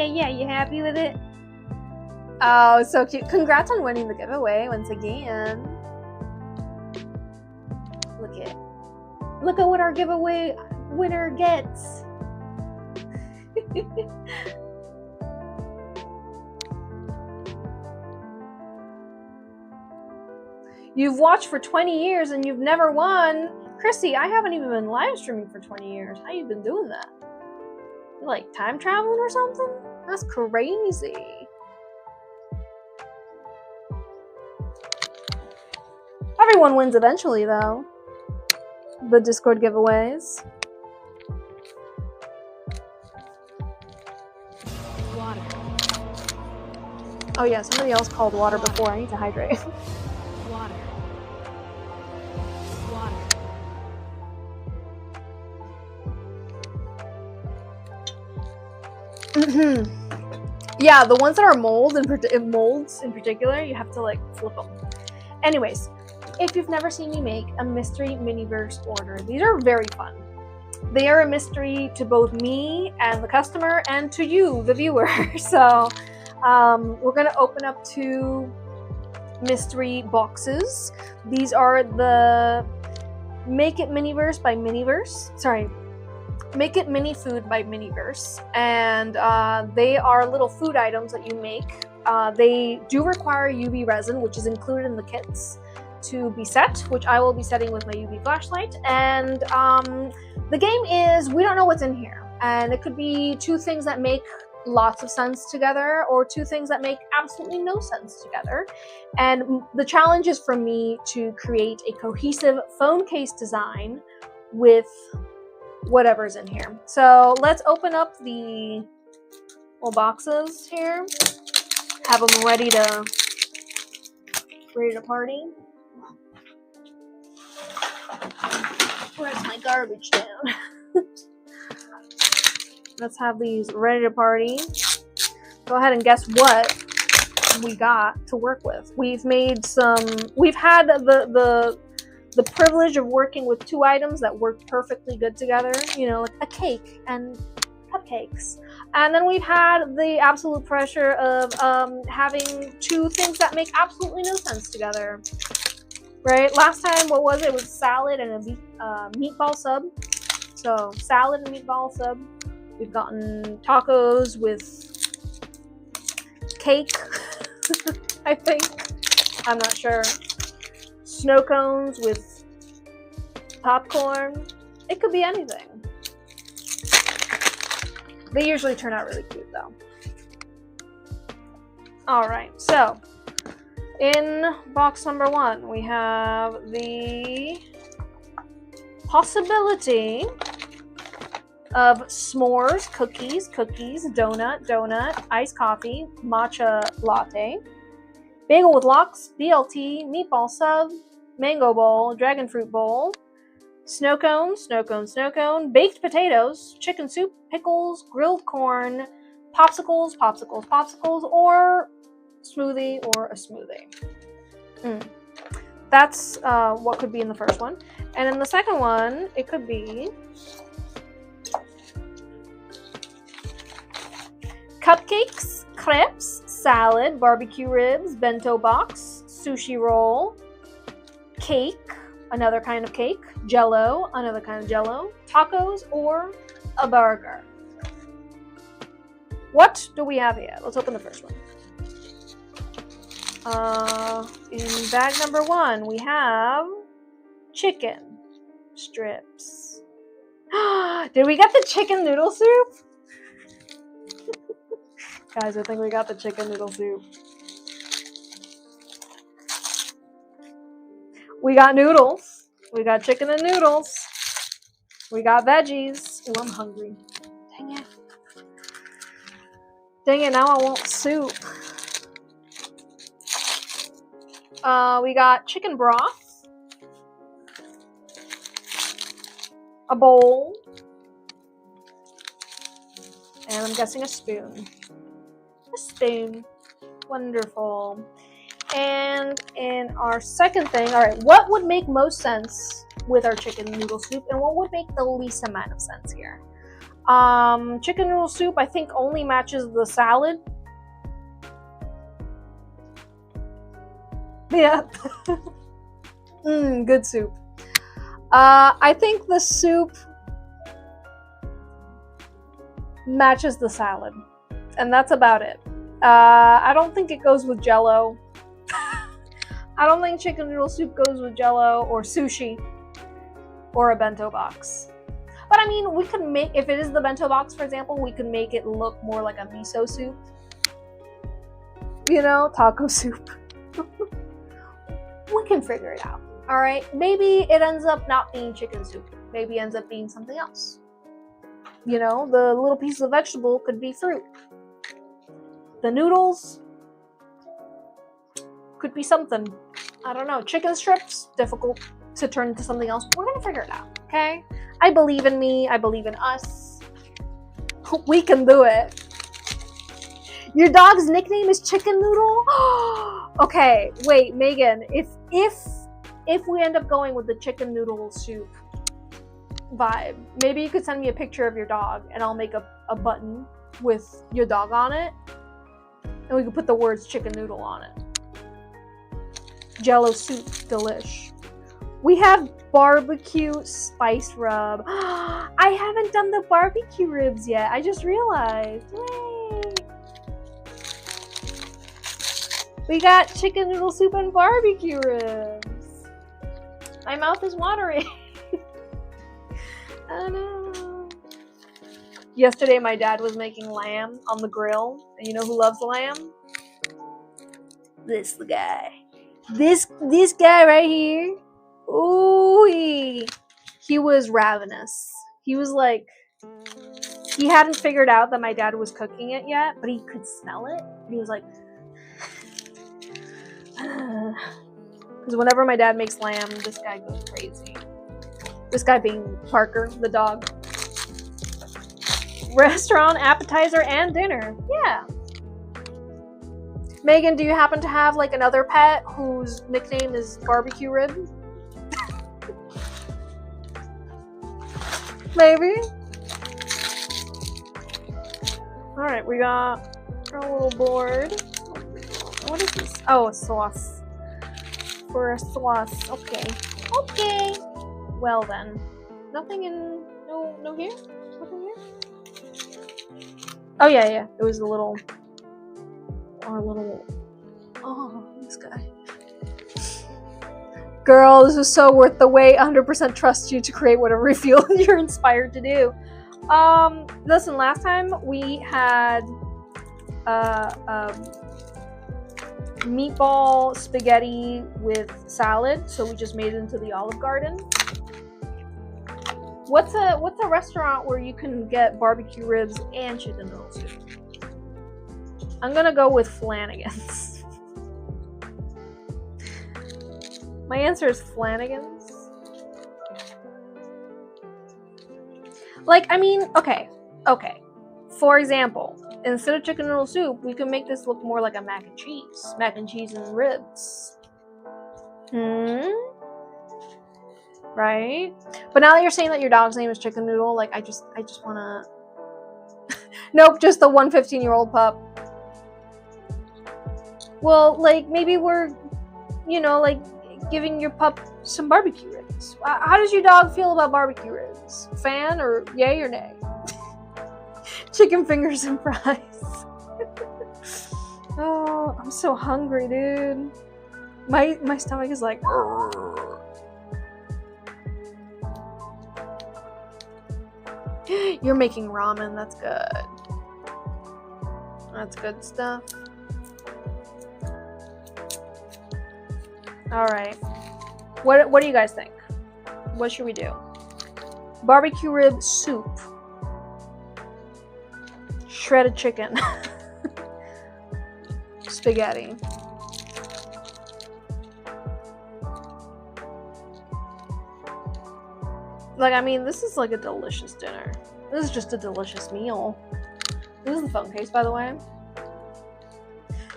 Yeah, you happy with it? Oh, so cute. Congrats on winning the giveaway once again. Look at what our giveaway winner gets. You've watched for 20 years and you've never won. Chrissy, I haven't even been live streaming for 20 years. How you been doing that? You like time traveling or something? That's crazy. Everyone wins eventually, though. The Discord giveaways. Water. Oh yeah, somebody else called water before. I need to hydrate. Water. Water. Yeah, the ones that are molds in particular, you have to like flip them. Anyways, if you've never seen me make a mystery Miniverse order, these are very fun. They are a mystery to both me and the customer and to you, the viewer. So we're gonna open up 2 mystery boxes. These are the Make It Miniverse by Miniverse. Sorry. Make It Mini Food by Miniverse, and they are little food items that you make. They do require UV resin, which is included in the kits, to be set, which I will be setting with my UV flashlight. And the game is, we don't know what's in here, and it could be 2 things that make lots of sense together, or 2 things that make absolutely no sense together. And the challenge is for me to create a cohesive phone case design with whatever's in here. So let's open up the little boxes here. Have them ready to party. Where's my garbage down? Let's have these ready to party. Go ahead and guess what we got to work with. We've made some. We've had the the privilege of working with two items that work perfectly good together, you know, like a cake and cupcakes. And then we've had the absolute pressure of having two things that make absolutely no sense together. Right? Last time, what was it? It was salad and a meatball sub. So, salad and meatball sub. We've gotten tacos with cake, I think. I'm not sure. Snow cones with popcorn. It could be anything. They usually turn out really cute, though. Alright, so in box number 1, we have the possibility of s'mores, cookies, donut, iced coffee, matcha latte, bagel with lox, BLT, meatball sub, mango bowl, dragon fruit bowl, snow cone, baked potatoes, chicken soup, pickles, grilled corn, popsicles, or smoothie or a smoothie. That's what could be in the first one. And in the second one, it could be cupcakes, crepes, salad, barbecue ribs, bento box, sushi roll, cake, another kind of cake, jello, another kind of jello, tacos, or a burger. What do we have here? Let's open the first one. In bag number 1, we have chicken strips. Did we get the chicken noodle soup? Guys, I think we got the chicken noodle soup. We got noodles. We got chicken and noodles. We got veggies. Ooh, I'm hungry. Dang it. Dang it, now I want soup. We got chicken broth. A bowl. And I'm guessing a spoon. A spoon. Wonderful. And in our second thing, alright, what would make most sense with our chicken noodle soup and what would make the least amount of sense here? Chicken noodle soup, I think, only matches the salad. Yeah. Good soup. I think the soup matches the salad. And that's about it. I don't think it goes with jello. I don't think chicken noodle soup goes with jello or sushi or a bento box. But I mean, we could make, if it is the bento box, for example, we could make it look more like a miso soup. You know, taco soup. We can figure it out. Alright, maybe it ends up not being chicken soup. Maybe it ends up being something else. You know, the little piece of vegetable could be fruit. The noodles could be something. I don't know. Chicken strips, difficult to turn into something else. We're gonna figure it out, okay? I believe in me. I believe in us. We can do it. Your dog's nickname is Chicken Noodle? Okay, wait, Megan. If we end up going with the chicken noodle soup vibe, maybe you could send me a picture of your dog and I'll make a button with your dog on it. And we could put the words chicken noodle on it. Jello soup, delish. We have barbecue spice rub. I haven't done the barbecue ribs yet. I just realized. Yay! We got chicken noodle soup and barbecue ribs. My mouth is watering. I know. Yesterday, my dad was making lamb on the grill. And you know who loves lamb? This guy. This guy right here. Ooh, he was ravenous. He was like, he hadn't figured out that my dad was cooking it yet, but he could smell it. And he was like, because whenever my dad makes lamb, this guy goes crazy. This guy being Parker, the dog. Restaurant, appetizer, and dinner. Yeah. Megan, do you happen to have like another pet whose nickname is barbecue rib? Maybe. Alright, we got our little board. What is this? Oh, a sauce. For a sauce. Okay. Okay. Well then. Nothing in... No here? Nothing here? Oh, yeah. It was a little... Our little... Oh, this guy. Girl, this was so worth the wait. 100% trust you to create whatever you feel you're inspired to do. Listen, last time we had meatball spaghetti with salad, so we just made it into the Olive Garden. What's a restaurant where you can get barbecue ribs and chicken noodle soup? I'm gonna go with Flanagan's. My answer is Flanagan's. Like, I mean, okay. For example, instead of chicken noodle soup, we can make this look more like a mac and cheese. Mac and cheese and ribs. Right? But now that you're saying that your dog's name is Chicken Noodle, like, I just wanna... Nope, just the 115-year-old pup. Well, like, maybe we're, like, giving your pup some barbecue ribs. How does your dog feel about barbecue ribs? Fan or yay or nay? Chicken fingers and fries. Oh, I'm so hungry, dude. My stomach is like... You're making ramen. That's good. That's good stuff. All right. What do you guys think? What should we do? Barbecue rib soup. Shredded chicken. Spaghetti. Like, I mean, this is like a delicious dinner. This is just a delicious meal. This is the phone case, by the way.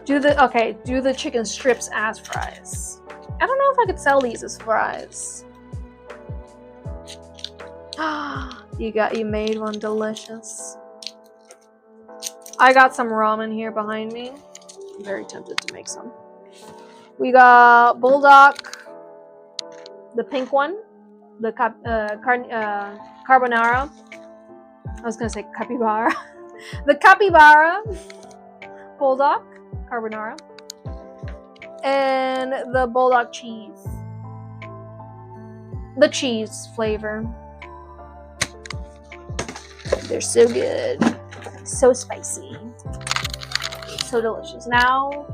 Do the chicken strips as fries. I don't know if I could sell these as fries. You made one delicious. I got some ramen here behind me. I'm very tempted to make some. We got bulldog, the pink one, the carbonara. I was gonna say capybara. The capybara bulldog carbonara, and the bulldog cheese. The cheese flavor. They're so good, so spicy, so delicious. Now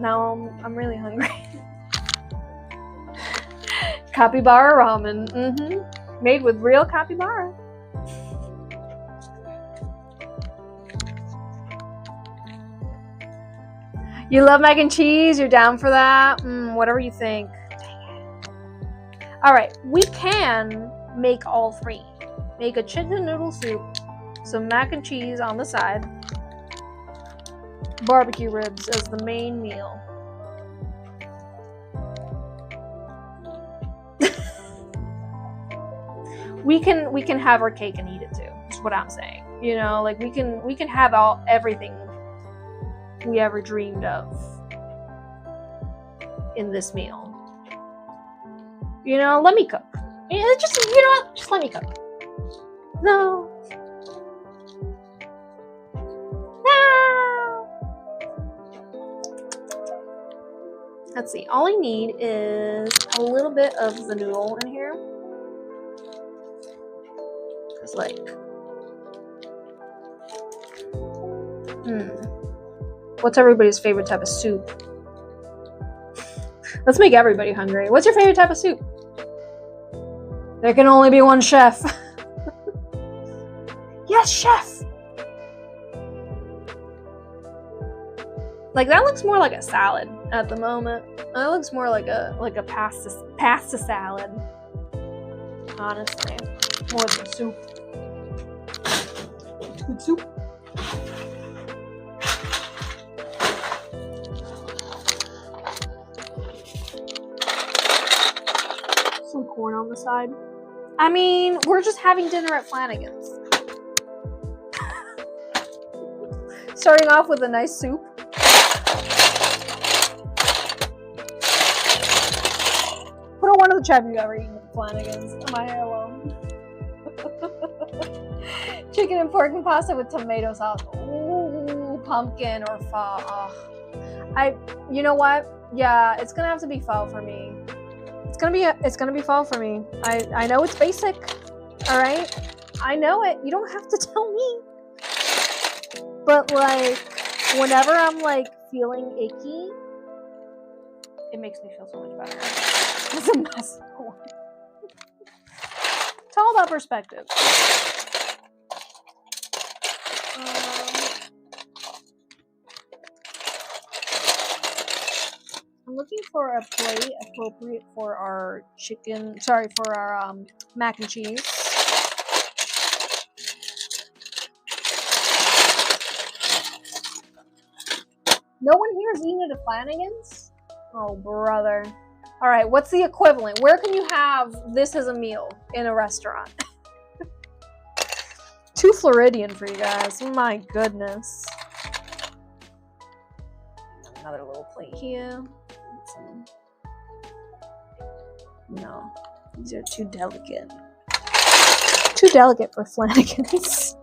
I'm really hungry. Capybara ramen, made with real capybara. You love mac and cheese? You're down for that? Whatever you think. Dang it. All right, we can make all three. Make a chicken noodle soup, some mac and cheese on the side, barbecue ribs as the main meal. We can have our cake and eat it too. Is what I'm saying. Like we can have everything we ever dreamed of in this meal. Let me cook. Just let me cook. No. Let's see. All I need is a little bit of the noodle in here. Cause what's everybody's favorite type of soup? Let's make everybody hungry. What's your favorite type of soup? There can only be one chef. Yes, chef! Like, that looks more like a salad at the moment. That looks more like a pasta salad. Honestly. More than soup. Good soup. Some corn on the side. I mean, we're just having dinner at Flanagan's. Starting off with a nice soup. Put on one of the chat if you've ever eaten at Flanagan's. Am I here alone? Chicken and pork and pasta with tomato sauce. Ooh, pumpkin or pho. Oh. You know what? Yeah, it's gonna have to be pho for me. It's gonna be pho for me. I know it's basic. All right, I know it. You don't have to tell me. But like, whenever I'm like feeling icky, it makes me feel so much better. It's a massive one. It's all about perspective. I'm looking for a plate appropriate for our for our mac and cheese. No one here has eaten at a Flanagan's? Oh, brother. All right, what's the equivalent? Where can you have this as a meal in a restaurant? Too Floridian for you guys. My goodness. Another little plate here. No, these are too delicate. Too delicate for Flanagan's.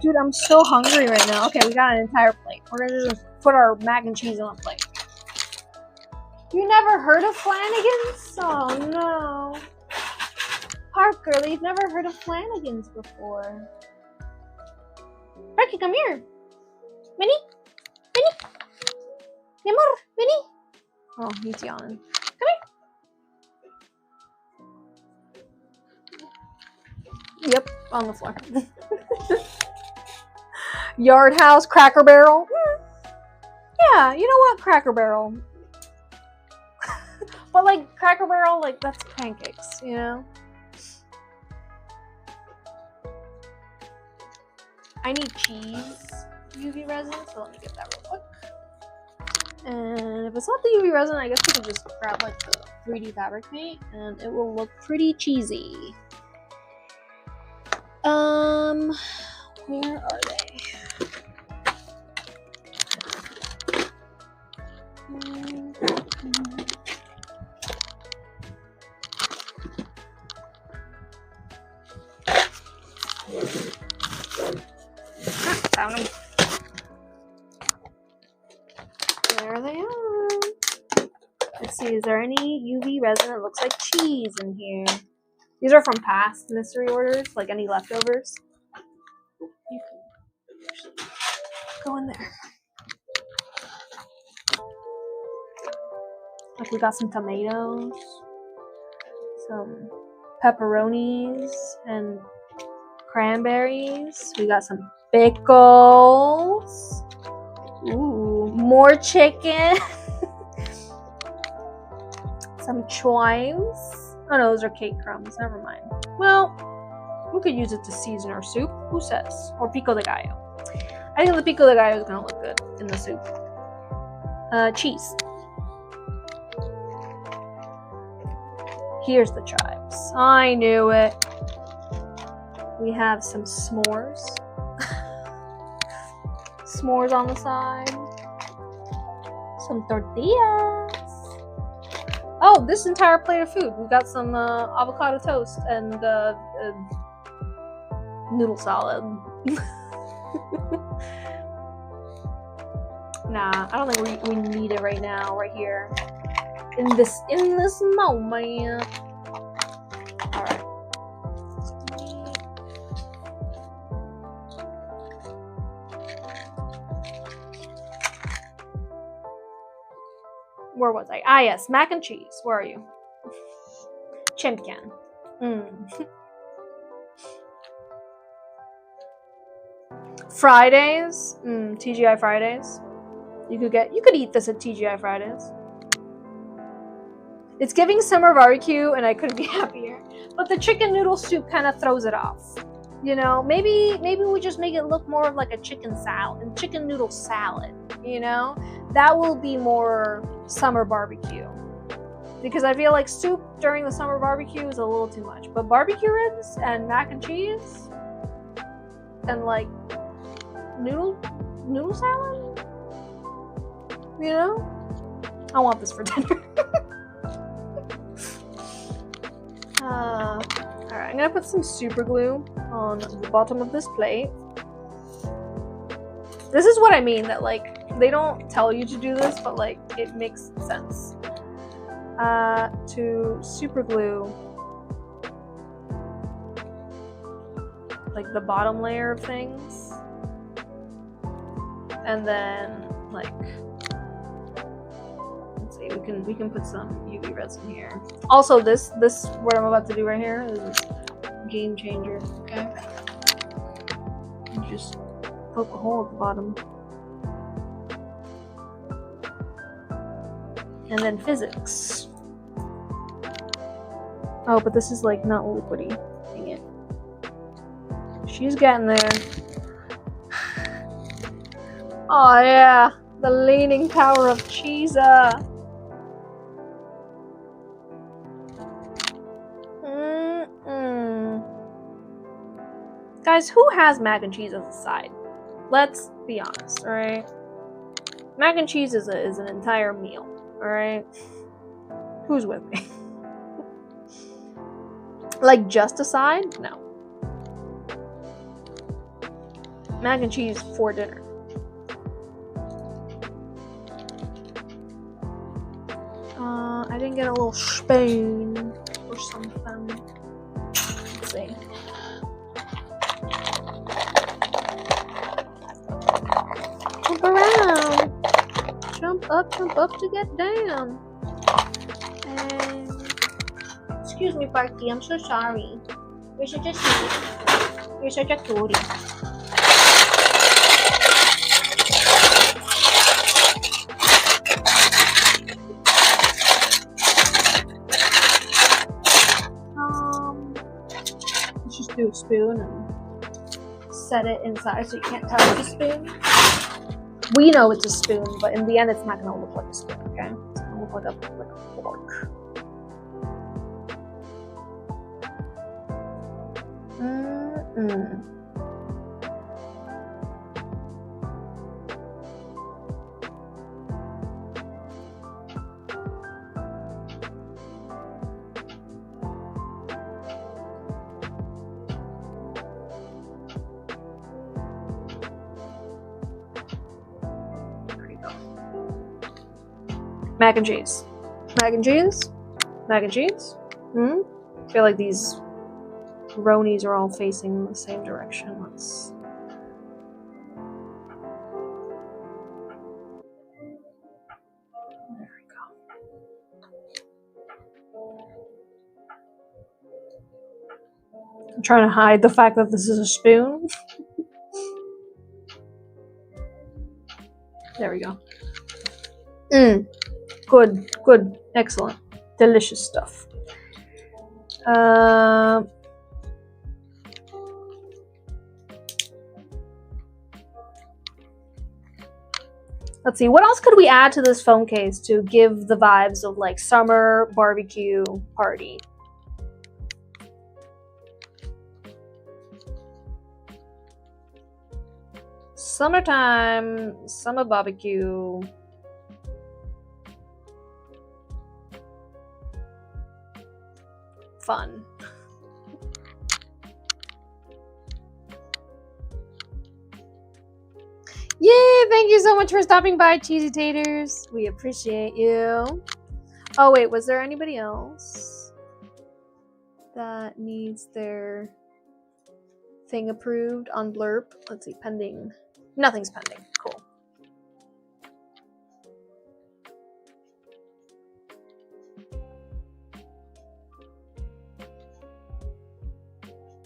Dude, I'm so hungry right now. Okay, we got an entire plate. We're gonna just put our mac and cheese on a plate. You never heard of Flanagan's? Oh no. Parker, you've never heard of Flanagan's before. Parker, come here. Minnie? Minnie? Mi amor, Minnie? Oh, he's yawning. Come here. Yep, on the floor. Yard House, Cracker Barrel. Yeah, you know what? Cracker Barrel. But like, Cracker Barrel, like, that's pancakes, you know? I need cheese UV resin, so let me get that real quick. And if it's not the UV resin, I guess we can just grab like the 3D fabric paint and it will look pretty cheesy. Where are they? Found them. There they are. Let's see, is there any UV resin that looks like cheese in here? These are from past mystery orders, like any leftovers. You can go in there. Like we got some tomatoes, some pepperonis, and cranberries. We got some pickles. Ooh, more chicken. Some chives. Oh no, those are cake crumbs. Never mind. Well, we could use it to season our soup. Who says? Or pico de gallo. I think the pico de gallo is gonna look good in the soup. Cheese. Here's the chives. I knew it. We have some s'mores. S'mores on the side. Some tortillas. Oh, this entire plate of food. We got some avocado toast and noodle salad. Nah, I don't think we need it right now, right here. In this moment. Alright. Where was I? Ah, yes, mac and cheese. Where are you? Chimpkin. Fridays. TGI Fridays. You could eat this at TGI Fridays. It's giving summer barbecue, and I couldn't be happier. But the chicken noodle soup kind of throws it off. You know, maybe we just make it look more of like a chicken salad, chicken noodle salad. You know, that will be more summer barbecue. Because I feel like soup during the summer barbecue is a little too much. But barbecue ribs and mac and cheese and like noodle salad, you know, I want this for dinner. Alright, I'm gonna put some super glue on the bottom of this plate. This is what I mean, that like they don't tell you to do this, but like it makes sense. To super glue like the bottom layer of things, and then like let's see, we can put some UV resin here. Also, this what I'm about to do right here is a game changer. Okay, you just poke a hole at the bottom, and then physics. Oh, but this is like not liquidy. Dang it. She's getting there. Oh yeah, the leaning tower of cheese. Guys, who has mac and cheese as a side? Let's be honest, alright? Mac and cheese is an entire meal, alright? Who's with me? Like just a side? No. Mac and cheese for dinner. I didn't get a little spoon or something. Let's see. Jump around. Jump up to get down. And excuse me, Parky, I'm so sorry. You're such a sweet. You're such a cutie. Let's just do a spoon and set it inside so you can't tell it's a spoon. We know it's a spoon, but in the end it's not gonna look like a spoon, okay? It's gonna look like a fork. Mac and cheese. Mac and cheese? Mac and cheese? I feel like these bronies are all facing the same direction. Let's... There we go. I'm trying to hide the fact that this is a spoon. There we go. Good, excellent, delicious stuff. Let's see, what else could we add to this phone case to give the vibes of like summer barbecue party? Summertime, summer barbecue. Fun. Yay! Thank you so much for stopping by, Cheesy Taters. We appreciate you. Oh wait, was there anybody else that needs their thing approved on Blurb? Let's see, pending. Nothing's pending. Cool.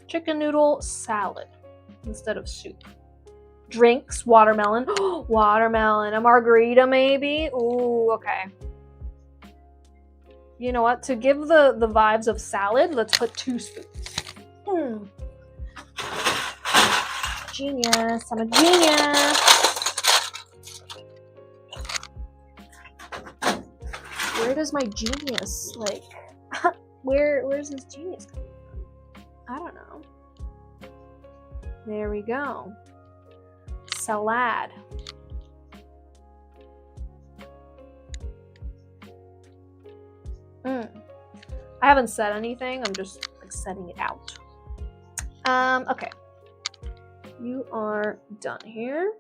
Chicken noodle salad instead of soup. Drinks, watermelon. Watermelon. A margarita maybe? Ooh, okay. You know what? To give the vibes of salad, let's put 2 spoons. genius. I'm a genius. Where does my genius, like, where's his genius coming from? I don't know. There we go. Salad. I haven't said anything. I'm just like setting it out. Okay. You are done here.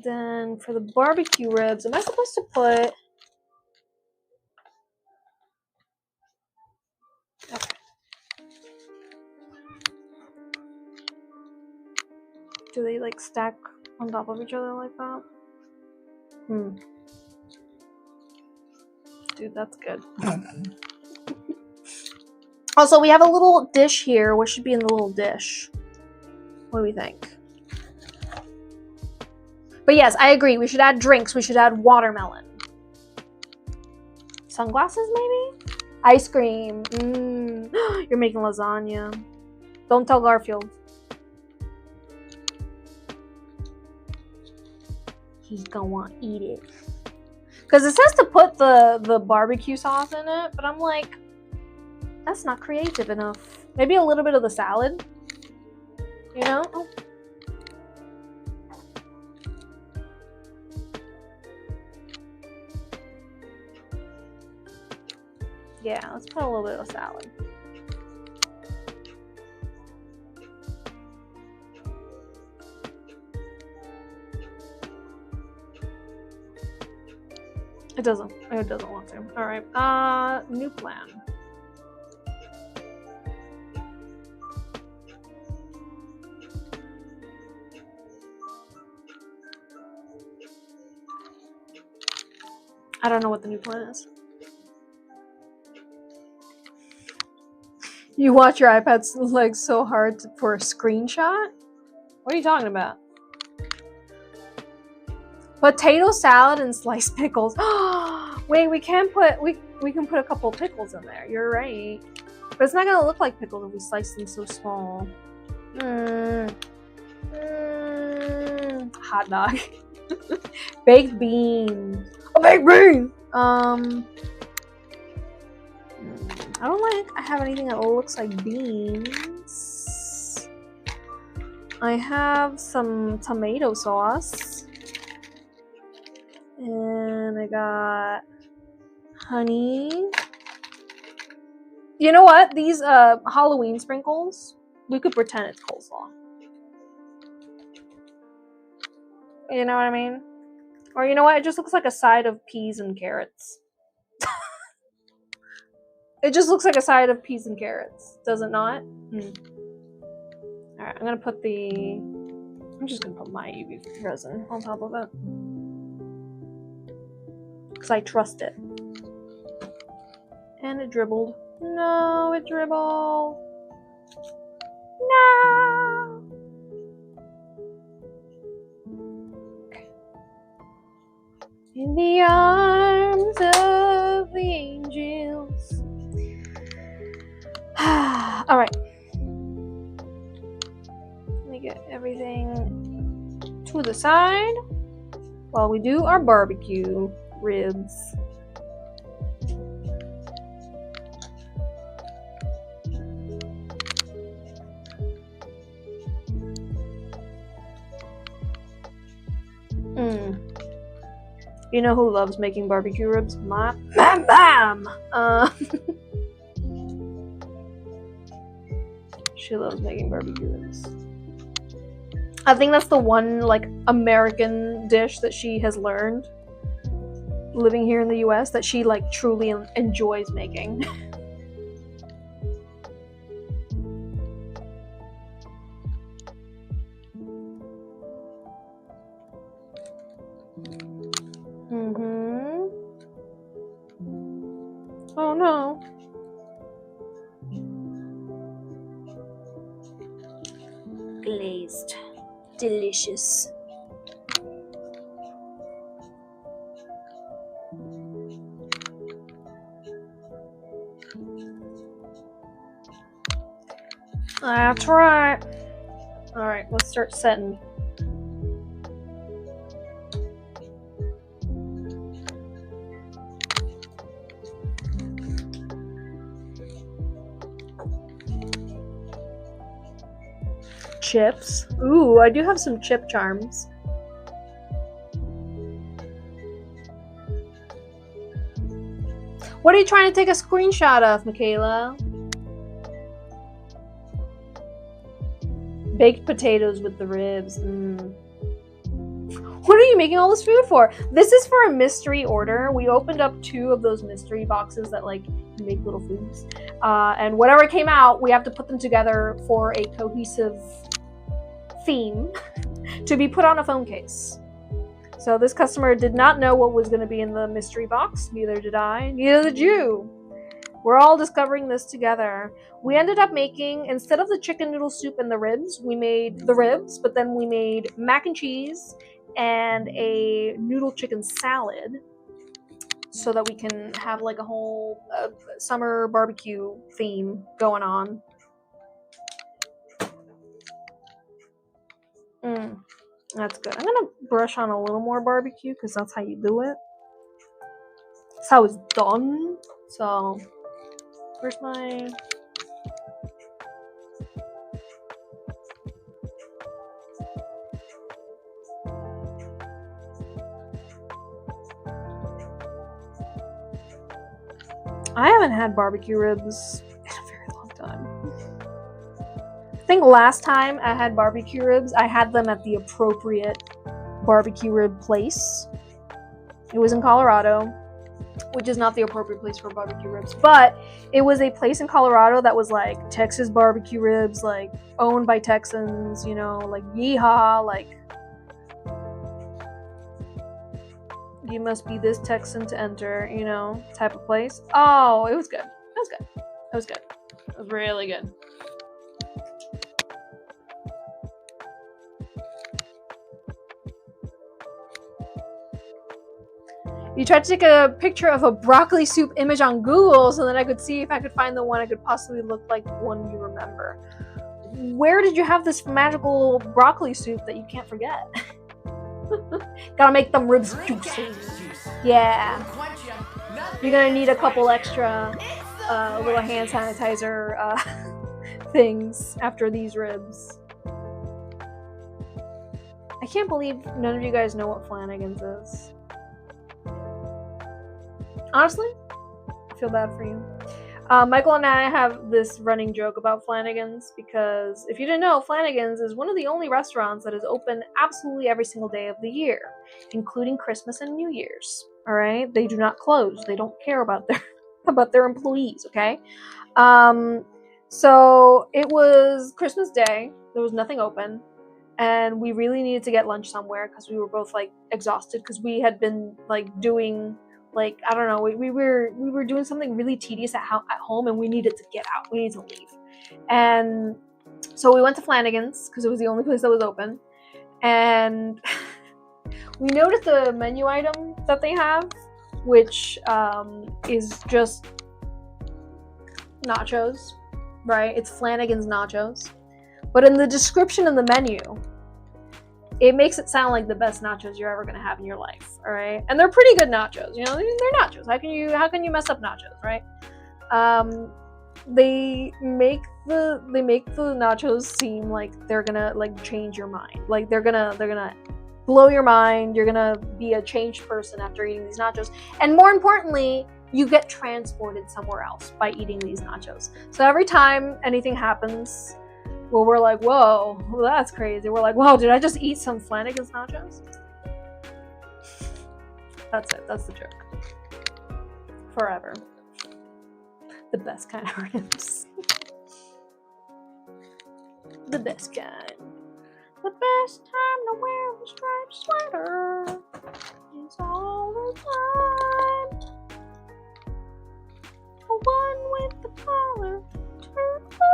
Then for the barbecue ribs, am I supposed to put... Okay. Do they like stack on top of each other like that? Dude, that's good. Also, we have a little dish here. What should be in the little dish? What do we think? But yes, I agree. We should add drinks. We should add watermelon. Sunglasses, maybe? Ice cream. You're making lasagna. Don't tell Garfield. He's gonna want to eat it. Because it says to put the barbecue sauce in it, but I'm like, that's not creative enough. Maybe a little bit of the salad. You know? Oh. Yeah, let's put a little bit of salad. It doesn't want to. All right. New plan. I don't know what the new plan is. You watch your iPads like so hard for a screenshot? What are you talking about? Potato salad and sliced pickles. Wait, we can put a couple of pickles in there. You're right. But it's not gonna look like pickles if we slice them so small. Hot dog. Baked beans. A baked bean! I don't have anything that looks like beans. I have some tomato sauce. And I got honey. You know what? These Halloween sprinkles, we could pretend it's coleslaw. You know what I mean? Or you know what? It just looks like a side of peas and carrots. It just looks like a side of peas and carrots. Does it not? Alright, I'm just gonna put my UV resin on top of it. Because I trust it. And it dribbled. No, it dribbled. No! Okay. In the arms of the angels. Alright. Let me get everything to the side while we do our barbecue ribs. You know who loves making barbecue ribs? My mom! She loves making barbecue ribs. I think that's the one, like, American dish that she has learned living here in the US that she, like, truly enjoys making. Oh no. Glazed. Delicious. That's right. Alright, let's start setting. Chips. Ooh, I do have some chip charms. What are you trying to take a screenshot of, Michaela? Baked potatoes with the ribs. What are you making all this food for? This is for a mystery order. We opened up 2 of those mystery boxes that like make little foods. And whatever came out, we have to put them together for a cohesive theme to be put on a phone case. So this customer did not know what was going to be in the mystery box. Neither did I. Neither did you. We're all discovering this together. We ended up making, instead of the chicken noodle soup and the ribs, we made the ribs, but then we made mac and cheese and a noodle chicken salad so that we can have like a whole summer barbecue theme going on. That's good. I'm gonna brush on a little more barbecue because that's how you do it. That's how it's done. So, where's my... I haven't had barbecue ribs in a very long time. I think last time I had barbecue ribs, I had them at the appropriate barbecue rib place. It was in Colorado, which is not the appropriate place for barbecue ribs, but it was a place in Colorado that was like Texas barbecue ribs, like owned by Texans, you know, like yeehaw, like you must be this Texan to enter, you know, type of place. Oh, it was good. It was good. It was good. It was really good. You tried to take a picture of a broccoli soup image on Google so that I could see if I could find the one I could possibly look like the one you remember. Where did you have this magical broccoli soup that you can't forget? Gotta make them ribs juicy. Yeah. You're gonna need a couple extra little hand sanitizer things after these ribs. I can't believe none of you guys know what Flanagan's is. Honestly, I feel bad for you. Michael and I have this running joke about Flanagan's because if you didn't know, Flanagan's is one of the only restaurants that is open absolutely every single day of the year, including Christmas and New Year's. All right, they do not close. They don't care about their employees. Okay, so it was Christmas Day. There was nothing open, and we really needed to get lunch somewhere because we were both like exhausted because we had been like doing. Like, I don't know, we were doing something really tedious at home and we needed to get out. We needed to leave. And so we went to Flanagan's because it was the only place that was open. And we noticed the menu item that they have, which is just nachos, right? It's Flanagan's nachos. But in the description of the menu, it makes it sound like the best nachos you're ever gonna have in your life, all right? And they're pretty good nachos, you know. They're nachos. How can you mess up nachos, right? They make the nachos seem like they're gonna like change your mind, like they're gonna blow your mind. You're gonna be a changed person after eating these nachos, and more importantly, you get transported somewhere else by eating these nachos. So every time anything happens. Well, we're like, whoa, well, that's crazy. We're like, whoa, did I just eat some Flanagan's nachos? That's it. That's the joke. Forever. The best kind of ribs. The best kind. The best time to wear a striped sweater. It's all the time. The one with the collar turned black.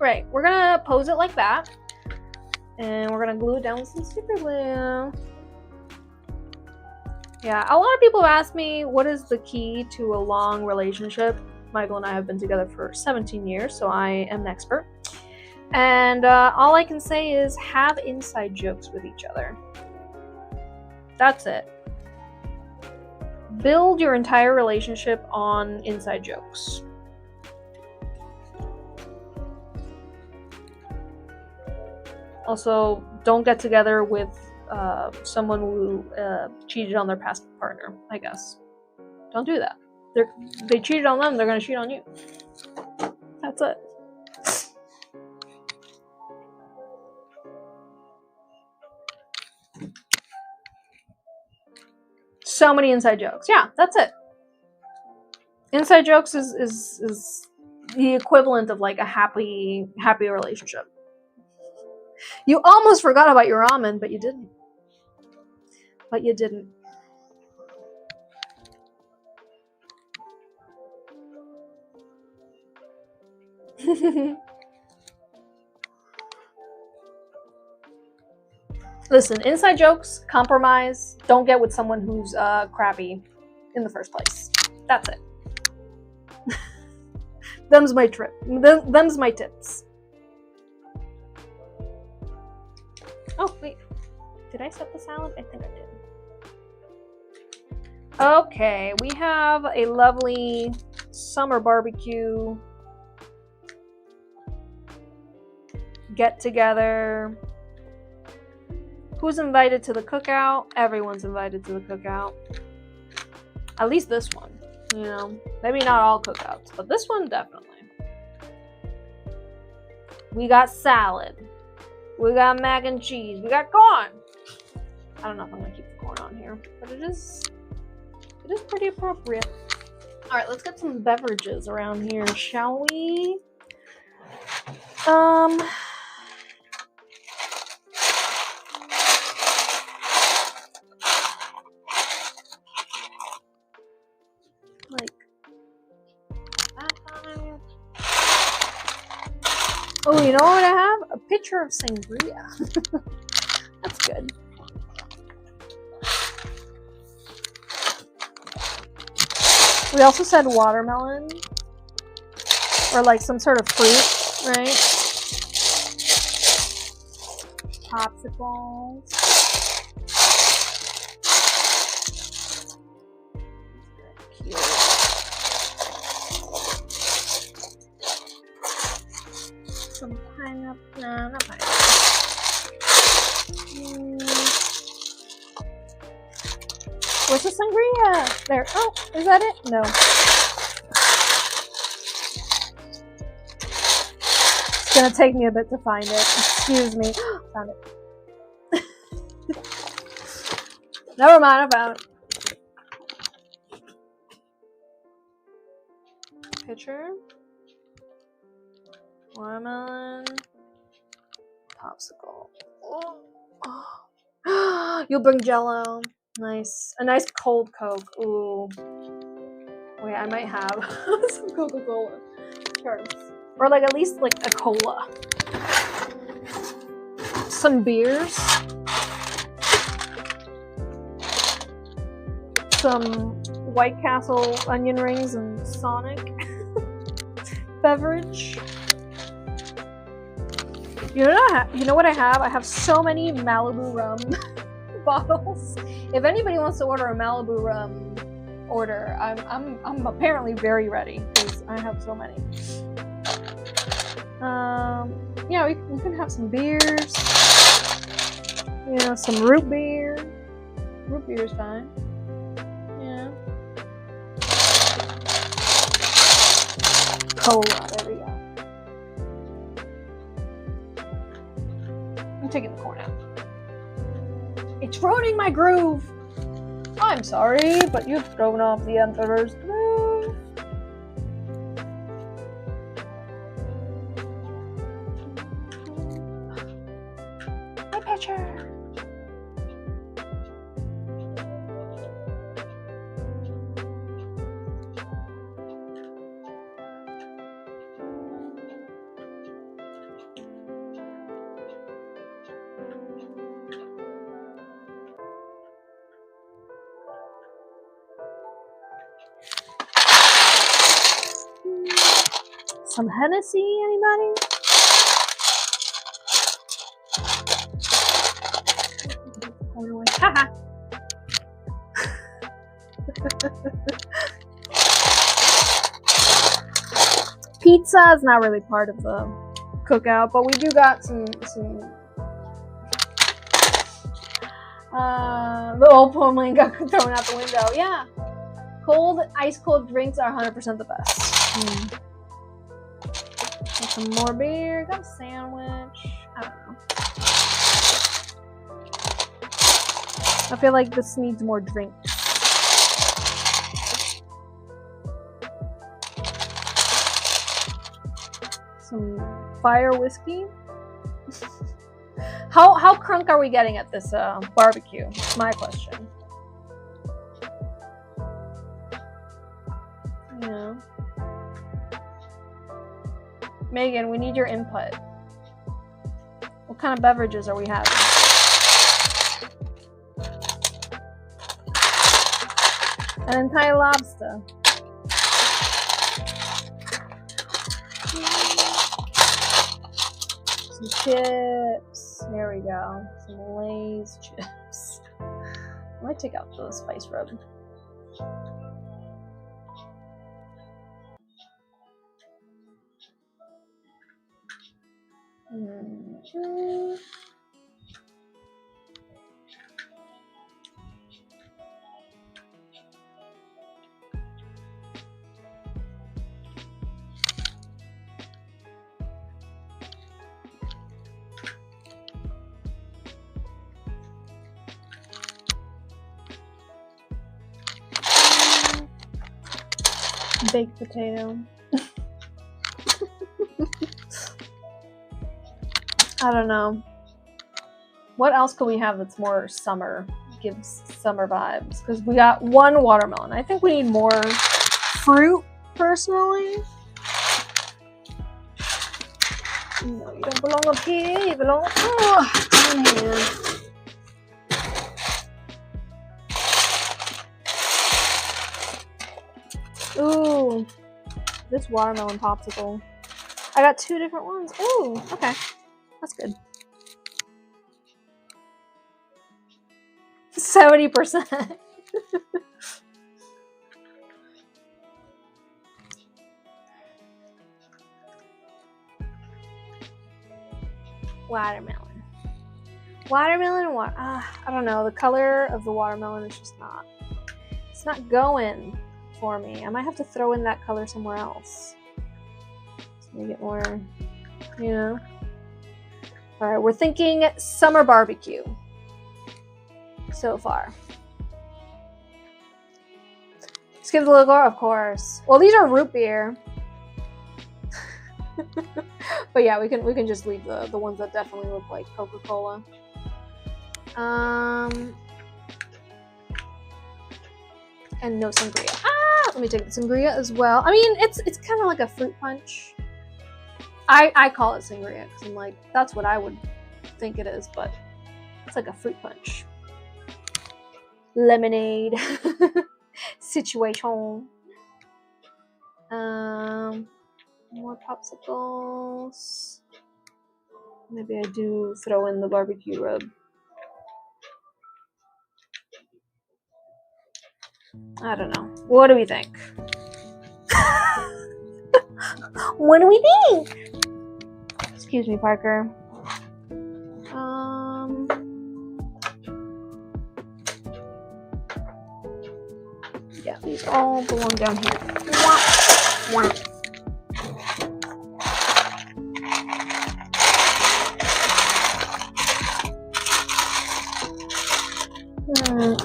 Right, we're gonna pose it like that, and we're gonna glue it down with some super glue. Yeah, a lot of people have asked me what is the key to a long relationship. Michael and I have been together for 17 years, so I am an expert. And all I can say is have inside jokes with each other. That's it. Build your entire relationship on inside jokes. Also, don't get together with someone who cheated on their past partner, I guess. Don't do that. They cheated on them, they're going to cheat on you. That's it. So many inside jokes. Yeah, that's it. Inside jokes is the equivalent of like a happy relationship. You almost forgot about your ramen, but you didn't. But you didn't. Listen, inside jokes, compromise. Don't get with someone who's crappy in the first place. That's it. Them's my trip. Them's my tips. Oh, wait. Did I set the salad? I think I did. Okay, we have a lovely summer barbecue get together. Who's invited to the cookout? Everyone's invited to the cookout. At least this one, you know. Maybe not all cookouts, but this one definitely. We got salad. We got mac and cheese. We got corn. I don't know if I'm gonna keep the corn on here, but it is pretty appropriate. All right, let's get some beverages around here, shall we? Like that time. Oh, you know what I have? A pitcher of sangria. That's good. We also said watermelon. Or like some sort of fruit, right? Popsicles. Cute. Some pineapple. No, not pineapple. Where's the sangria? There. Oh, is that it? No. It's gonna take me a bit to find it. Excuse me. Found it. Never mind, I found it. Pitcher. Watermelon. Popsicle. Oh. You'll bring Jello. Nice. A nice cold Coke. Ooh. Wait, I might have some Coca-Cola. Sure. Or like at least like a cola. Some beers. Some White Castle onion rings and Sonic. Beverage. You know what I have? I have so many Malibu rum bottles. If anybody wants to order a Malibu rum order, I'm apparently very ready because I have so many. Yeah, we can have some beers. You know, some root beer. Root beer is fine. Yeah. Cola, there we go. I'm taking the corn out. It's ruining my groove! I'm sorry, but you've thrown off the Emperor's groove. My pitcher! Some Hennessy, anybody? Haha. Pizza is not really part of the cookout, but we do got some the old Pullman got thrown out the window. Yeah. Ice cold drinks are 100% the best. Got some more beer, got a sandwich. I don't know. I feel like this needs more drink. Some fire whiskey. How crunk are we getting at this barbecue? That's my question. Yeah. Megan, we need your input. What kind of beverages are we having? An entire lobster. Some chips. There we go. Some Lay's chips. I might take out the spice rub. Baked potato. I don't know. What else could we have that's more summer? Gives summer vibes. Because we got one watermelon. I think we need more fruit, personally. No, you don't belong up here. You belong down here. Ooh, this watermelon popsicle. I got 2 different ones. Ooh, okay. That's good. 70%. Watermelon. Watermelon and water. I don't know. The color of the watermelon is just not. It's not going for me. I might have to throw in that color somewhere else. To make it more, you know. Alright, we're thinking summer barbecue so far. Let's give the logo, of course. Well, these are root beer. But yeah, we can just leave the ones that definitely look like Coca-Cola. And no sangria. Let me take the sangria as well. I mean, it's kind of like a fruit punch. I call it sangria because I'm like, that's what I would think it is, but it's like a fruit punch. Lemonade situation. More popsicles. Maybe I do throw in the barbecue rub. I don't know. What do we think? What do we think? Excuse me, Parker. Yeah, these all belong down here.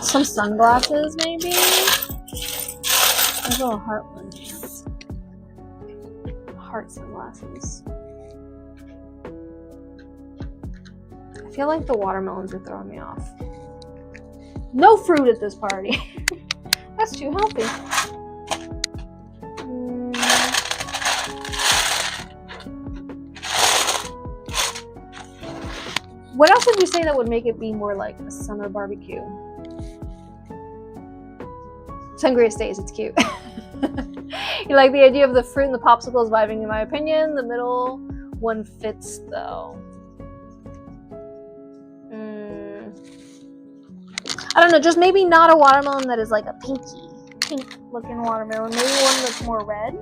Some sunglasses, maybe? There's a little heart ones. Heart sunglasses. I feel like the watermelons are throwing me off. No fruit at this party. That's too healthy. What else would you say that would make it be more like a summer barbecue? Sangria stays, it's cute. You like the idea of the fruit and the popsicles vibing, in my opinion. The middle one fits though. I don't know, just maybe not a watermelon that is like a pink looking watermelon. Maybe one that's more red.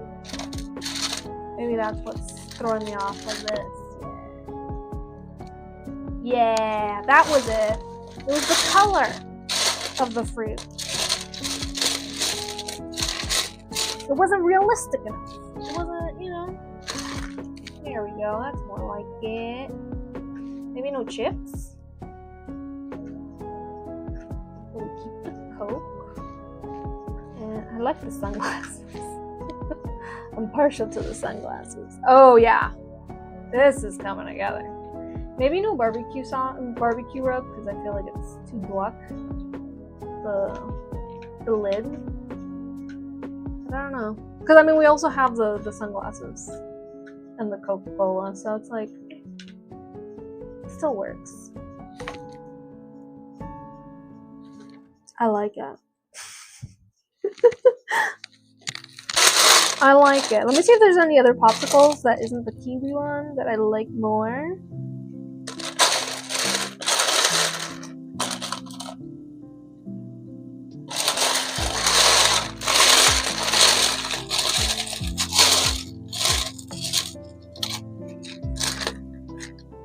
Maybe that's what's throwing me off of this. Yeah, that was it. It was the color of the fruit. It wasn't realistic enough. It wasn't, you know. There we go. That's more like it. Maybe no chips. We'll keep the Coke. And I like the sunglasses. I'm partial to the sunglasses. Oh yeah, this is coming together. Maybe no barbecue rub because I feel like it's too black. The lid. But I don't know. Because I mean, we also have the sunglasses and the Coca-Cola, so it's like it still works. I like it. I like it. Let me see if there's any other popsicles that isn't the kiwi one that I like more.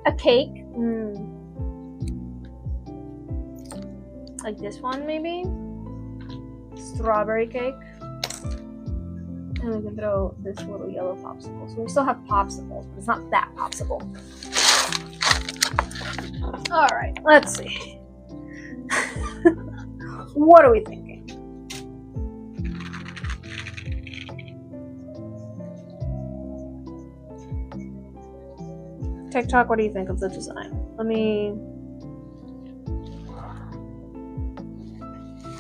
A cake. Like this one, maybe? Strawberry cake. And we can throw this little yellow popsicle. So we still have popsicles, but it's not that popsicle. Alright, let's see. What are we thinking? TikTok, what do you think of the design? Let me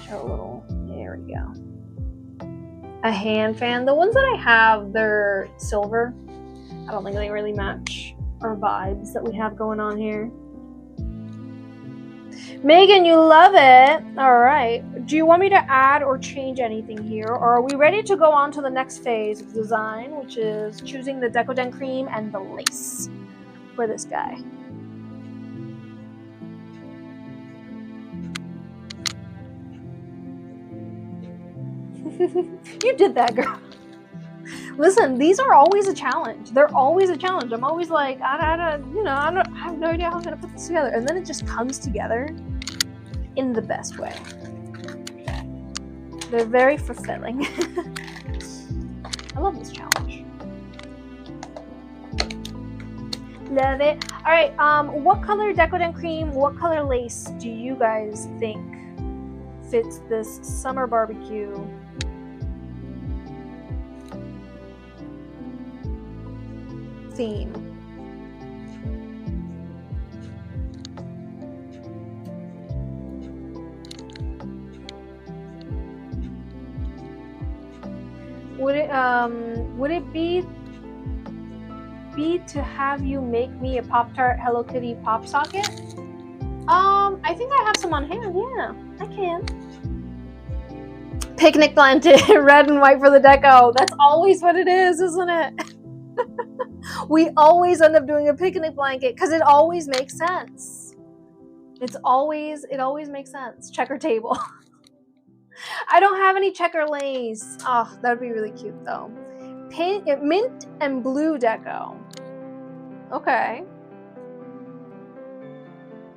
show a little. There we go. A hand fan. The ones that I have, they're silver. I don't think they really match our vibes that we have going on here. Megan, you love it. All right. Do you want me to add or change anything here? Or are we ready to go on to the next phase of design, which is choosing the Decoden cream and the lace for this guy? You did that, girl. Listen, these are always a challenge. They're always a challenge. I'm always like, I have no idea how I'm gonna put this together, and then it just comes together in the best way. They're very fulfilling. I love this challenge. Love it. All right. What color Decoden cream? What color lace do you guys think fits this summer barbecue theme? Would it be to have you make me a Pop-Tart Hello Kitty pop socket? I think I have some on hand. Yeah, I can. Picnic blanket, red and white for the deco. That's always what it is, isn't it? We always end up doing a picnic blanket because it always makes sense. It always makes sense. Checker table. I don't have any checker lace. Oh, that would be really cute though. Mint and blue deco. Okay.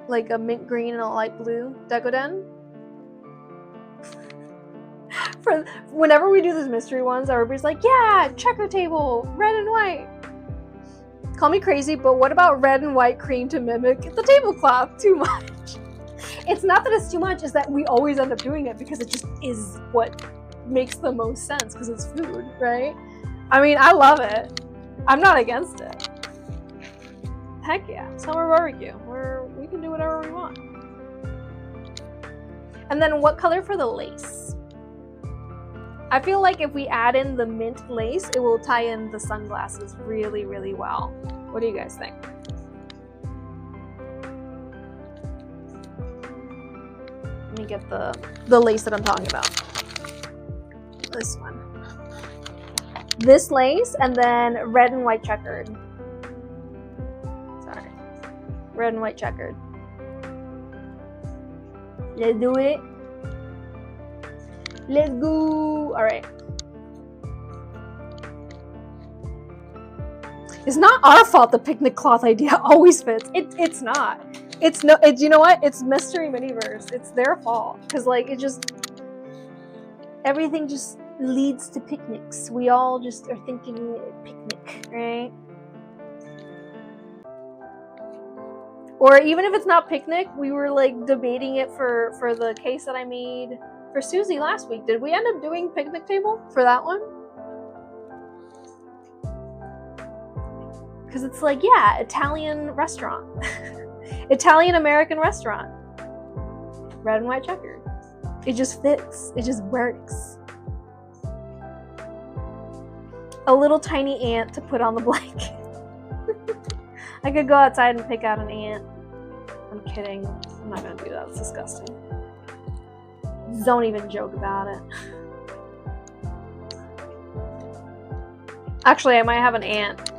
Like a mint green and a light blue Decoden. For whenever we do these mystery ones, everybody's like, yeah, checker table, red and white. Call me crazy, but what about red and white cream to mimic the tablecloth? Too much. It's not that it's too much, it's that we always end up doing it because it just is what makes the most sense because it's food, right? I mean, I love it. I'm not against it. Heck yeah, summer barbecue. We can do whatever we want. And then what color for the lace? I feel like if we add in the mint lace, it will tie in the sunglasses really, really well. What do you guys think? Let me get the lace that I'm talking about. This one. this lace and then red and white checkered. Sorry. Red and white checkered. Let's do it. Let's go. All right. It's not our fault the picnic cloth idea always fits. It's not. It's no. It's, you know what? It's Mystery Miniverse. It's their fault because like it just everything just leads to picnics. We all just are thinking picnic, right? Or even if it's not picnic, we were like debating it for the case that I made for Susie last week. Did we end up doing picnic table for that one? Because it's like, yeah, Italian restaurant. Italian American restaurant. Red and white checkered. It just fits. It just works. A little tiny ant to put on the blanket. I could go outside and pick out an ant. I'm kidding. I'm not gonna do that. It's disgusting. Don't even joke about it. Actually, I might have an ant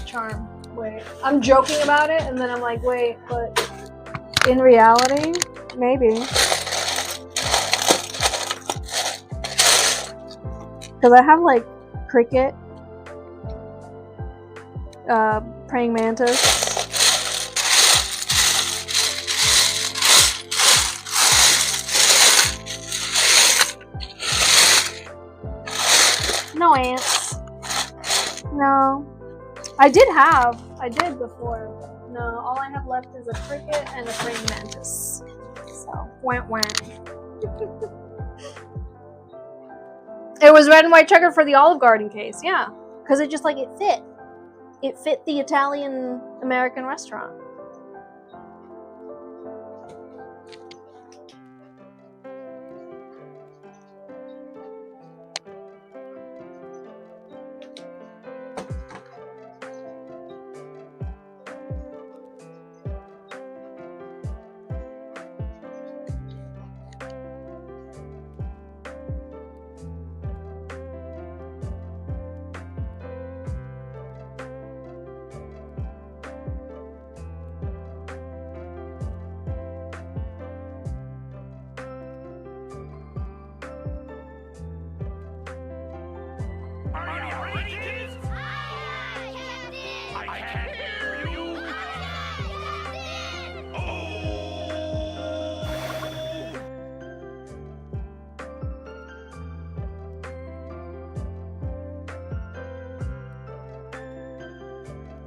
charm. Wait. I'm joking about it, and then I'm like, wait, but in reality, maybe. Because I have like cricket, praying mantis. No ants. No. I did before. No, all I have left is a cricket and a praying mantis. So, wah wah. It was red and white checker for the Olive Garden case, yeah. Because it just like, it fit. It fit the Italian American restaurant.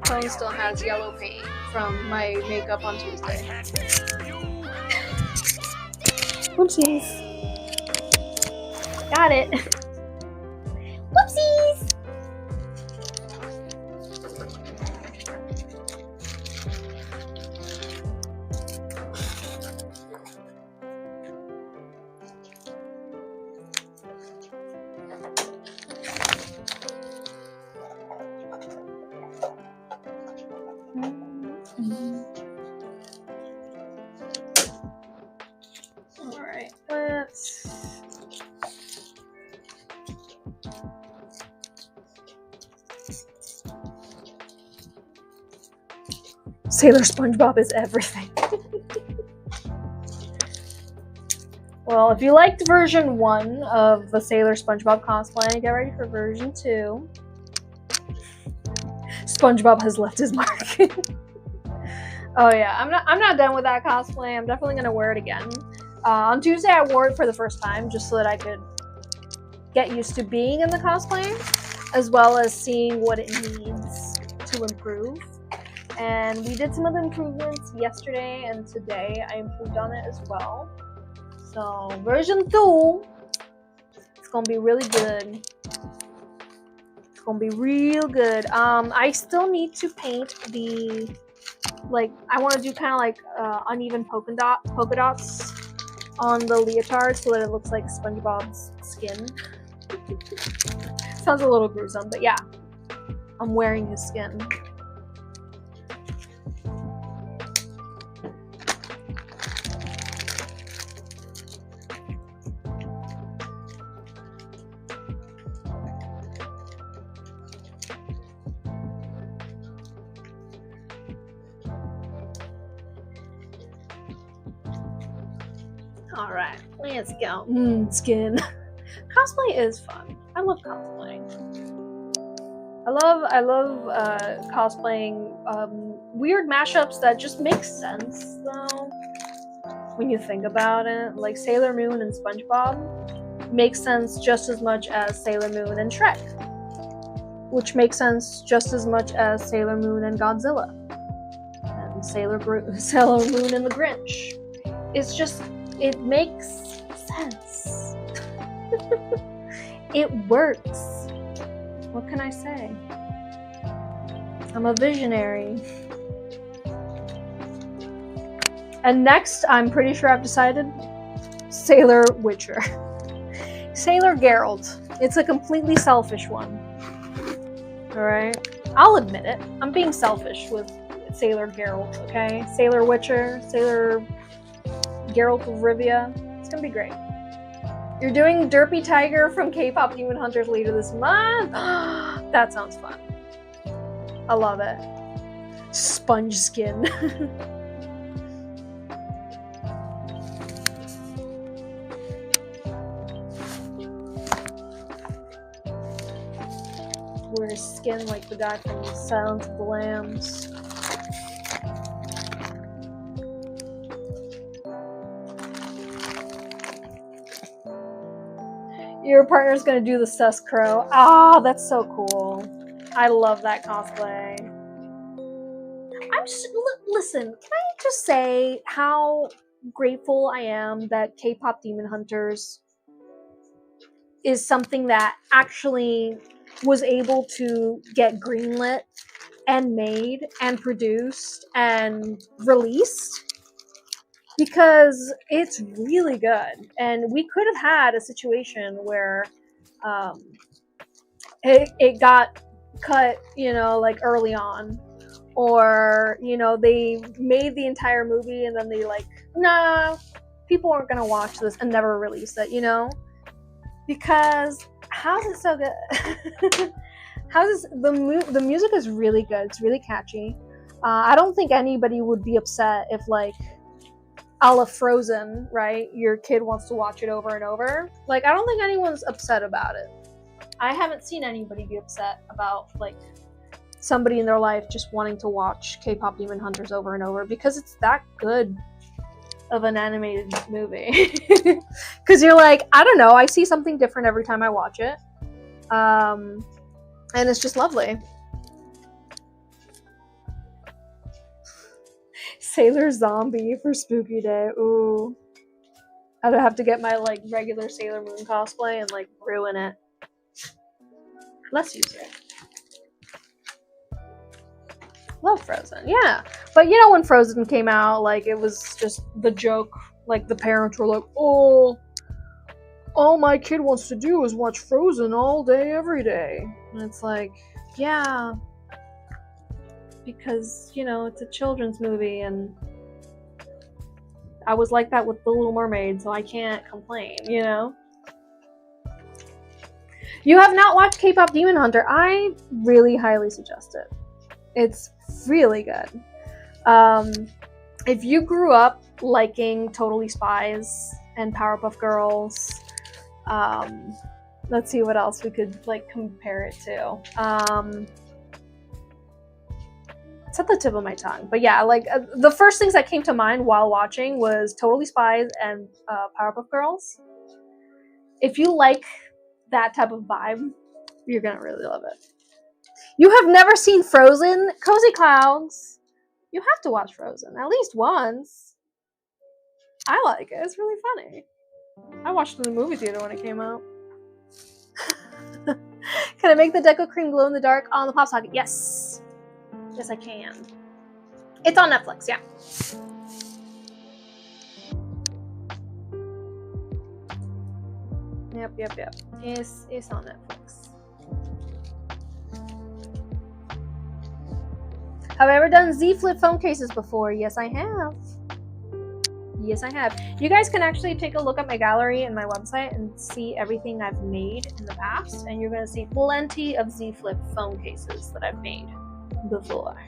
Phone still has yellow paint from my makeup on Tuesday. Whoopsies. Got it. Whoopsies. Alright, let's... Sailor SpongeBob is everything. Well, if you liked version 1 of the Sailor SpongeBob cosplay, get ready for version 2. SpongeBob has left his mark. Oh yeah, I'm not done with that cosplay. I'm definitely gonna wear it again. On Tuesday I wore it for the first time just so that I could get used to being in the cosplay, as well as seeing what it needs to improve. And we did some of the improvements yesterday, and today I improved on it as well. So version 2, it's gonna be really good. It's gonna be real good. I still need to paint the, like, I want to do kind of like uneven polka dots on the leotard so that it looks like SpongeBob's skin. Sounds a little gruesome, but yeah, I'm wearing his skin. Alright, let's go. Skin. Cosplay is fun. I love cosplaying. I love cosplaying weird mashups that just make sense though. When you think about it, like Sailor Moon and SpongeBob makes sense just as much as Sailor Moon and Shrek, which makes sense just as much as Sailor Moon and Godzilla, and Sailor Moon and the Grinch. It's just, it makes sense. It works. What can I say? I'm a visionary. And next, I'm pretty sure I've decided, Sailor Witcher. Sailor Geralt. It's a completely selfish one. Alright? I'll admit it. I'm being selfish with Sailor Geralt, okay? Sailor Witcher, Sailor Geralt of Rivia. It's gonna be great. You're doing Derpy Tiger from K-Pop Demon Hunters later this month? That sounds fun. I love it. Sponge skin. Wear skin like the guy from Silence of the Lambs. Your partner's gonna do the sus crow. Ah, that's so cool. I love that cosplay. Listen, can I just say how grateful I am that K-Pop Demon Hunters is something that actually was able to get greenlit and made and produced and released, because it's really good. And we could have had a situation where it got cut, you know, like early on, or, you know, they made the entire movie and then they like, nah, people aren't gonna watch this, and never release it, you know? Because how's it so good? The music is really good. It's really catchy. I don't think anybody would be upset if, like, a la Frozen, right? Your kid wants to watch it over and over. Like, I don't think anyone's upset about it. I haven't seen anybody be upset about, like, somebody in their life just wanting to watch K-Pop Demon Hunters over and over, because it's that good of an animated movie. Because you're like, I don't know, I see something different every time I watch it. And it's just lovely. Sailor Zombie for Spooky Day. Ooh. I'd have to get my, like, regular Sailor Moon cosplay and, like, ruin it. Let's use it. Love Frozen, yeah. But you know, when Frozen came out, like, it was just the joke. Like, the parents were like, oh, all my kid wants to do is watch Frozen all day, every day. And it's like, yeah. Because, you know, it's a children's movie, and I was like that with The Little Mermaid, so I can't complain, you know? You have not watched K-Pop Demon Hunter. I really highly suggest it. It's really good. If you grew up liking Totally Spies and Powerpuff Girls, let's see what else we could, like, compare it to. It's at the tip of my tongue, but yeah, like, the first things that came to mind while watching was Totally Spies and Powerpuff Girls. If you like that type of vibe, you're gonna really love it. You have never seen Frozen? Cozy Clouds. You have to watch Frozen at least once. I like it. It's really funny. I watched it in the movie theater when it came out. Can I make the Deco Cream glow in the dark on the pop socket? Yes. Yes, I can. It's on Netflix, yeah. Yep. It's on Netflix. Have I ever done Z Flip phone cases before? Yes, I have. Yes, I have. You guys can actually take a look at my gallery and my website and see everything I've made in the past, and you're going to see plenty of Z Flip phone cases that I've made before.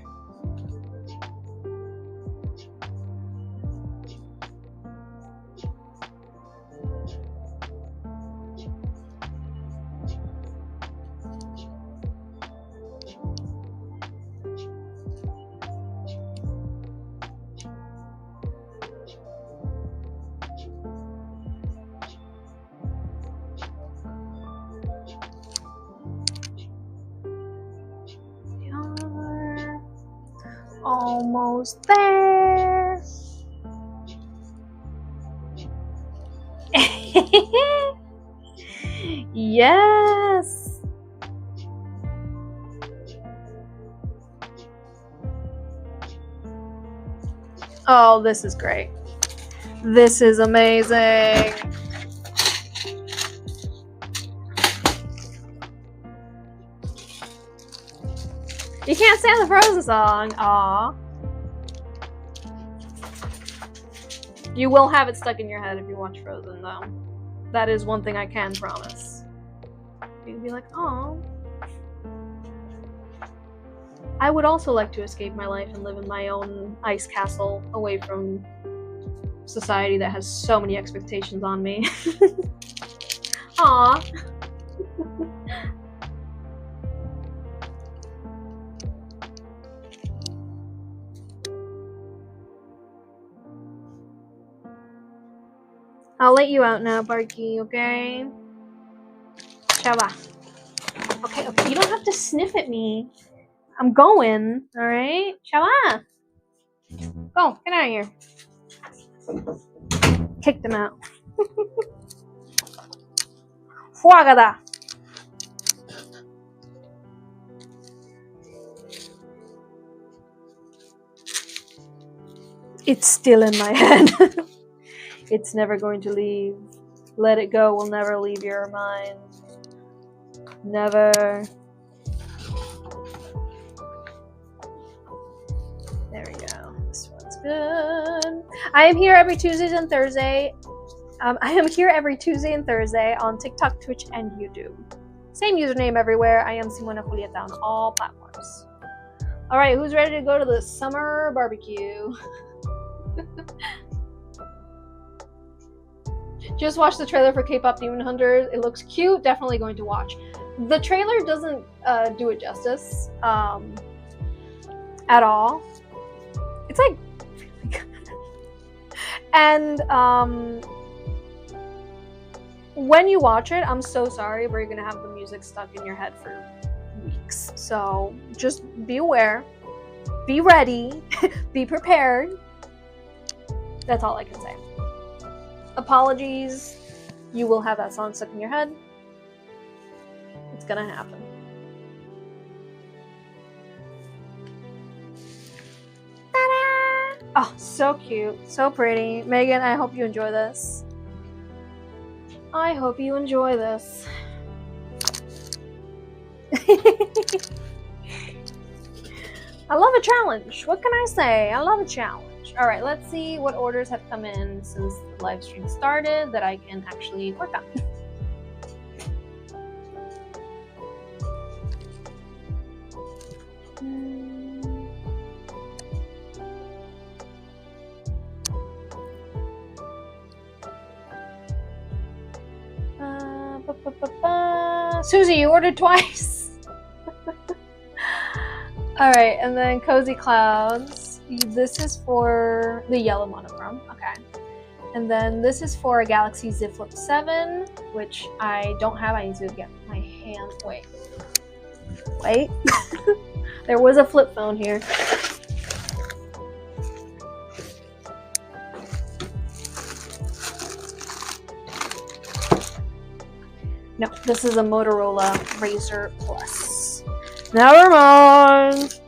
Almost there. Yes. Oh, this is great. This is amazing. You can't stand the Frozen song. Aw. You will have it stuck in your head if you watch Frozen, though. That is one thing I can promise. You'd be like, oh. I would also like to escape my life and live in my own ice castle away from society that has so many expectations on me. Aw. I'll let you out now, Barky, okay? Shaba. Okay, okay, you don't have to sniff at me. I'm going, alright? Shaba. Go, get out of here. Kicked him out. Fuagada. It's still in my head. It's never going to leave. Let it go will never leave your mind. Never. There we go. This one's good. I am here every Tuesday and Thursday. On TikTok, Twitch, and YouTube. Same username everywhere. I am Simona Julieta on all platforms. All right, who's ready to go to the summer barbecue? Just watched the trailer for K-pop Demon Hunters. It looks cute. Definitely going to watch. The trailer doesn't do it justice at all. It's like really good. And when you watch it, I'm so sorry, but you're gonna have the music stuck in your head for weeks. So just be aware, be ready, be prepared. That's all I can say. Apologies, you will have that song stuck in your head. It's gonna happen. Ta-da! Oh, so cute, so pretty. Megan, I hope you enjoy this. I hope you enjoy this. I love a challenge. What can I say? I love a challenge. All right, let's see what orders have come in since the live stream started that I can actually work on. Susie, you ordered twice. All right, and then Cozy Clouds. This is for the yellow monochrome. Okay. And then this is for a Galaxy Z Flip 7, which I don't have. I need to get my hand. Wait. There was a flip phone here. No, this is a Motorola Razr Plus. Never mind.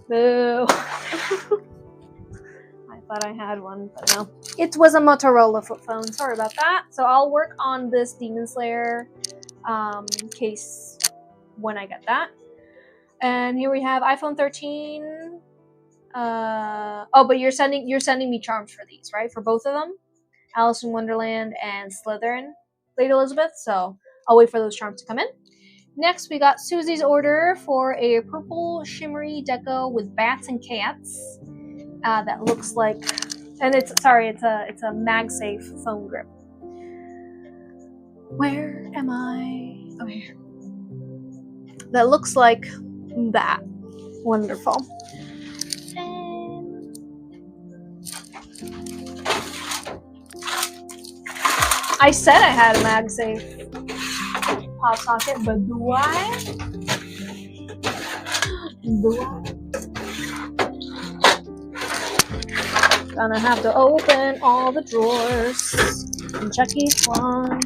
Boo. I thought I had one, but no. It was a Motorola flip phone. Sorry about that. So I'll work on this Demon Slayer case when I get that. And here we have iPhone 13. Oh, but you're sending me charms for these, right? For both of them? Alice in Wonderland and Slytherin, Lady Elizabeth. So I'll wait for those charms to come in. Next, we got Susie's order for a purple shimmery deco with bats and cats. That looks like, and it's a MagSafe phone grip. Where am I? Oh, here. That looks like that. Wonderful. I said I had a MagSafe pop socket, but do I? Gonna have to open all the drawers and check each one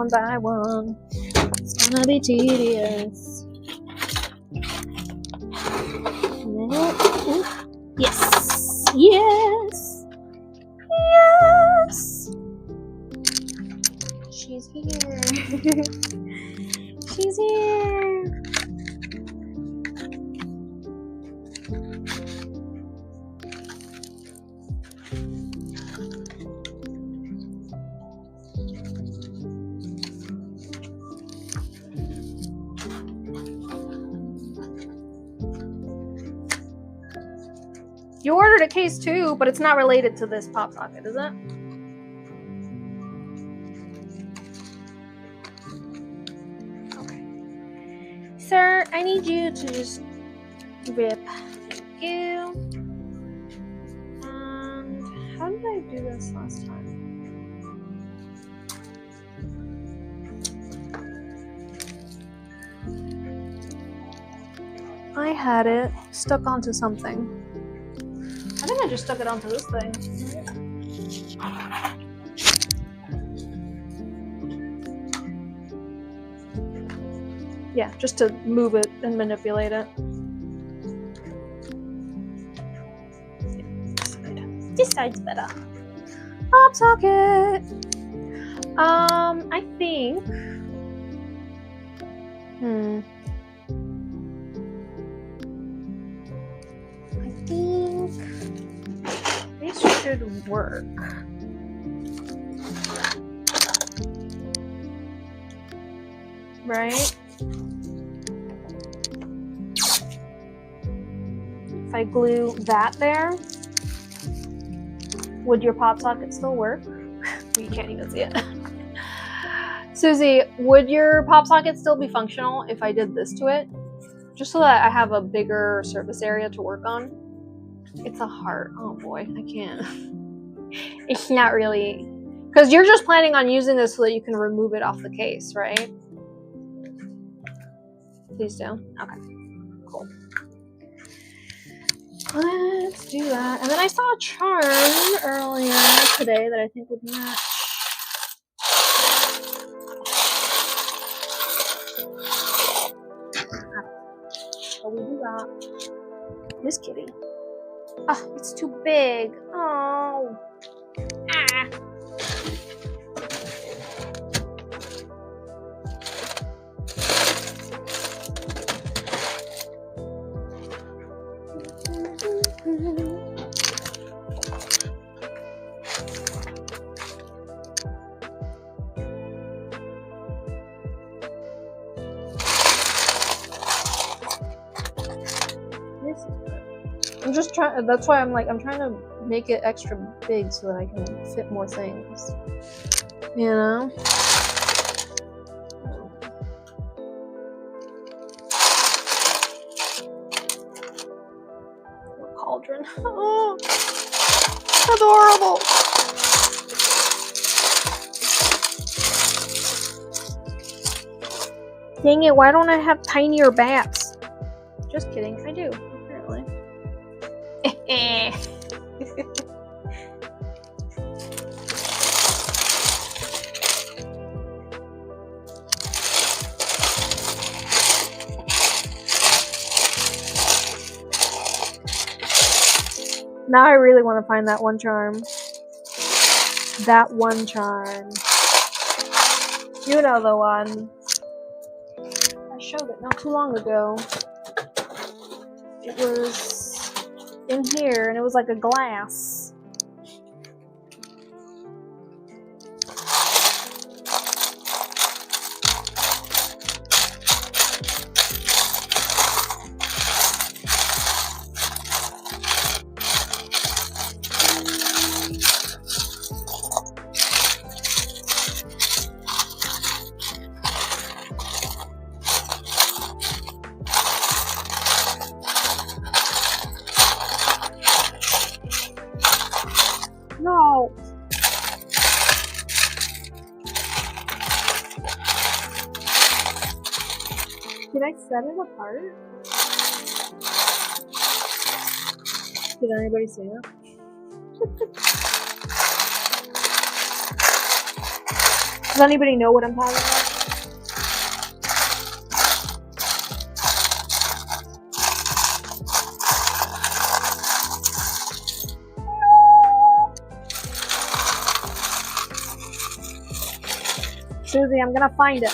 by one. It's gonna be tedious. Yes, yes, yes. She's here. She's here. You ordered a case too, but it's not related to this pop socket, is it? Okay. Sir, I need you to just rip. Thank you. And how did I do this last time? I had it stuck onto something. I think I just stuck it onto this thing. Yeah, just to move it and manipulate it. This side's better. Pop socket. I think. I think this should work. Right? If I glue that there, would your pop socket still work? You can't even see it. Susie, would your pop socket still be functional if I did this to it? Just so that I have a bigger surface area to work on. It's a heart. Oh boy, I can't. It's not really. Because you're just planning on using this so that you can remove it off the case, right? Please do. Okay, cool. Let's do that. And then I saw a charm earlier today that I think would match. Shall we do that? This kitty. Oh, it's too big. Oh. Ah. I'm just trying, that's why I'm trying to make it extra big so that I can fit more things. You know? Little cauldron. Oh, adorable. Dang it, why don't I have tinier bats? Just kidding, I do, apparently. Now I really want to find that one charm. That one charm. You know the one. I showed it not too long ago. It was in here and it was like a glass. No. Did I set it apart? Did anybody see that? Does anybody know what I'm talking about? Susie, I'm gonna find it.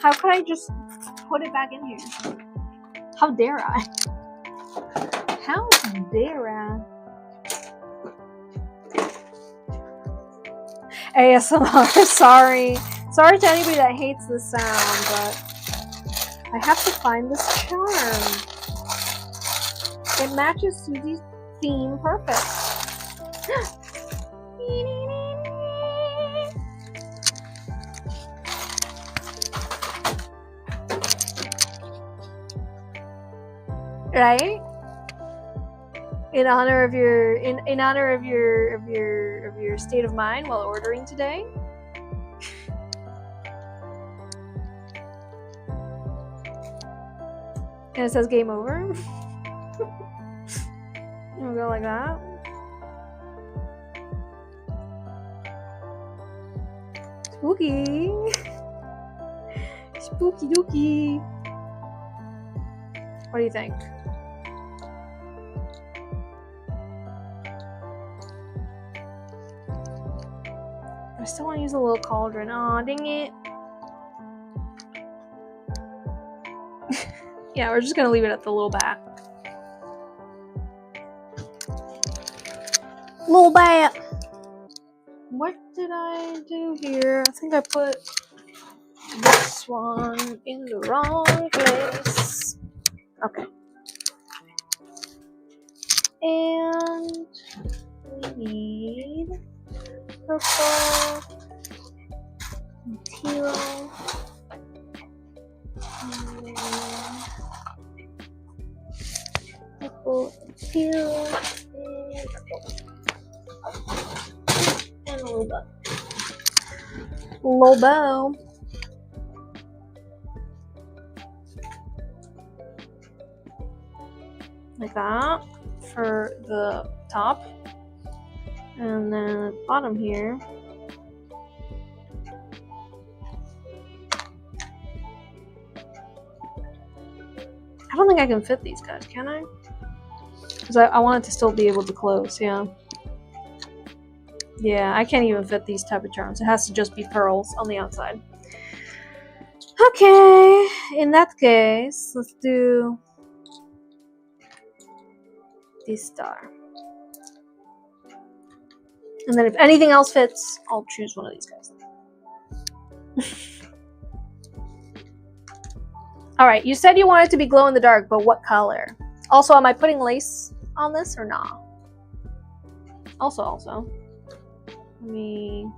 How could I just put it back in here? How dare I? How dare I? ASMR, sorry. Sorry to anybody that hates this sound, but I have to find this charm. It matches Susie's theme perfect. Right? In honor of your state of mind while ordering today. And it says game over. We'll go like that. Spooky. Spooky dooky. What do you think? I still want to use a little cauldron. Aw, dang it. Yeah, we're just gonna leave it at the little bat. Little bat! What did I do here? I think I put this one in the wrong place. Okay. And we need purple, teal, purple, teal, and a little bow. Little bow. Like that for the top. And then at the bottom here. I don't think I can fit these guys, can I? Because I want it to still be able to close, yeah. Yeah, I can't even fit these type of charms. It has to just be pearls on the outside. Okay, in that case, let's do this star. And then if anything else fits, I'll choose one of these guys. Alright, you said you wanted it to be glow in the dark, but what color? Also, am I putting lace on this or not? Also, let me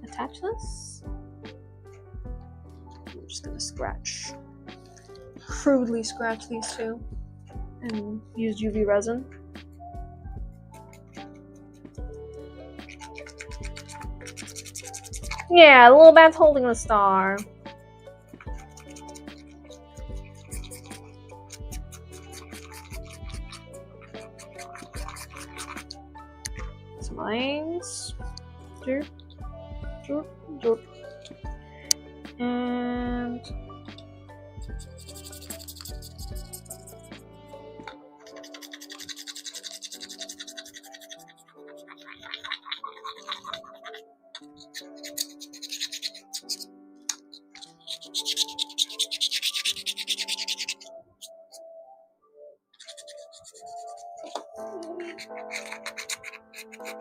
attach this. I'm just gonna scratch. Crudely scratch these two. And use UV resin. Yeah, the little bat's holding the star. Some lines. Derp, derp, derp. And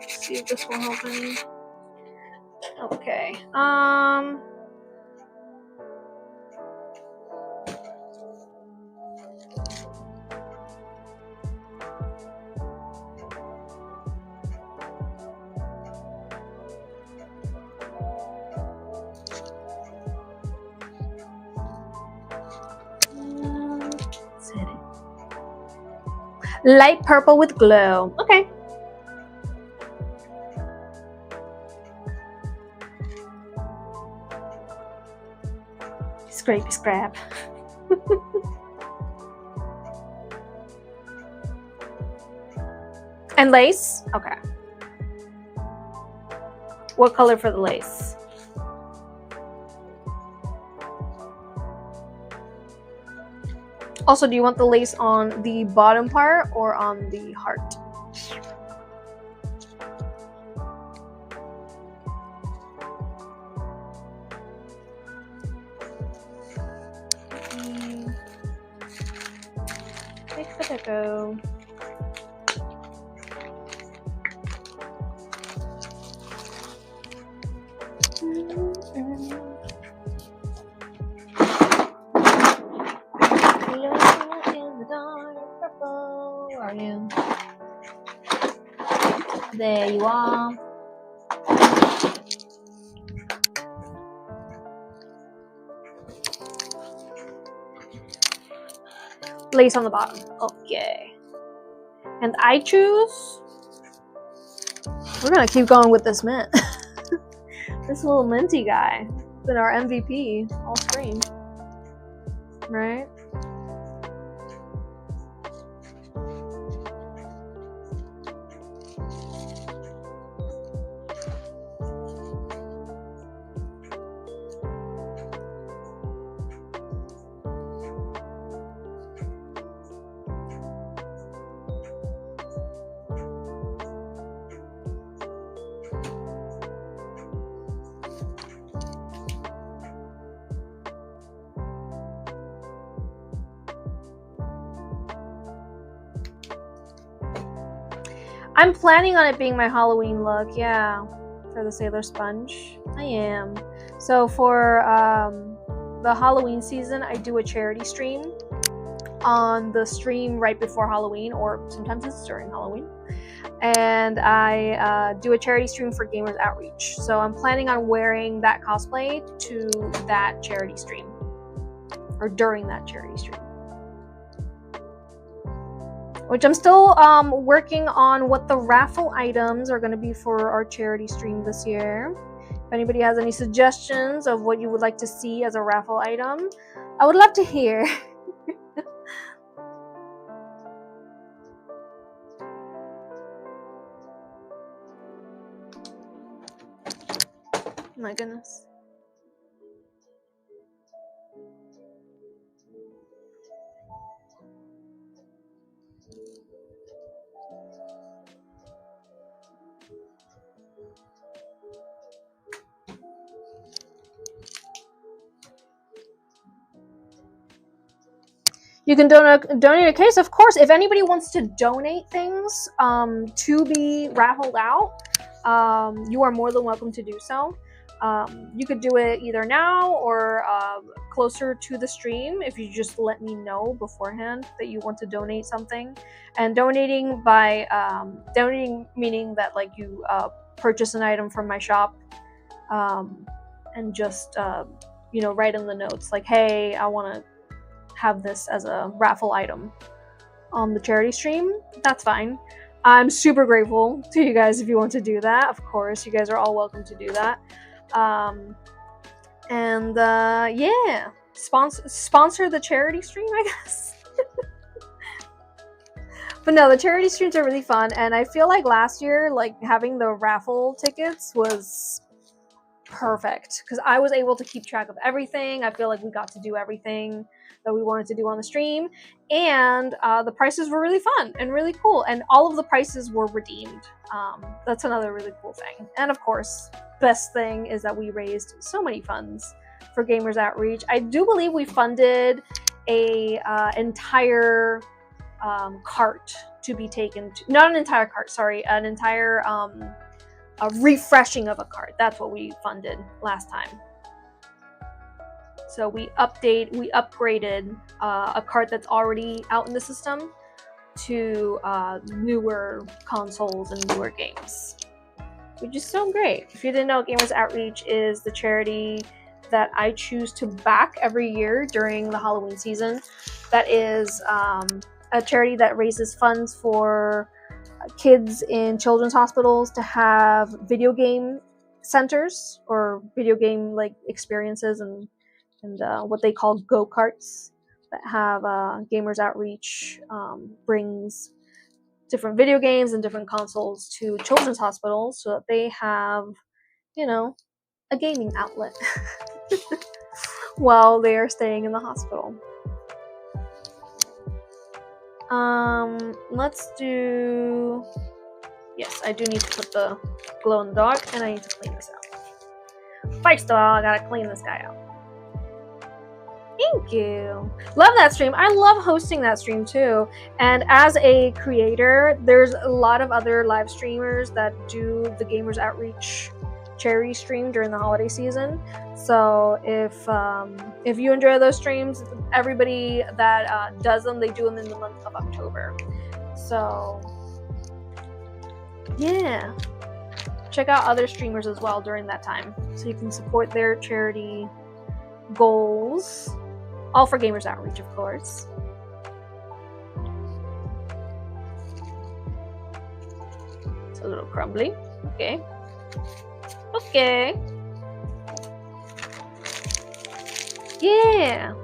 see if this will help any. Okay. Light purple with glow. Okay. Scrapey scrap. And lace? Okay. What color for the lace? Also, do you want the lace on the bottom part or on the heart? Take the deco. Where are you? There you are. Lace on the bottom. Okay. And I choose. We're gonna keep going with this mint. This little minty guy. It's been our MVP all stream. Right? I'm planning on it being my Halloween look, yeah, for the Sailor Sponge. I am. So for the Halloween season, I do a charity stream on the stream right before Halloween, or sometimes it's during Halloween. And I do a charity stream for Gamers Outreach. So I'm planning on wearing that cosplay to that charity stream, or during that charity stream. Which I'm still working on what the raffle items are going to be for our charity stream this year. If anybody has any suggestions of what you would like to see as a raffle item, I would love to hear. My goodness. You can donate a case, of course. If anybody wants to donate things to be raffled out, you are more than welcome to do so. You could do it either now or closer to the stream if you just let me know beforehand that you want to donate something. And donating by donating meaning that like you purchase an item from my shop and just you know, write in the notes like, hey, I want to have this as a raffle item on the charity stream. That's fine. I'm super grateful to you guys if you want to do that. Of course, you guys are all welcome to do that. Yeah, sponsor the charity stream, I guess. But no, the charity streams are really fun, and I feel like last year, like having the raffle tickets was perfect because I was able to keep track of everything. I feel like we got to do everything that we wanted to do on the stream, and the prices were really fun and really cool, and all of the prices were redeemed. That's another really cool thing. And of course, best thing is that we raised so many funds for Gamers Outreach. I do believe we funded a entire cart to be taken to, not an entire cart, sorry, an entire a refreshing of a cart. That's what we funded last time. So we upgraded a cart that's already out in the system to newer consoles and newer games, which is so great. If you didn't know, Gamers Outreach is the charity that I choose to back every year during the Halloween season. That is a charity that raises funds for kids in children's hospitals to have video game centers or video game like experiences and what they call go-karts that have gamers outreach, brings different video games and different consoles to children's hospitals so that they have, you know, a gaming outlet while they are staying in the hospital. Let's do... Yes, I do need to put the glow in the dark, and I need to clean this out. First of all, I gotta clean this guy out. Thank you. Love that stream. I love hosting that stream too. And as a creator, there's a lot of other live streamers that do the Gamers Outreach charity stream during the holiday season. So if you enjoy those streams, everybody that does them, they do them in the month of October. So yeah, check out other streamers as well during that time so you can support their charity goals. All for Gamers Outreach, of course. It's a little crumbly. Okay. Okay. Yeah.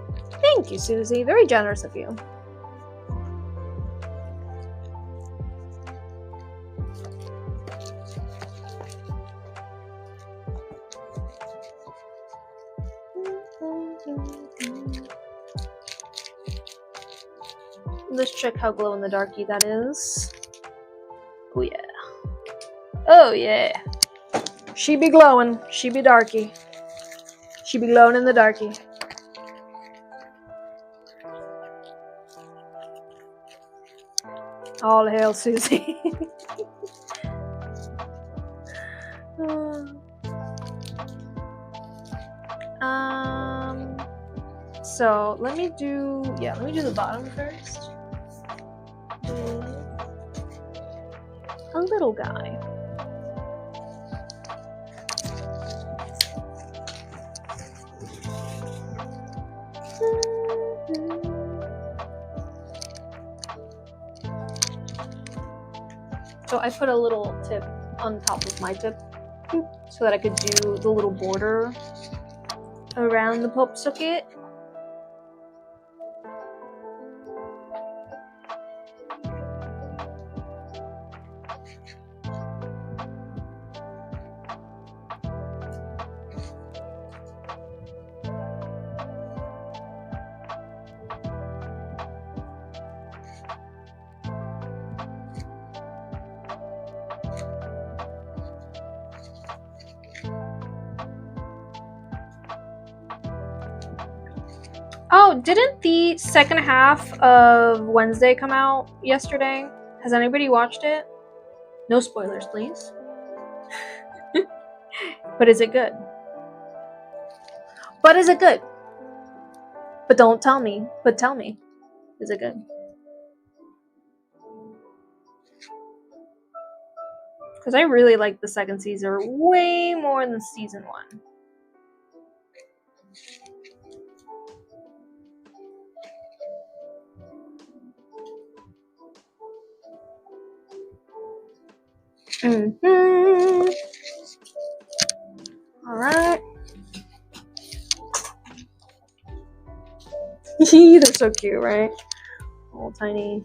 Thank you, Susie. Very generous of you. Let's check how glow in the darky that is. Oh yeah. Oh yeah. She be glowing. She be darky. She be glowing in the darky. All hail Susie. So let me do the bottom first. A little guy. So I put a little tip on top of my tip so that I could do the little border around the pop socket. Oh, didn't the second half of Wednesday come out yesterday? Has anybody watched it? No spoilers, please. But is it good? But is it good? But don't tell me. But tell me. Is it good? Because I really like the second season way more than season 1. Alright. They're so cute, right? Little tiny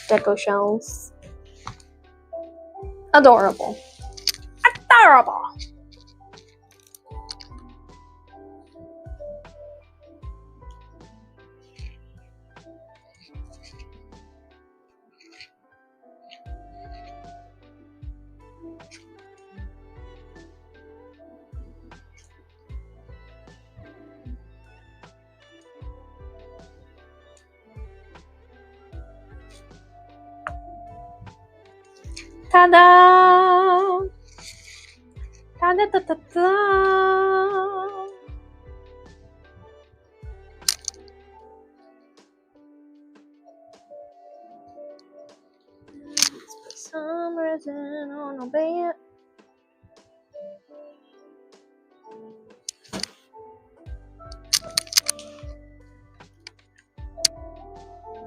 deco shells. Adorable. Adorable! Ta-da! Ta-da-da-da-da! Let's put some resin on a bed.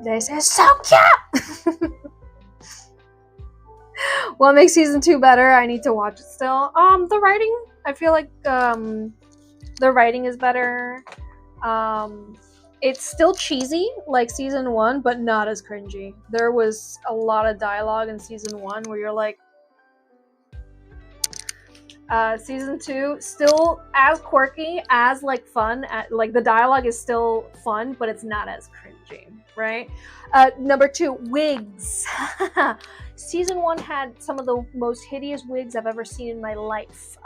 They say it's so cute. What makes season 2 better? I need to watch it still. The writing. I feel like the writing is better. It's still cheesy like season 1, but not as cringy. There was a lot of dialogue in season 1 where you're like, season 2 still as quirky, as like fun, like the dialogue is still fun, but it's not as cringy, right? Number 2, wigs. Season 1 had some of the most hideous wigs I've ever seen in my life.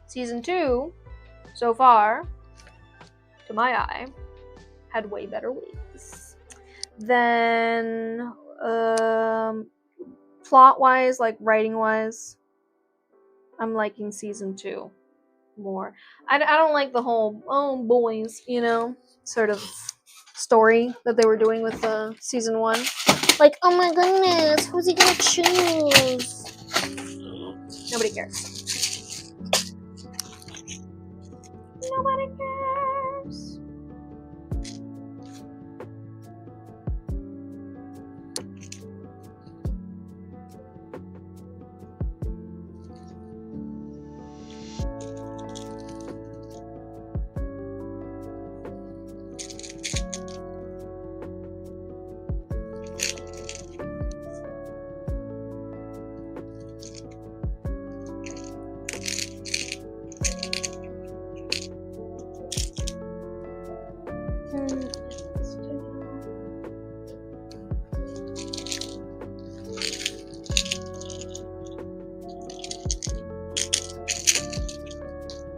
Season 2, so far, to my eye, had way better wigs. Then, plot-wise, like writing-wise, I'm liking season 2 more. I don't like the whole, oh, boys, you know, sort of story that they were doing with season 1. Like, oh my goodness, who's he gonna choose? Nobody cares. Nobody cares.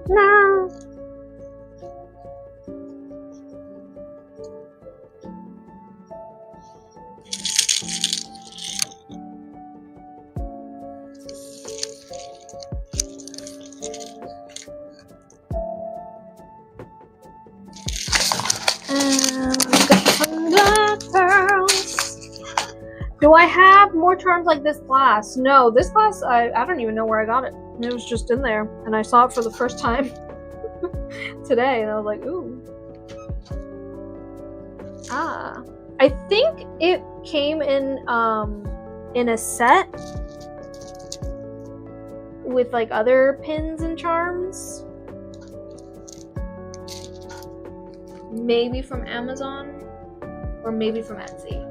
No. Do I have more charms like this glass? No, this glass, I don't even know where I got it. It was just in there, and I saw it for the first time today, and I was like, ooh. Ah. I think it came in a set with like other pins and charms. Maybe from Amazon, or maybe from Etsy.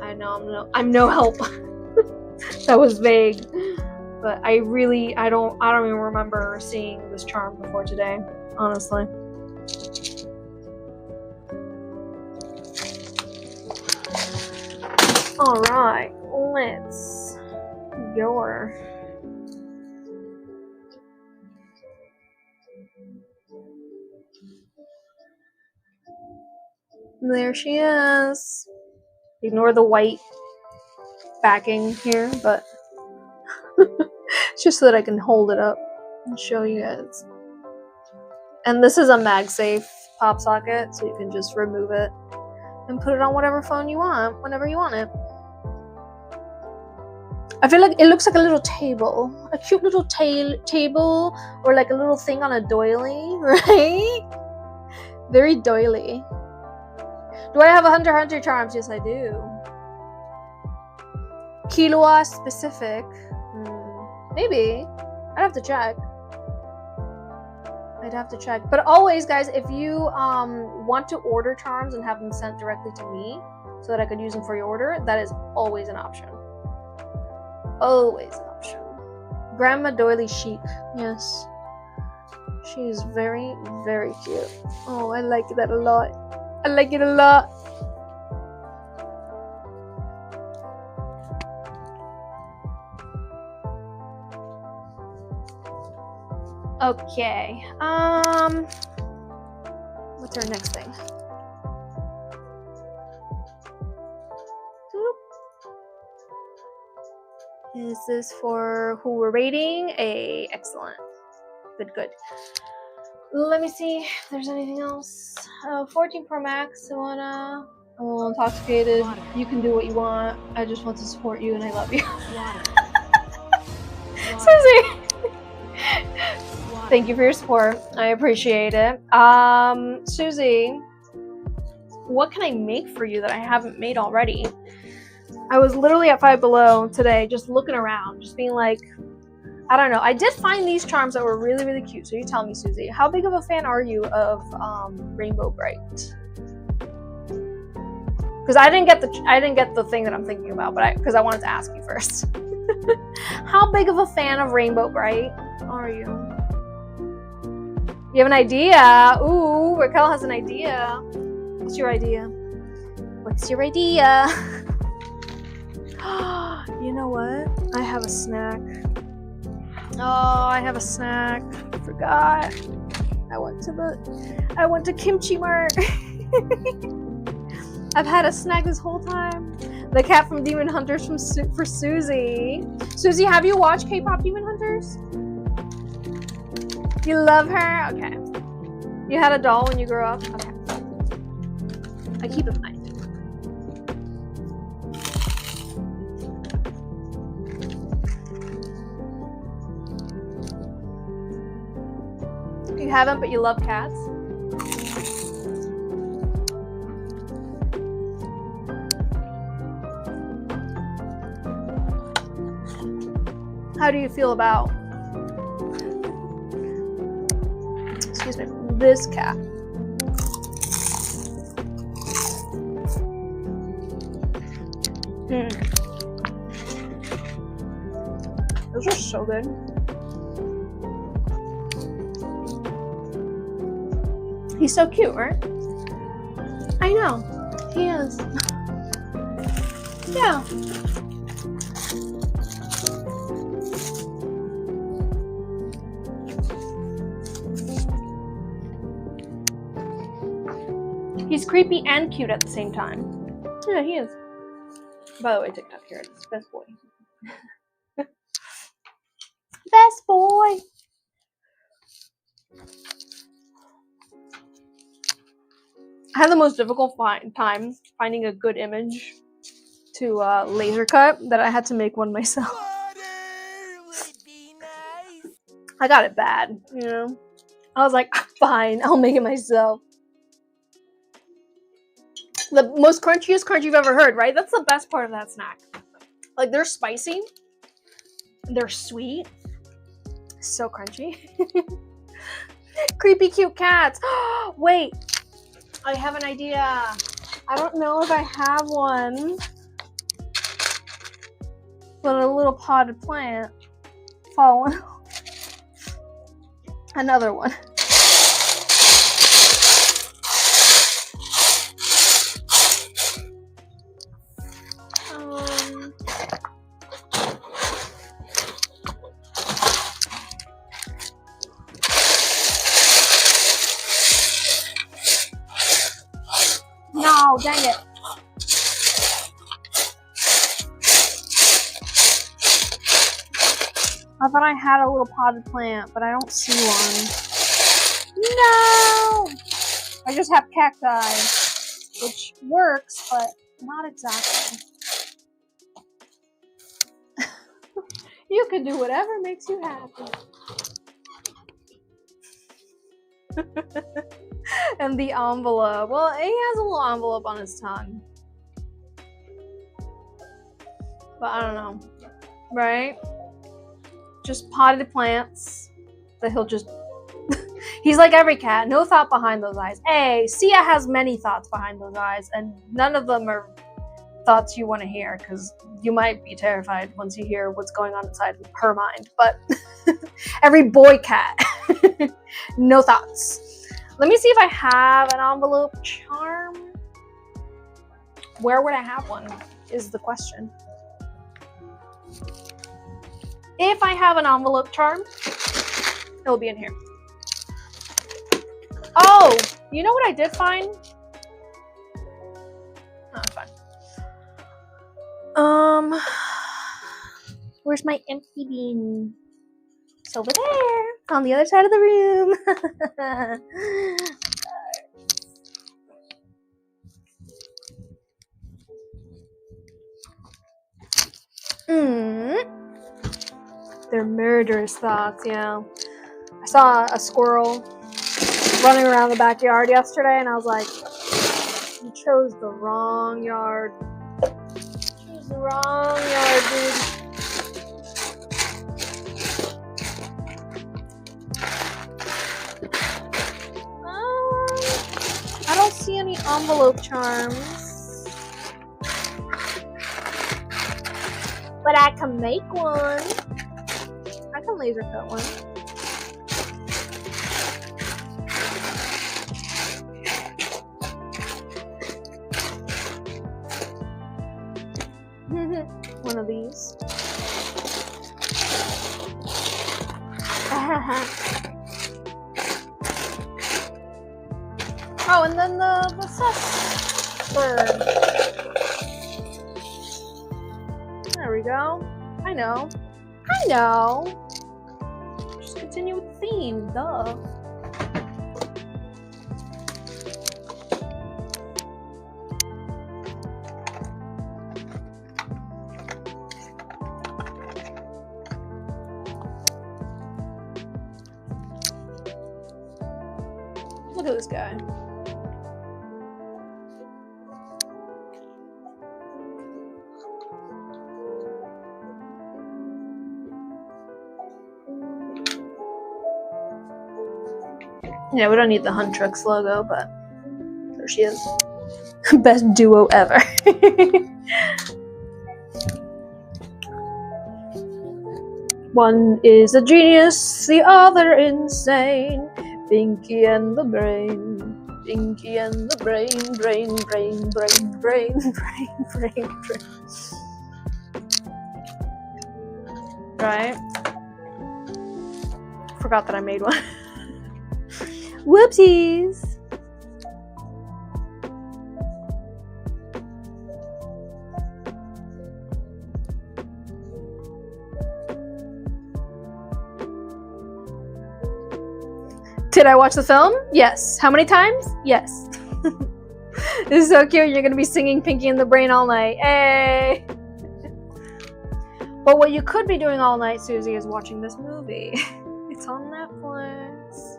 I know I'm no help. That was vague, but I don't even remember seeing this charm before today, honestly. All right, let's go. There she is. Ignore the white backing here, but it's just so that I can hold it up and show you guys. And this is a MagSafe pop socket, so you can just remove it and put it on whatever phone you want, whenever you want it. I feel like it looks like a little table, a cute little table, or like a little thing on a doily, right? Very doily. Do I have a Hunter x Hunter charms? Yes, I do. Killua specific? Maybe. I'd have to check. But always, guys, if you want to order charms and have them sent directly to me so that I could use them for your order, that is always an option. Always an option. Grandma Doily Chic. Yes. She is very, very cute. Oh, I like that a lot. I like it a lot. Okay. What's our next thing? Is this for who we're rating? Excellent. Good. Let me see if there's anything else. 14 Pro Max, I wanna. I'm a little intoxicated. Water. You can do what you want. I just want to support you and I love you. Water. Susie! Water. Thank you for your support. I appreciate it. Susie, What can I make for you that I haven't made already? I was literally at Five Below today, just looking around, just being like, I don't know. I did find these charms that were really, really cute. So you tell me, Susie, how big of a fan are you of Rainbow Bright? Because I didn't get the thing that I'm thinking about, but because I wanted to ask you first. How big of a fan of Rainbow Bright are you? You have an idea? Ooh, Raquel has an idea. What's your idea? What's your idea? You know what? I have a snack. Oh, I have a snack. I forgot. I went to Kimchi Mart. I've had a snack this whole time. The cat from Demon Hunters for Susie. Susie, have you watched K-pop Demon Hunters? You love her? Okay. You had a doll when you grew up? Okay. I keep in mind. You haven't, but you love cats? How do you feel about, excuse me, this cat? Those are so good. He's so cute, right? I know. He is. Yeah. He's creepy and cute at the same time. Yeah, he is. By the way, TikTok, here it is. Best boy. Best boy. I had the most difficult time finding a good image to laser cut that I had to make one myself. I got it bad, you know. I was like, fine, I'll make it myself. The most crunchiest crunch you've ever heard, right? That's the best part of that snack. Like, they're spicy. They're sweet. So crunchy. Creepy cute cats. Wait. I have an idea. I don't know if I have one. But a little potted plant. Fallen. Another one. No, dang it. I thought I had a little potted plant, but I don't see one. No! I just have cacti, which works, but not exactly. You can do whatever makes you happy. And the envelope. Well, he has a little envelope on his tongue. But I don't know. Right? Just potted plants that he'll just... He's like every cat. No thought behind those eyes. Hey, Sia has many thoughts behind those eyes, and none of them are thoughts you want to hear, because you might be terrified once you hear what's going on inside her mind. But every boy cat. No thoughts. Let me see if I have an envelope charm. Where would I have one is the question. If I have an envelope charm, it'll be in here. Oh, you know what I did find? Oh, it's fine. Where's my empty bean? It's over there, on the other side of the room. They're murderous thoughts, yeah. I saw a squirrel running around the backyard yesterday, and I was like, You chose the wrong yard. You chose the wrong yard, dude. I don't see any envelope charms. But I can make one. I can laser cut one. One of these. Oh, and then the sus bird. There we go. I know. Just continue with the theme, duh. Look at this guy. Yeah, we don't need the Huntrix logo, but there she is. Best duo ever. One is a genius, the other insane. Pinky and the brain. Pinky and the brain. Right? Forgot that I made one. Whoopsies! Did I watch the film? Yes. How many times? Yes. This is so cute. You're gonna be singing Pinky and the Brain all night. Hey! But what you could be doing all night, Susie, is watching this movie. It's on Netflix.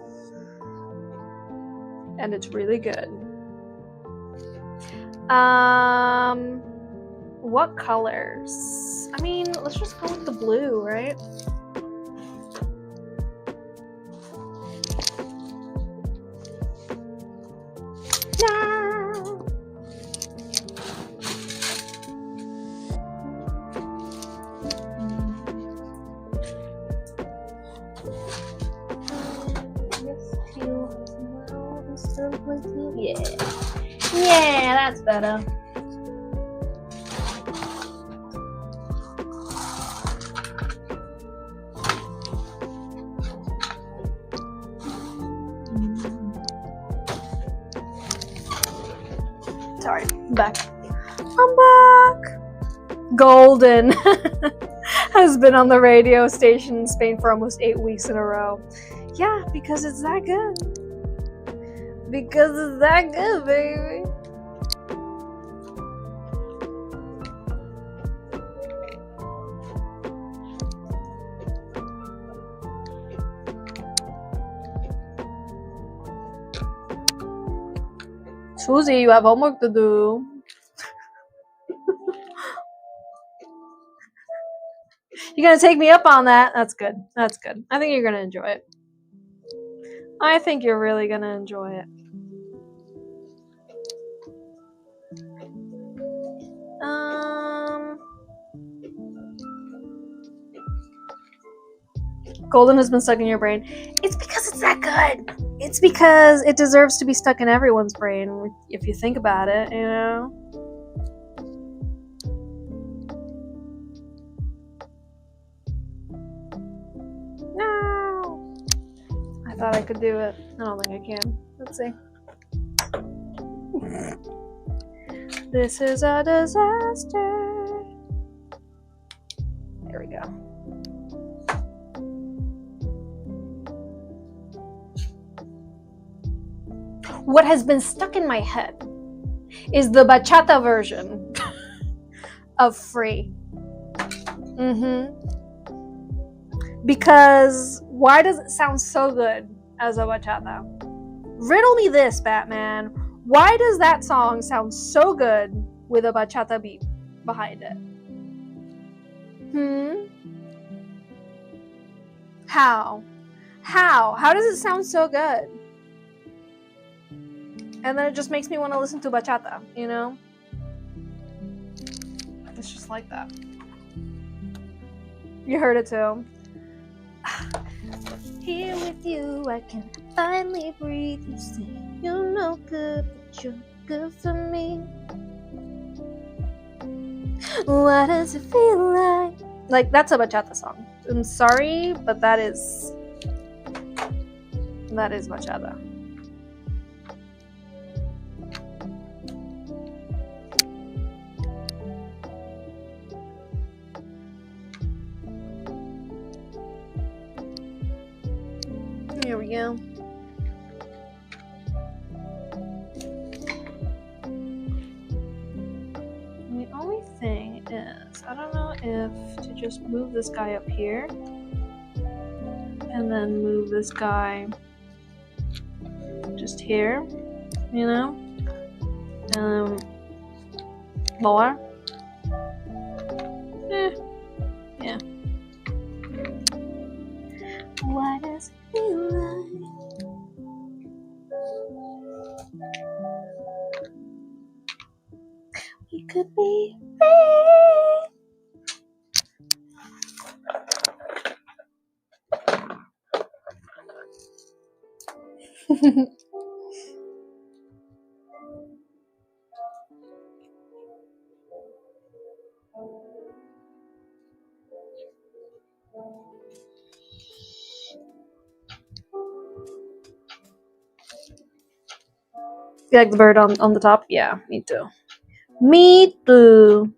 And it's really good. What colors? I mean, let's just go with the blue, right? No. Yeah, that's better. Sorry, I'm back. I'm back. Golden has been on the radio station in Spain for almost 8 weeks in a row. Yeah, because it's that good. Because it's that good, baby. Susie, you have homework to do. You're gonna take me up on that? That's good. That's good. I think you're gonna enjoy it. I think you're really gonna enjoy it. Golden has been stuck in your brain. It's because it's that good. It's because it deserves to be stuck in everyone's brain, if you think about it, you know? No! I thought I could do it. I don't think I can. Let's see. This is a disaster. There we go. What has been stuck in my head is the bachata version of Free. Because why does it sound so good as a bachata? Riddle me this, Batman. Why does that song sound so good with a bachata beat behind it? How? How does it sound so good? And then it just makes me want to listen to bachata, you know? It's just like that. You heard it too. Here with you, I can finally breathe. You say you're no good, but you're good for me. What does it feel like? Like, that's a bachata song. I'm sorry, but that is bachata. Here we go. The only thing is, I don't know if to just move this guy up here and then move this guy just here, you know? Lower. Yeah. Why does it feel like we could be free? You like the bird on the top? Yeah, me too. Me too.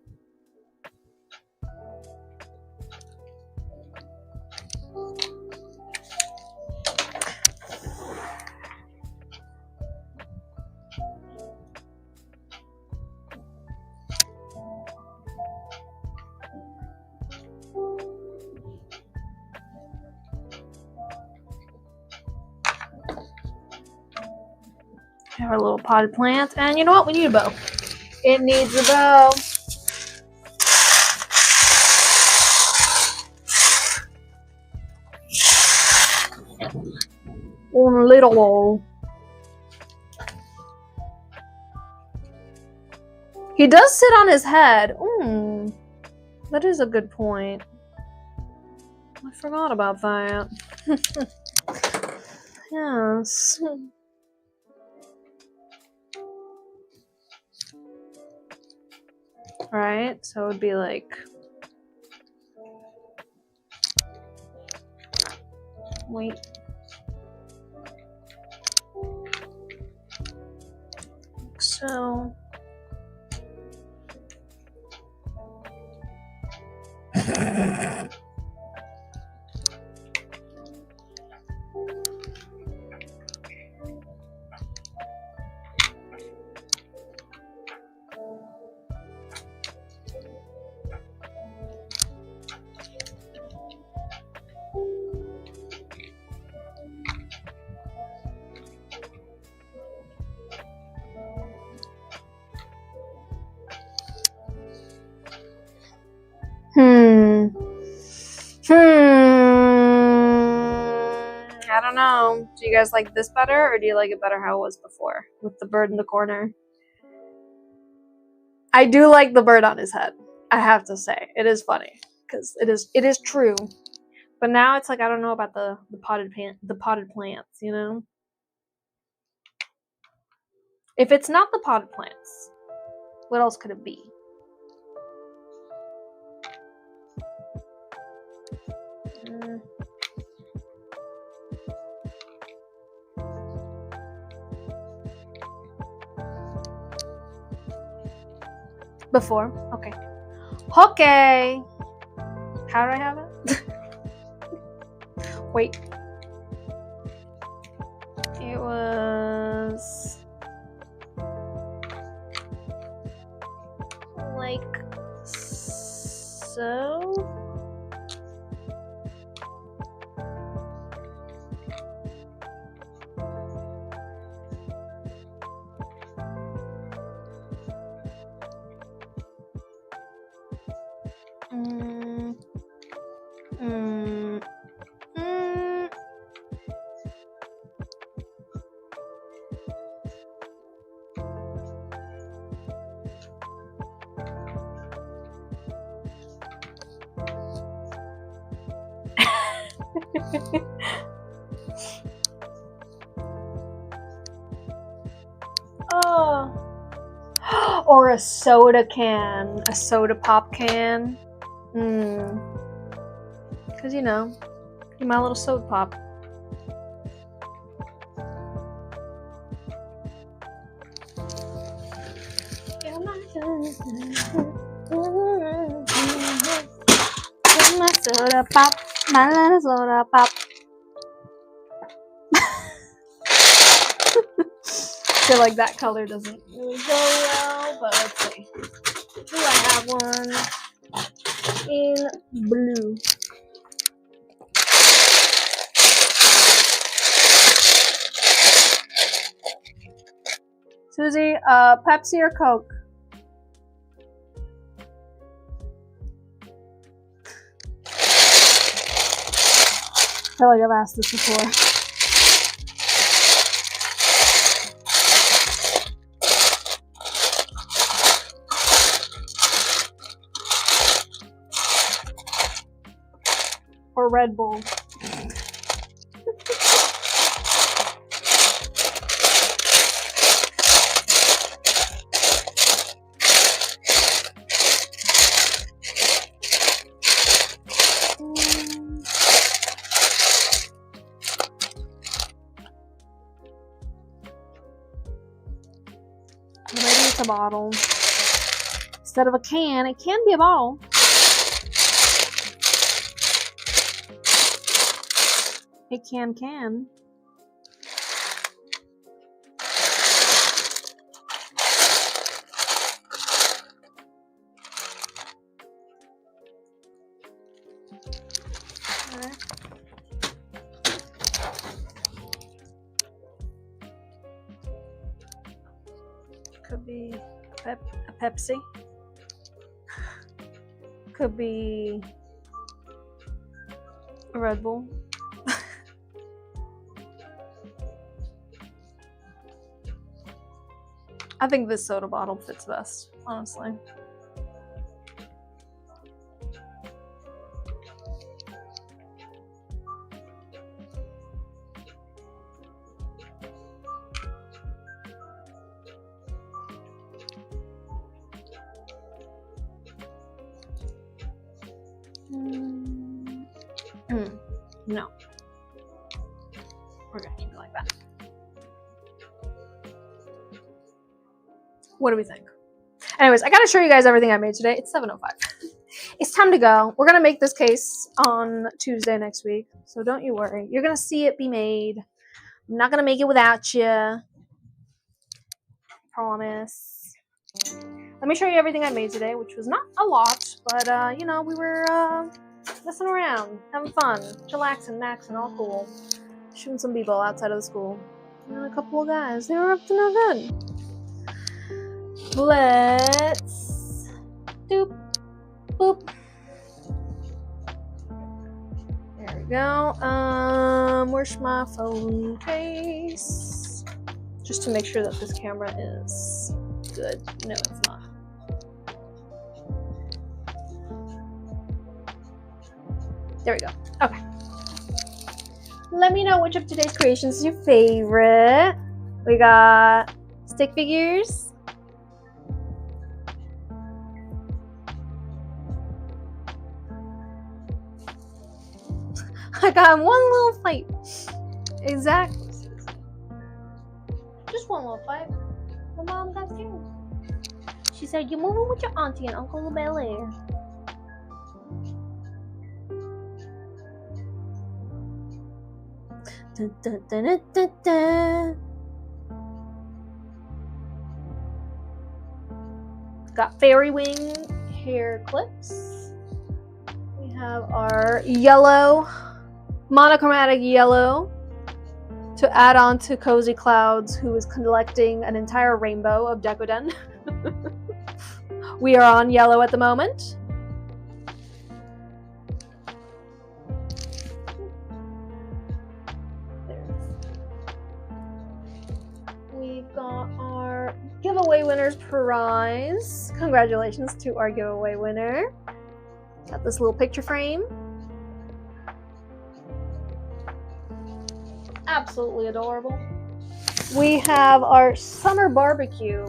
Have our little potted plant, and you know what? We need a bow. It needs a bow. Un little. He does sit on his head. That is a good point. I forgot about that. Yes. Right? So it would be like... Wait. So... I don't know. Do you guys like this better, or do you like it better how it was before with the bird in the corner? I do like the bird on his head. I have to say, it is funny because it is true. But now it's like I don't know about the potted plants, you know. If it's not the potted plants, what else could it be? Before? Okay. Okay. How do I have it? Wait. It was... like... so... Mm, mm, mm. Oh. Or a soda can, a soda pop can. Because, you know, you're my little soda pop. You're my soda pop, my little soda pop. I feel like that color doesn't really go well, but let's see. Do I have one in blue? Susie, Pepsi or Coke? I feel like I've asked this before. Or Red Bull. Maybe it's a bottle. Instead of a can, it can be a bottle. It can. Could be a Pepsi. Could be a Red Bull. I think this soda bottle fits best, honestly. No. We're gonna keep it like that. What do we think? Anyways, I gotta show you guys everything I made today. It's 7:05. It's time to go. We're gonna make this case on Tuesday next week, so don't you worry. You're gonna see it be made. I'm not gonna make it without you. Promise. Let me show you everything I made today, which was not a lot, but you know, we were messing around, having fun, chillaxing, maxing, all cool. Shooting some b-ball outside of the school. And a couple of guys, they were up to no good. Let's doop, boop. There we go. Where's my phone case? Just to make sure that this camera is good. No, it's not. There we go. Okay. Let me know which of today's creations is your favorite. We got stick figures. I got one little fight. Exactly. Just one little fight. My mom got scared. She said, "You're moving with your auntie and Uncle Bel Air." Dun, dun, dun, dun, dun, dun. Got fairy wing hair clips. We have our yellow, monochromatic yellow to add on to Cozy Clouds, who is collecting an entire rainbow of Decoden. We are on yellow at the moment. winner's prize. Congratulations to our giveaway winner. Got this little picture frame. Absolutely adorable. We have our summer barbecue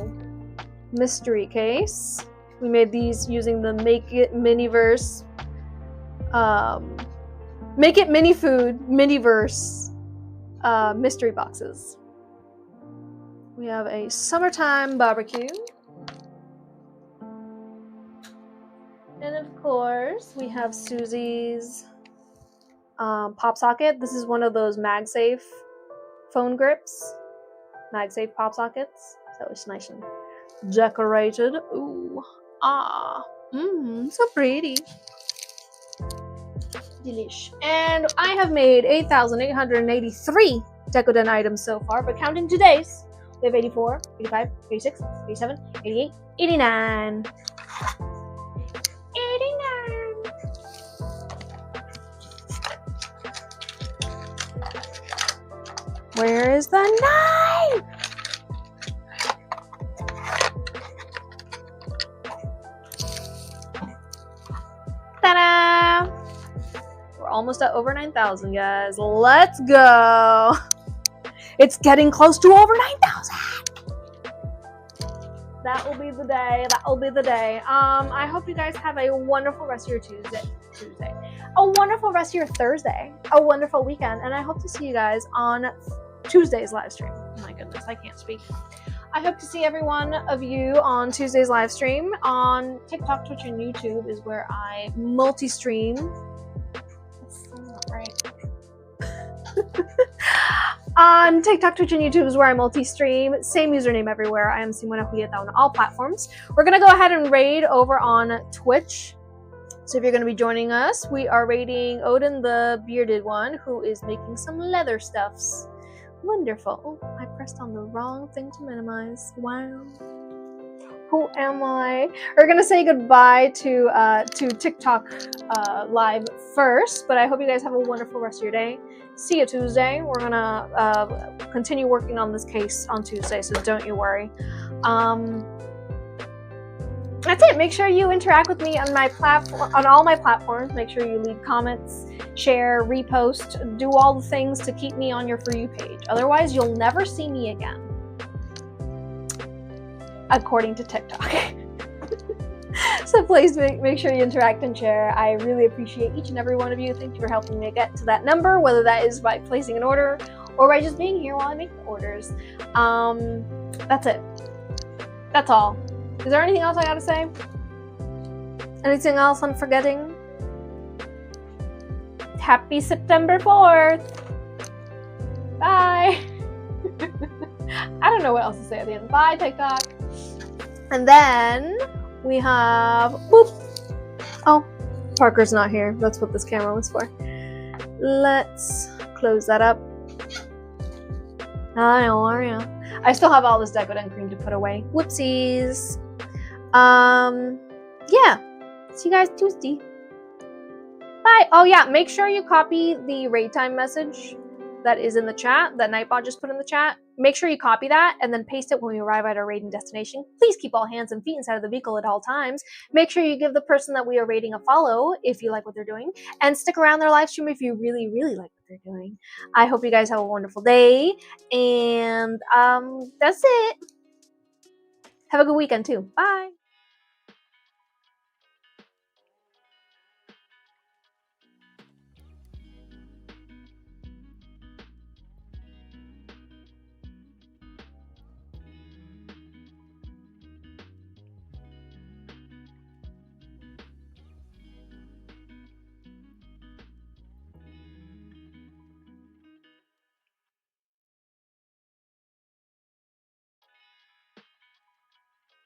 mystery case. We made these using the Make It Miniverse, Make It Mini Food Miniverse mystery boxes. We have a summertime barbecue. And of course, we have Susie's pop socket. This is one of those MagSafe phone grips. MagSafe pop sockets. So it's nice and decorated. Ooh. Ah. So pretty. Delish. And I have made 8,883 Decoden items so far, but counting today's, we have 84, 85, 86, 87, 88, 89. 89. Where is the knife? Ta-da! We're almost at over 9,000, guys. Let's go. It's getting close to over 9,000. That will be the day. That will be the day. I hope you guys have a wonderful rest of your Tuesday. A wonderful rest of your Thursday. A wonderful weekend. And I hope to see you guys on Tuesday's live stream. Oh my goodness, I can't speak. I hope to see every one of you on Tuesday's live stream. On TikTok, Twitch, and YouTube is where I multi-stream. That's not right. On TikTok, Twitch, and YouTube is where I multi-stream. Same username everywhere. I am Simona Julieta on all platforms. We're going to go ahead and raid over on Twitch. So if you're going to be joining us, we are raiding Odin the Bearded One, who is making some leather stuffs. Wonderful. Oh, I pressed on the wrong thing to minimize. Wow. Who am I? We're going to say goodbye to TikTok live first, but I hope you guys have a wonderful rest of your day. See you Tuesday. We're going to continue working on this case on Tuesday, so don't you worry. That's it. Make sure you interact with me on my platform, on all my platforms. Make sure you leave comments, share, repost, do all the things to keep me on your For You page. Otherwise, you'll never see me again, according to TikTok. So please make sure you interact and share. I really appreciate each and every one of you. Thank you for helping me get to that number, whether that is by placing an order or by just being here while I make the orders. That's it. That's all. Is there anything else I gotta say? Anything else I'm forgetting? Happy September 4th! Bye! I don't know what else to say at the end. Bye, TikTok! And then we have... Boop! Oh, Parker's not here. That's what this camera was for. Let's close that up. Hi, how are you? I still have all this Decoden cream to put away. Whoopsies! Yeah. See you guys Tuesday. Bye. Oh yeah, make sure you copy the raid time message that is in the chat, that Nightbot just put in the chat. Make sure you copy that and then paste it when we arrive at our raiding destination. Please keep all hands and feet inside of the vehicle at all times. Make sure you give the person that we are raiding a follow if you like what they're doing, and stick around their live stream if you really, really like what they're doing. I hope you guys have a wonderful day, and that's it. Have a good weekend too. Bye.